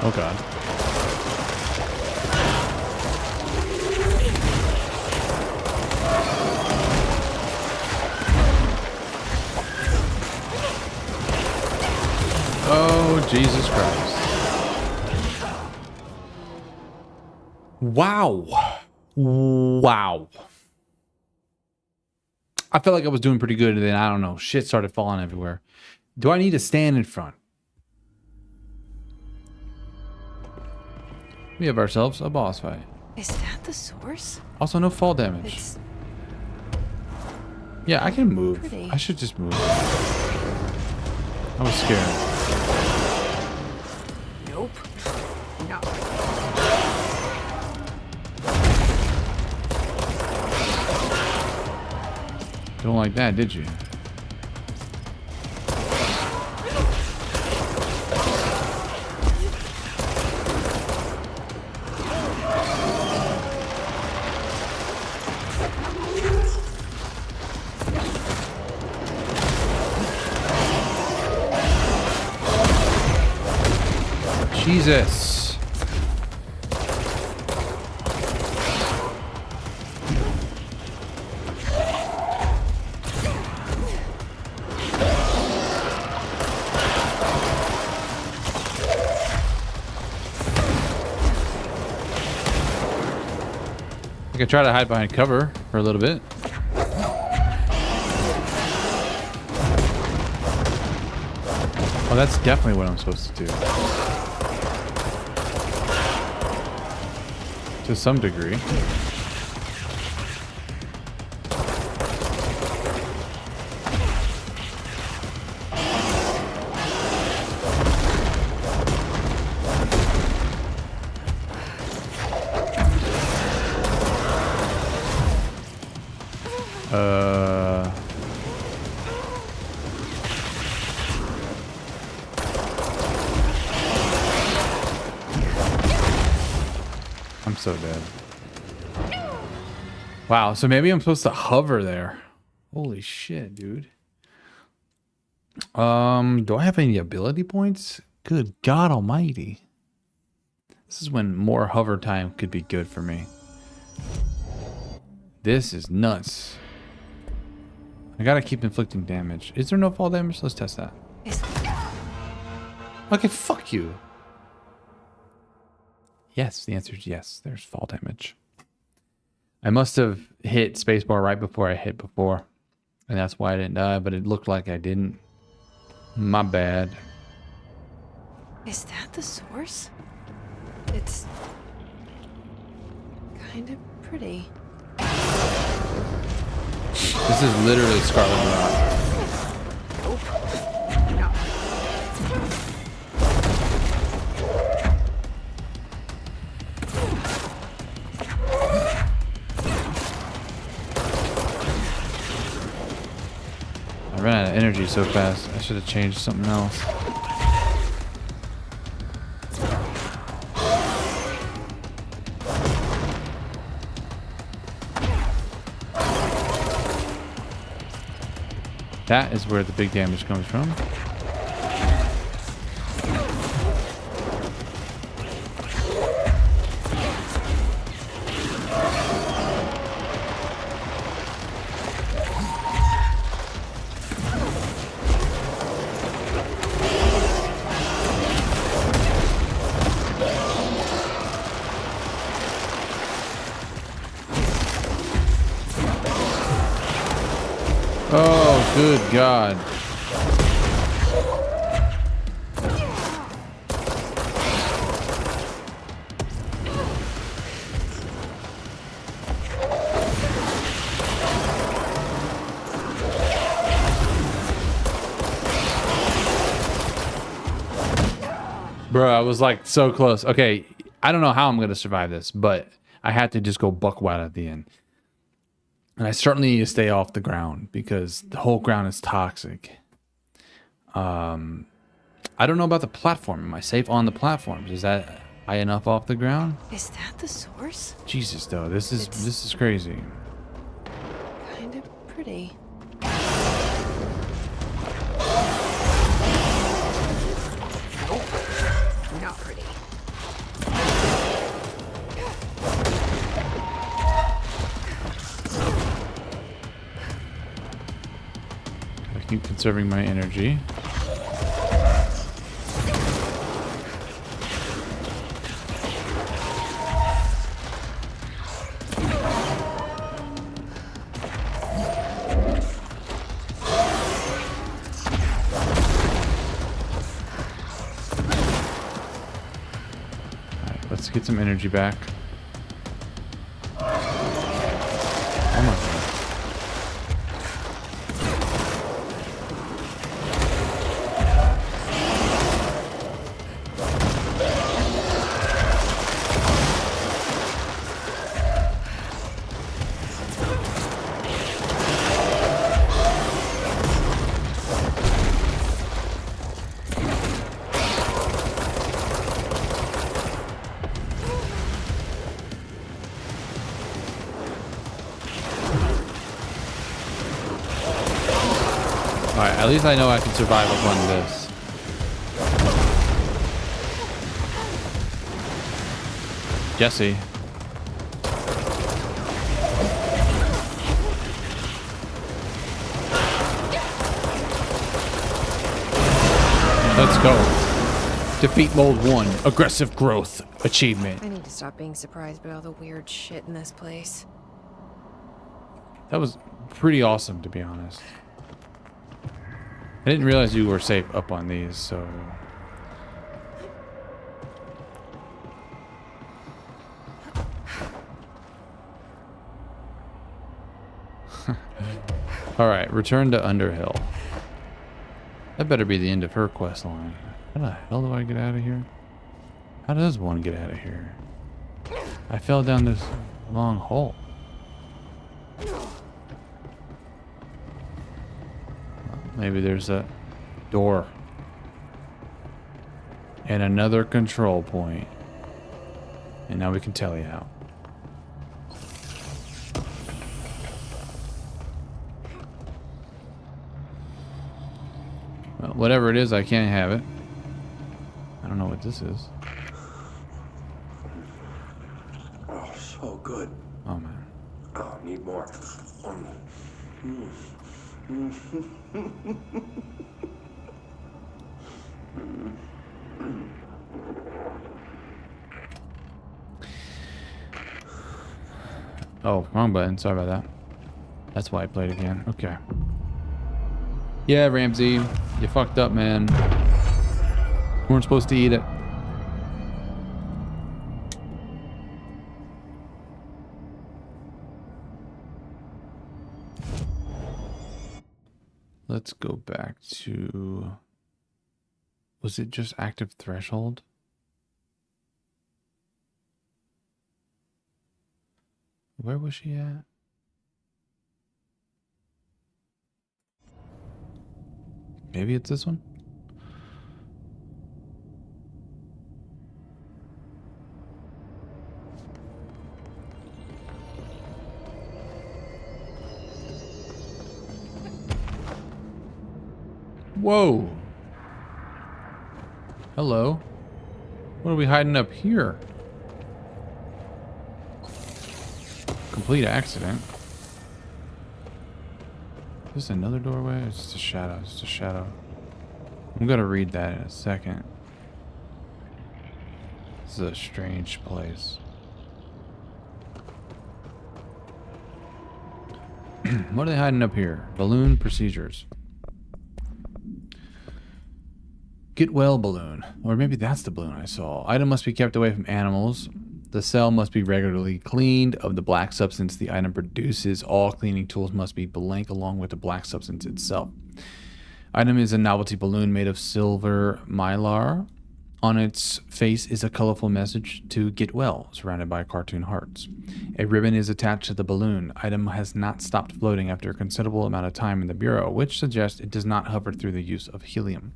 Oh god. Oh, Jesus Christ. Wow. Wow. I felt like I was doing pretty good, and then I don't know, shit started falling everywhere. Do I need to stand in front? We have ourselves a boss fight. Is that the source? Also, no fall damage. It's yeah, I can move. pretty. I should just move. I was scared. Nope. No. Don't like that, did you? Jesus. I could try to hide behind cover for a little bit. Oh, that's definitely what I'm supposed to do. To some degree. I'm so dead. Wow, so maybe I'm supposed to hover there. Holy shit, dude. Do I have any ability points? Good God almighty. This is when more hover time could be good for me. This is nuts. I gotta keep inflicting damage. Is there no fall damage? Let's test that. Okay, fuck you. Yes, the answer is yes. There's fall damage. I must have hit spacebar right before I hit before. And that's why I didn't die, but it looked like I didn't. My bad. Is that the source? It's kind of pretty. This is literally Scarlet Rock. No. I ran out of energy so fast. I should have changed something else. That is where the big damage comes from. Oh, good God. Bro, I was like so close. Okay, I don't know how I'm going to survive this, but I had to just go buck wild at the end. And I certainly need to stay off the ground because the whole ground is toxic. I don't know about the platform. Am I safe on the platforms? Is that high enough off the ground? Is that the source? Jesus, though, this is crazy. Kind of pretty. Nope. Not pretty. I keep conserving my energy. Let's get some energy back. Oh my god. Alright, at least I know I can survive up on this. Jesse. Let's go. Defeat Mold 1. Aggressive growth. Achievement. I need to stop being surprised by all the weird shit in this place. That was pretty awesome, to be honest. I didn't realize you were safe up on these, so... Alright, return to Underhill. That better be the end of her quest line. How the hell do I get out of here? How does one get out of here? I fell down this long hole. Maybe there's a door. And another control point. And now we can tally out. Well, whatever it is, I can't have it. I don't know what this is. Oh, so good. Oh, man. Oh, need more. Oh, wrong button. Sorry about that. That's why I played again. Okay. Yeah, Ramsey. You fucked up, man. You weren't supposed to eat it. Let's go back to... Was it just active threshold? Where was she at? Maybe it's this one? Whoa. Hello. What are we hiding up here? Complete accident. Is this another doorway? It's just a shadow. It's just a shadow. I'm gonna read that in a second. This is a strange place. What are they hiding up here? Balloon procedures. Get well balloon. Or maybe that's the balloon I saw. Item must be kept away from animals. The cell must be regularly cleaned of the black substance the item produces. All cleaning tools must be blank along with the black substance itself. Item is a novelty balloon made of silver mylar. On its face is a colorful message to get well, surrounded by cartoon hearts. A ribbon is attached to the balloon. Item has not stopped floating after a considerable amount of time in the bureau, which suggests it does not hover through the use of helium.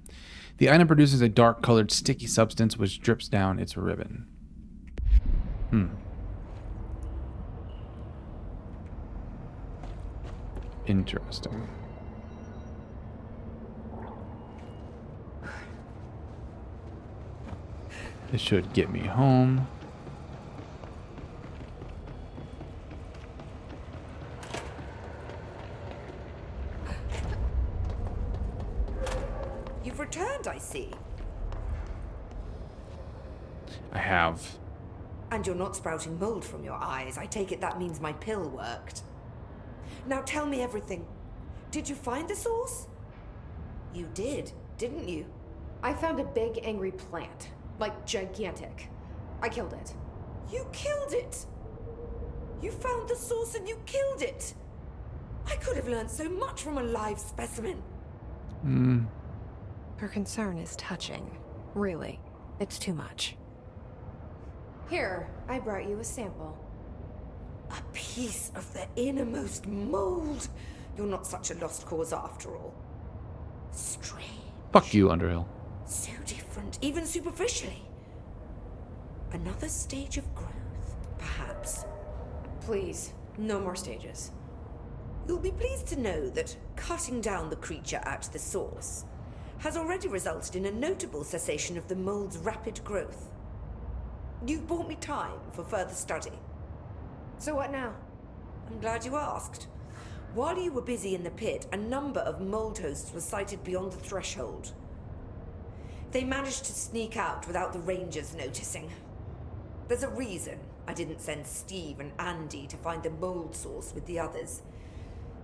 The item produces a dark-colored sticky substance which drips down its ribbon. Interesting. This should get me home. You've returned, I see. I have. And you're not sprouting mold from your eyes. I take it that means my pill worked. Now tell me everything. Did you find the source? You did, didn't you? I found a big, angry plant. Like, gigantic. I killed it. You killed it! You found the source and you killed it! I could have learned so much from a live specimen. Her concern is touching. Really, it's too much. Here, I brought you a sample. A piece of the innermost mold. You're not such a lost cause after all. Strange. Fuck you, Underhill. So different, even superficially. Another stage of growth, perhaps. Please, no more stages. You'll be pleased to know that cutting down the creature at the source has already resulted in a notable cessation of the mold's rapid growth. You've bought me time for further study. So what now? I'm glad you asked. While you were busy in the pit, a number of mold hosts were sighted beyond the threshold. They managed to sneak out without the rangers noticing. There's a reason I didn't send Steve and Andy to find the mold source with the others.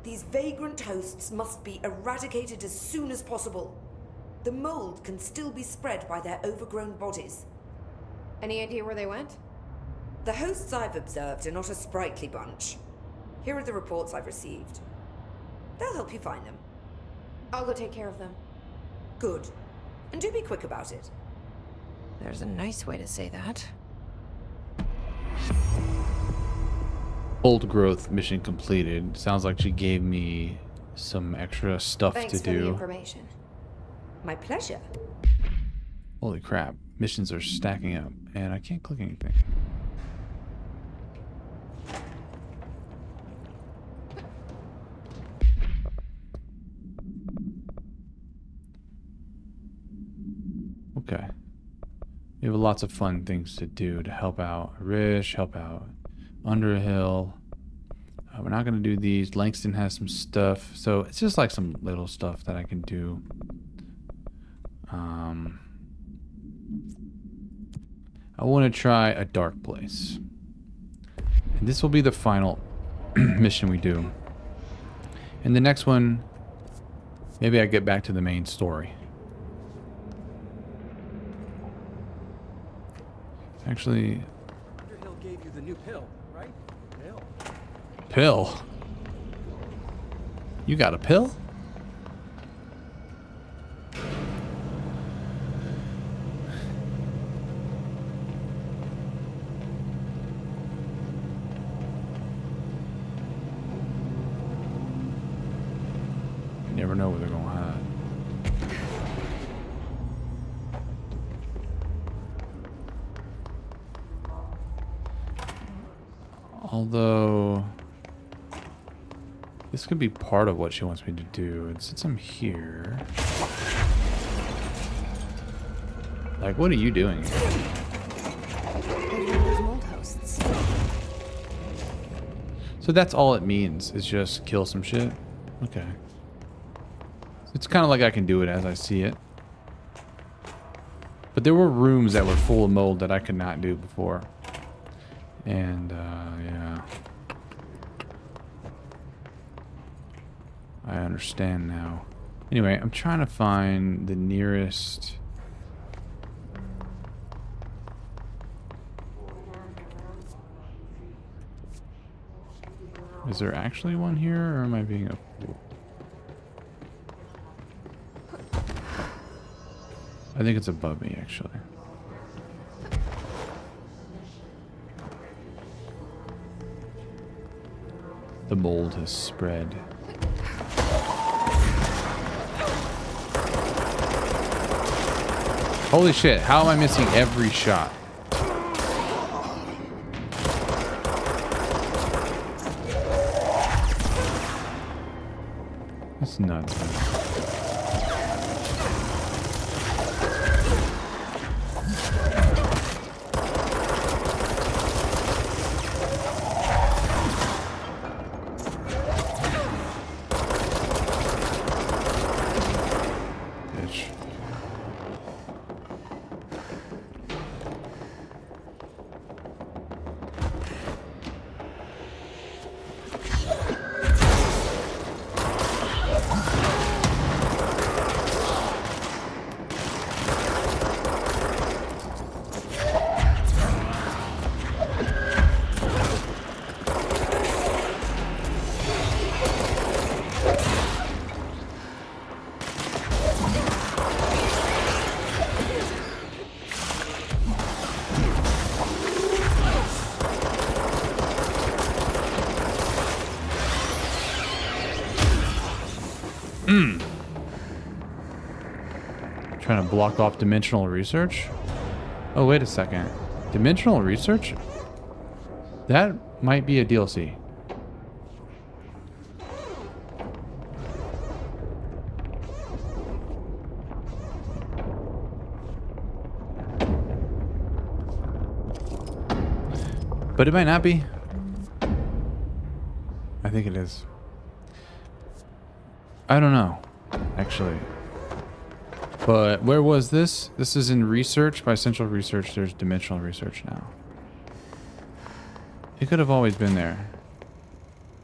These vagrant hosts must be eradicated as soon as possible. The mold can still be spread by their overgrown bodies. Any idea where they went? The hosts I've observed are not a sprightly bunch. Here are the reports I've received. They'll help you find them. I'll go take care of them. Good. And do be quick about it. There's a nice way to say that. Old growth mission completed. Sounds like she gave me some extra stuff Thanks to for the do. information. My pleasure. Holy crap. Missions are stacking up, and I can't click anything. Okay. We have lots of fun things to do to help out Rish, help out Underhill. We're not going to do these. Langston has some stuff. So it's just like some little stuff that I can do. I want to try a dark place. And this will be the final mission we do. And the next one, maybe I get back to the main story. Actually, Underhill gave you the new pill, right? Pill. pill? You got a pill? You never know where they're going to hide. Although, this could be part of what she wants me to do. And since I'm here... Like, what are you doing here? There's mold hosts. So that's all it means, is just kill some shit? Okay. It's kind of like I can do it as I see it. But there were rooms that were full of mold that I could not do before. And, yeah. I understand now. Anyway, I'm trying to find the nearest... Is there actually one here, or am I being a fool? I think it's above me, actually. The mold has spread. Holy shit, how am I missing every shot? That's nuts, man. Trying to block off dimensional research? Oh, wait a second. Dimensional research? That might be a DLC. But it might not be. I think it is. I don't know, actually. But where was this? This is in research. By central research, there's dimensional research now. It could have always been there.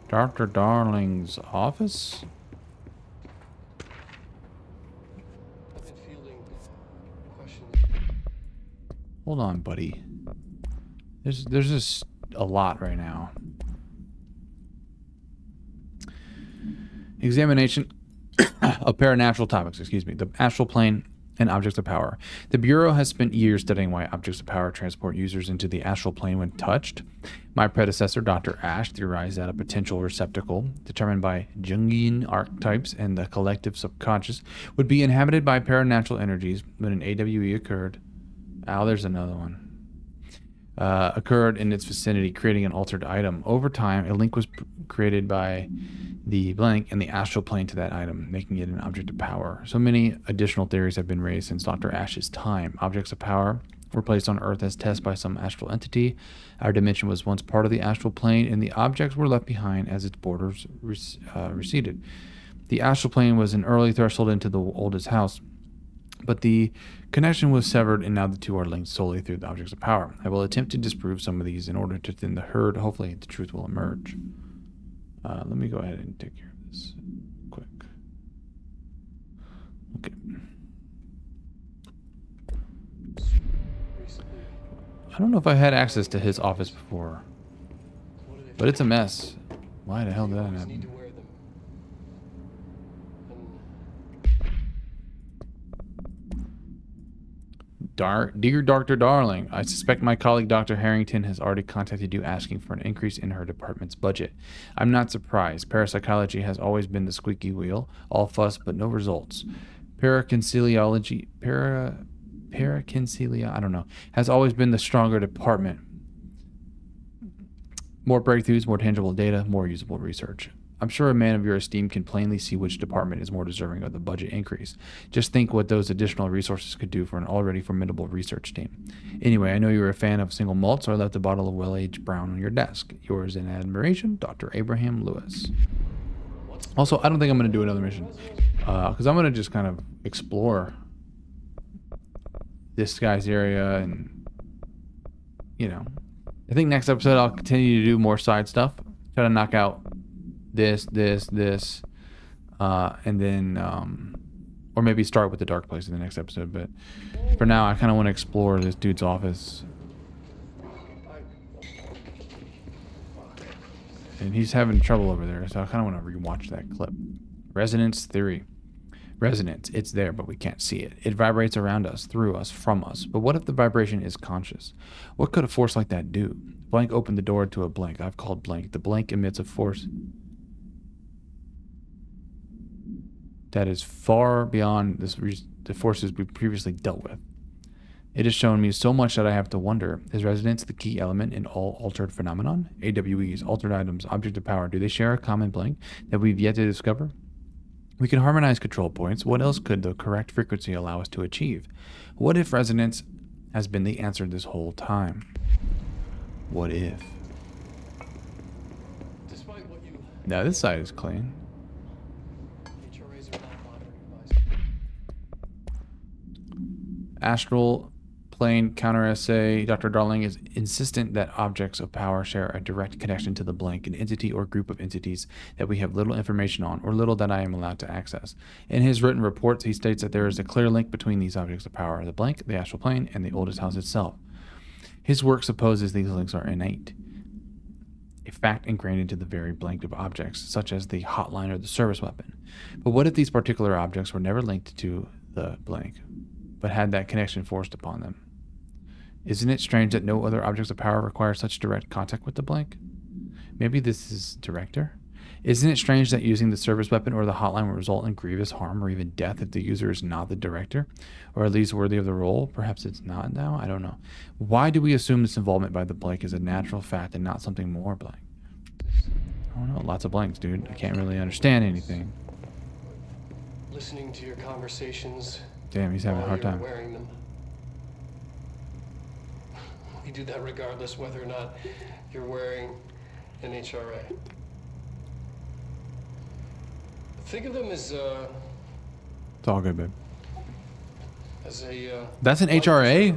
Dr. Darling's office? Hold on, buddy. There's just a lot right now. Examination of paranatural topics, excuse me. The astral plane and objects of power. The Bureau has spent years studying why objects of power transport users into the astral plane when touched. My predecessor, Dr. Ash, theorized that a potential receptacle, determined by Jungian archetypes and the collective subconscious, would be inhabited by paranatural energies when an AWE occurred. Oh, there's another one. Occurred in its vicinity, creating an altered item. Over time, a link was created by the blank and the astral plane to that item, making it an object of power. So many additional theories have been raised since Dr. Ash's time. Objects of power were placed on Earth as tests by some astral entity. Our dimension was once part of the astral plane, and the objects were left behind as its borders receded. The astral plane was an early threshold into the oldest house, but the connection was severed, and now the two are linked solely through the objects of power. I will attempt to disprove some of these in order to thin the herd. Hopefully, the truth will emerge. Let me go ahead and take care of this quick. Okay. I don't know if I had access to his office before, but it's a mess. Why the hell did that happen? Dear Dr. Darling, I suspect my colleague Dr. Harrington has already contacted you asking for an increase in her department's budget. I'm not surprised. Parapsychology has always been the squeaky wheel, all fuss but no results. Parakinsiliology, I don't know, has always been the stronger department. More breakthroughs, more tangible data, more usable research. I'm sure a man of your esteem can plainly see which department is more deserving of the budget increase. Just think what those additional resources could do for an already formidable research team. Anyway, I know you're a fan of single malt, so I left a bottle of well-aged brown on your desk. Yours in admiration, Dr. Abraham Lewis. Also, I don't think I'm going to do another mission, because I'm going to just kind of explore this guy's area, and, you know, I think next episode I'll continue to do more side stuff, try to knock out this, and then, or maybe start with the dark place in the next episode. But for now, I kind of want to explore this dude's office. And he's having trouble over there, so I kind of want to rewatch that clip. Resonance theory. Resonance. It's there, but we can't see it. It vibrates around us, through us, from us. But what if the vibration is conscious? What could a force like that do? Blank opened the door to a blank. I've called blank. The blank emits a force that is far beyond the forces we previously dealt with. It has shown me so much that I have to wonder, is resonance the key element in all altered phenomenon? AWEs, altered items, object of power, do they share a common blank that we've yet to discover? We can harmonize control points. What else could the correct frequency allow us to achieve? What if resonance has been the answer this whole time? What if? Now this side is clean. Astral plane counter-essay. Dr. Darling is insistent that objects of power share a direct connection to the blank, an entity or group of entities that we have little information on, or little that I am allowed to access. In his written reports, he states that there is a clear link between these objects of power, the blank, the astral plane, and the oldest house itself. His work supposes these links are innate, a fact ingrained into the very blank of objects, such as the hotline or the service weapon. But what if these particular objects were never linked to the blank, but had that connection forced upon them? Isn't it strange that no other objects of power require such direct contact with the blank? Maybe this is director? Isn't it strange that using the service weapon or the hotline will result in grievous harm or even death if the user is not the director, or at least worthy of the role? Perhaps it's not now? I don't know. Why do we assume this involvement by the blank is a natural fact and not something more blank? I don't know. Lots of blanks, dude. I can't really understand anything. Listening to your conversations. Damn, he's having a hard time. Wearing them. We do that regardless whether or not you're wearing an HRA. Think of them as It's all good, babe. as a That's an HRA?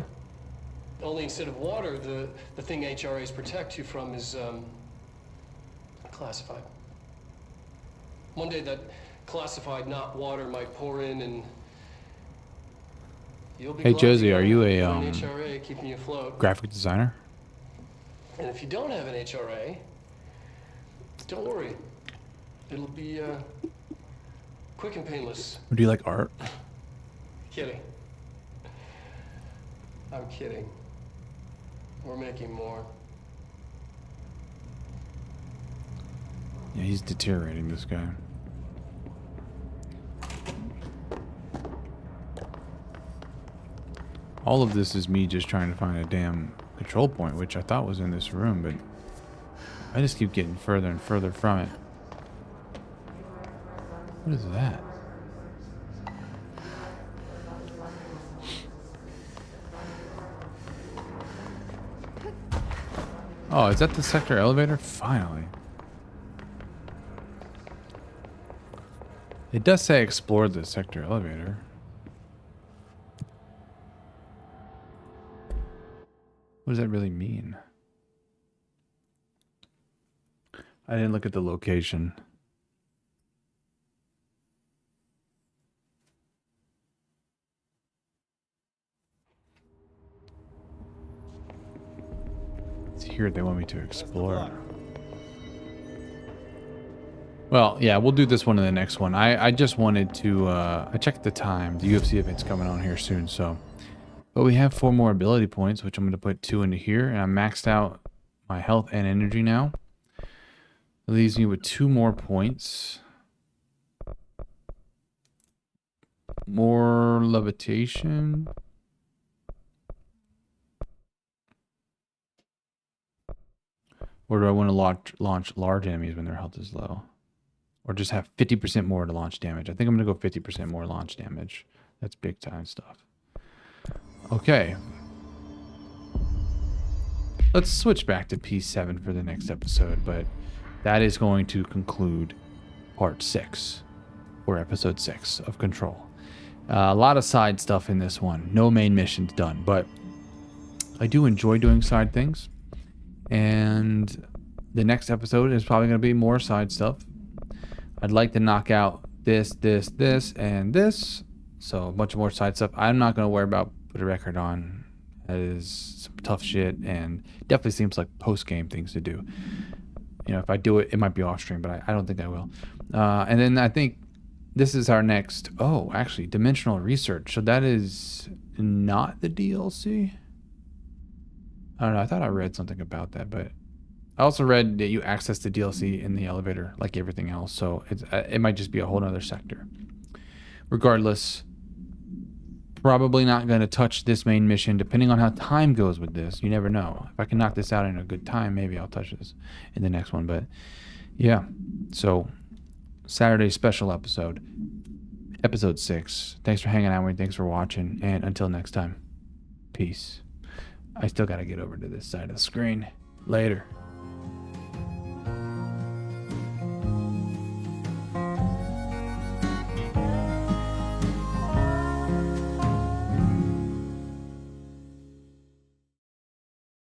only instead of water, the thing HRAs protect you from is classified. One day that classified not water might pour in and you'll be Hey, glad Josie, you are you got a an HRA keeping you afloat. graphic designer? And if you don't have an HRA, don't worry. It'll be quick and painless. Or do you like art? Kidding. I'm kidding. We're making more. Yeah, he's deteriorating, this guy. All of this is me just trying to find a damn control point, which I thought was in this room, but I just keep getting further and further from it. What is that? Oh, is that the sector elevator? Finally. It does say explore the sector elevator. What does that really mean? I didn't look at the location. It's here they want me to explore. Well, yeah, we'll do this one in the next one. I just wanted to, I checked the time. The UFC event's coming on here soon, so. But we have 4 more ability points, which I'm going to put 2 into here. And I'm maxed out my health and energy now. It leaves me with 2 more points. More levitation. Or do I want to launch large enemies when their health is low? Or just have 50% more to launch damage? I think I'm going to go 50% more launch damage. That's big time stuff. Okay. Let's switch back to P7 for the next episode, but that is going to conclude part 6, or episode 6 of Control. A lot of side stuff in this one. No main missions done, but I do enjoy doing side things. And the next episode is probably going to be more side stuff. I'd like to knock out this, and this. So a bunch of more side stuff. I'm not going to worry about put a record on. That is some tough shit, and definitely seems like post-game things to do. You know, if I do it, it might be off stream, but I don't think I will. And then I think this is our next. Oh, actually, dimensional research. So that is not the DLC. I don't know. I thought I read something about that, but I also read that you access the DLC in the elevator like everything else. So it might just be a whole nother sector. Regardless, probably not going to touch this main mission depending on how time goes with this. You never know. If I can knock this out in a good time, maybe I'll touch this in the next one. But yeah, so Saturday special episode 6. Thanks for hanging out with me. Thanks for watching. And until next time, peace. I still got to get over to this side of the screen. Later.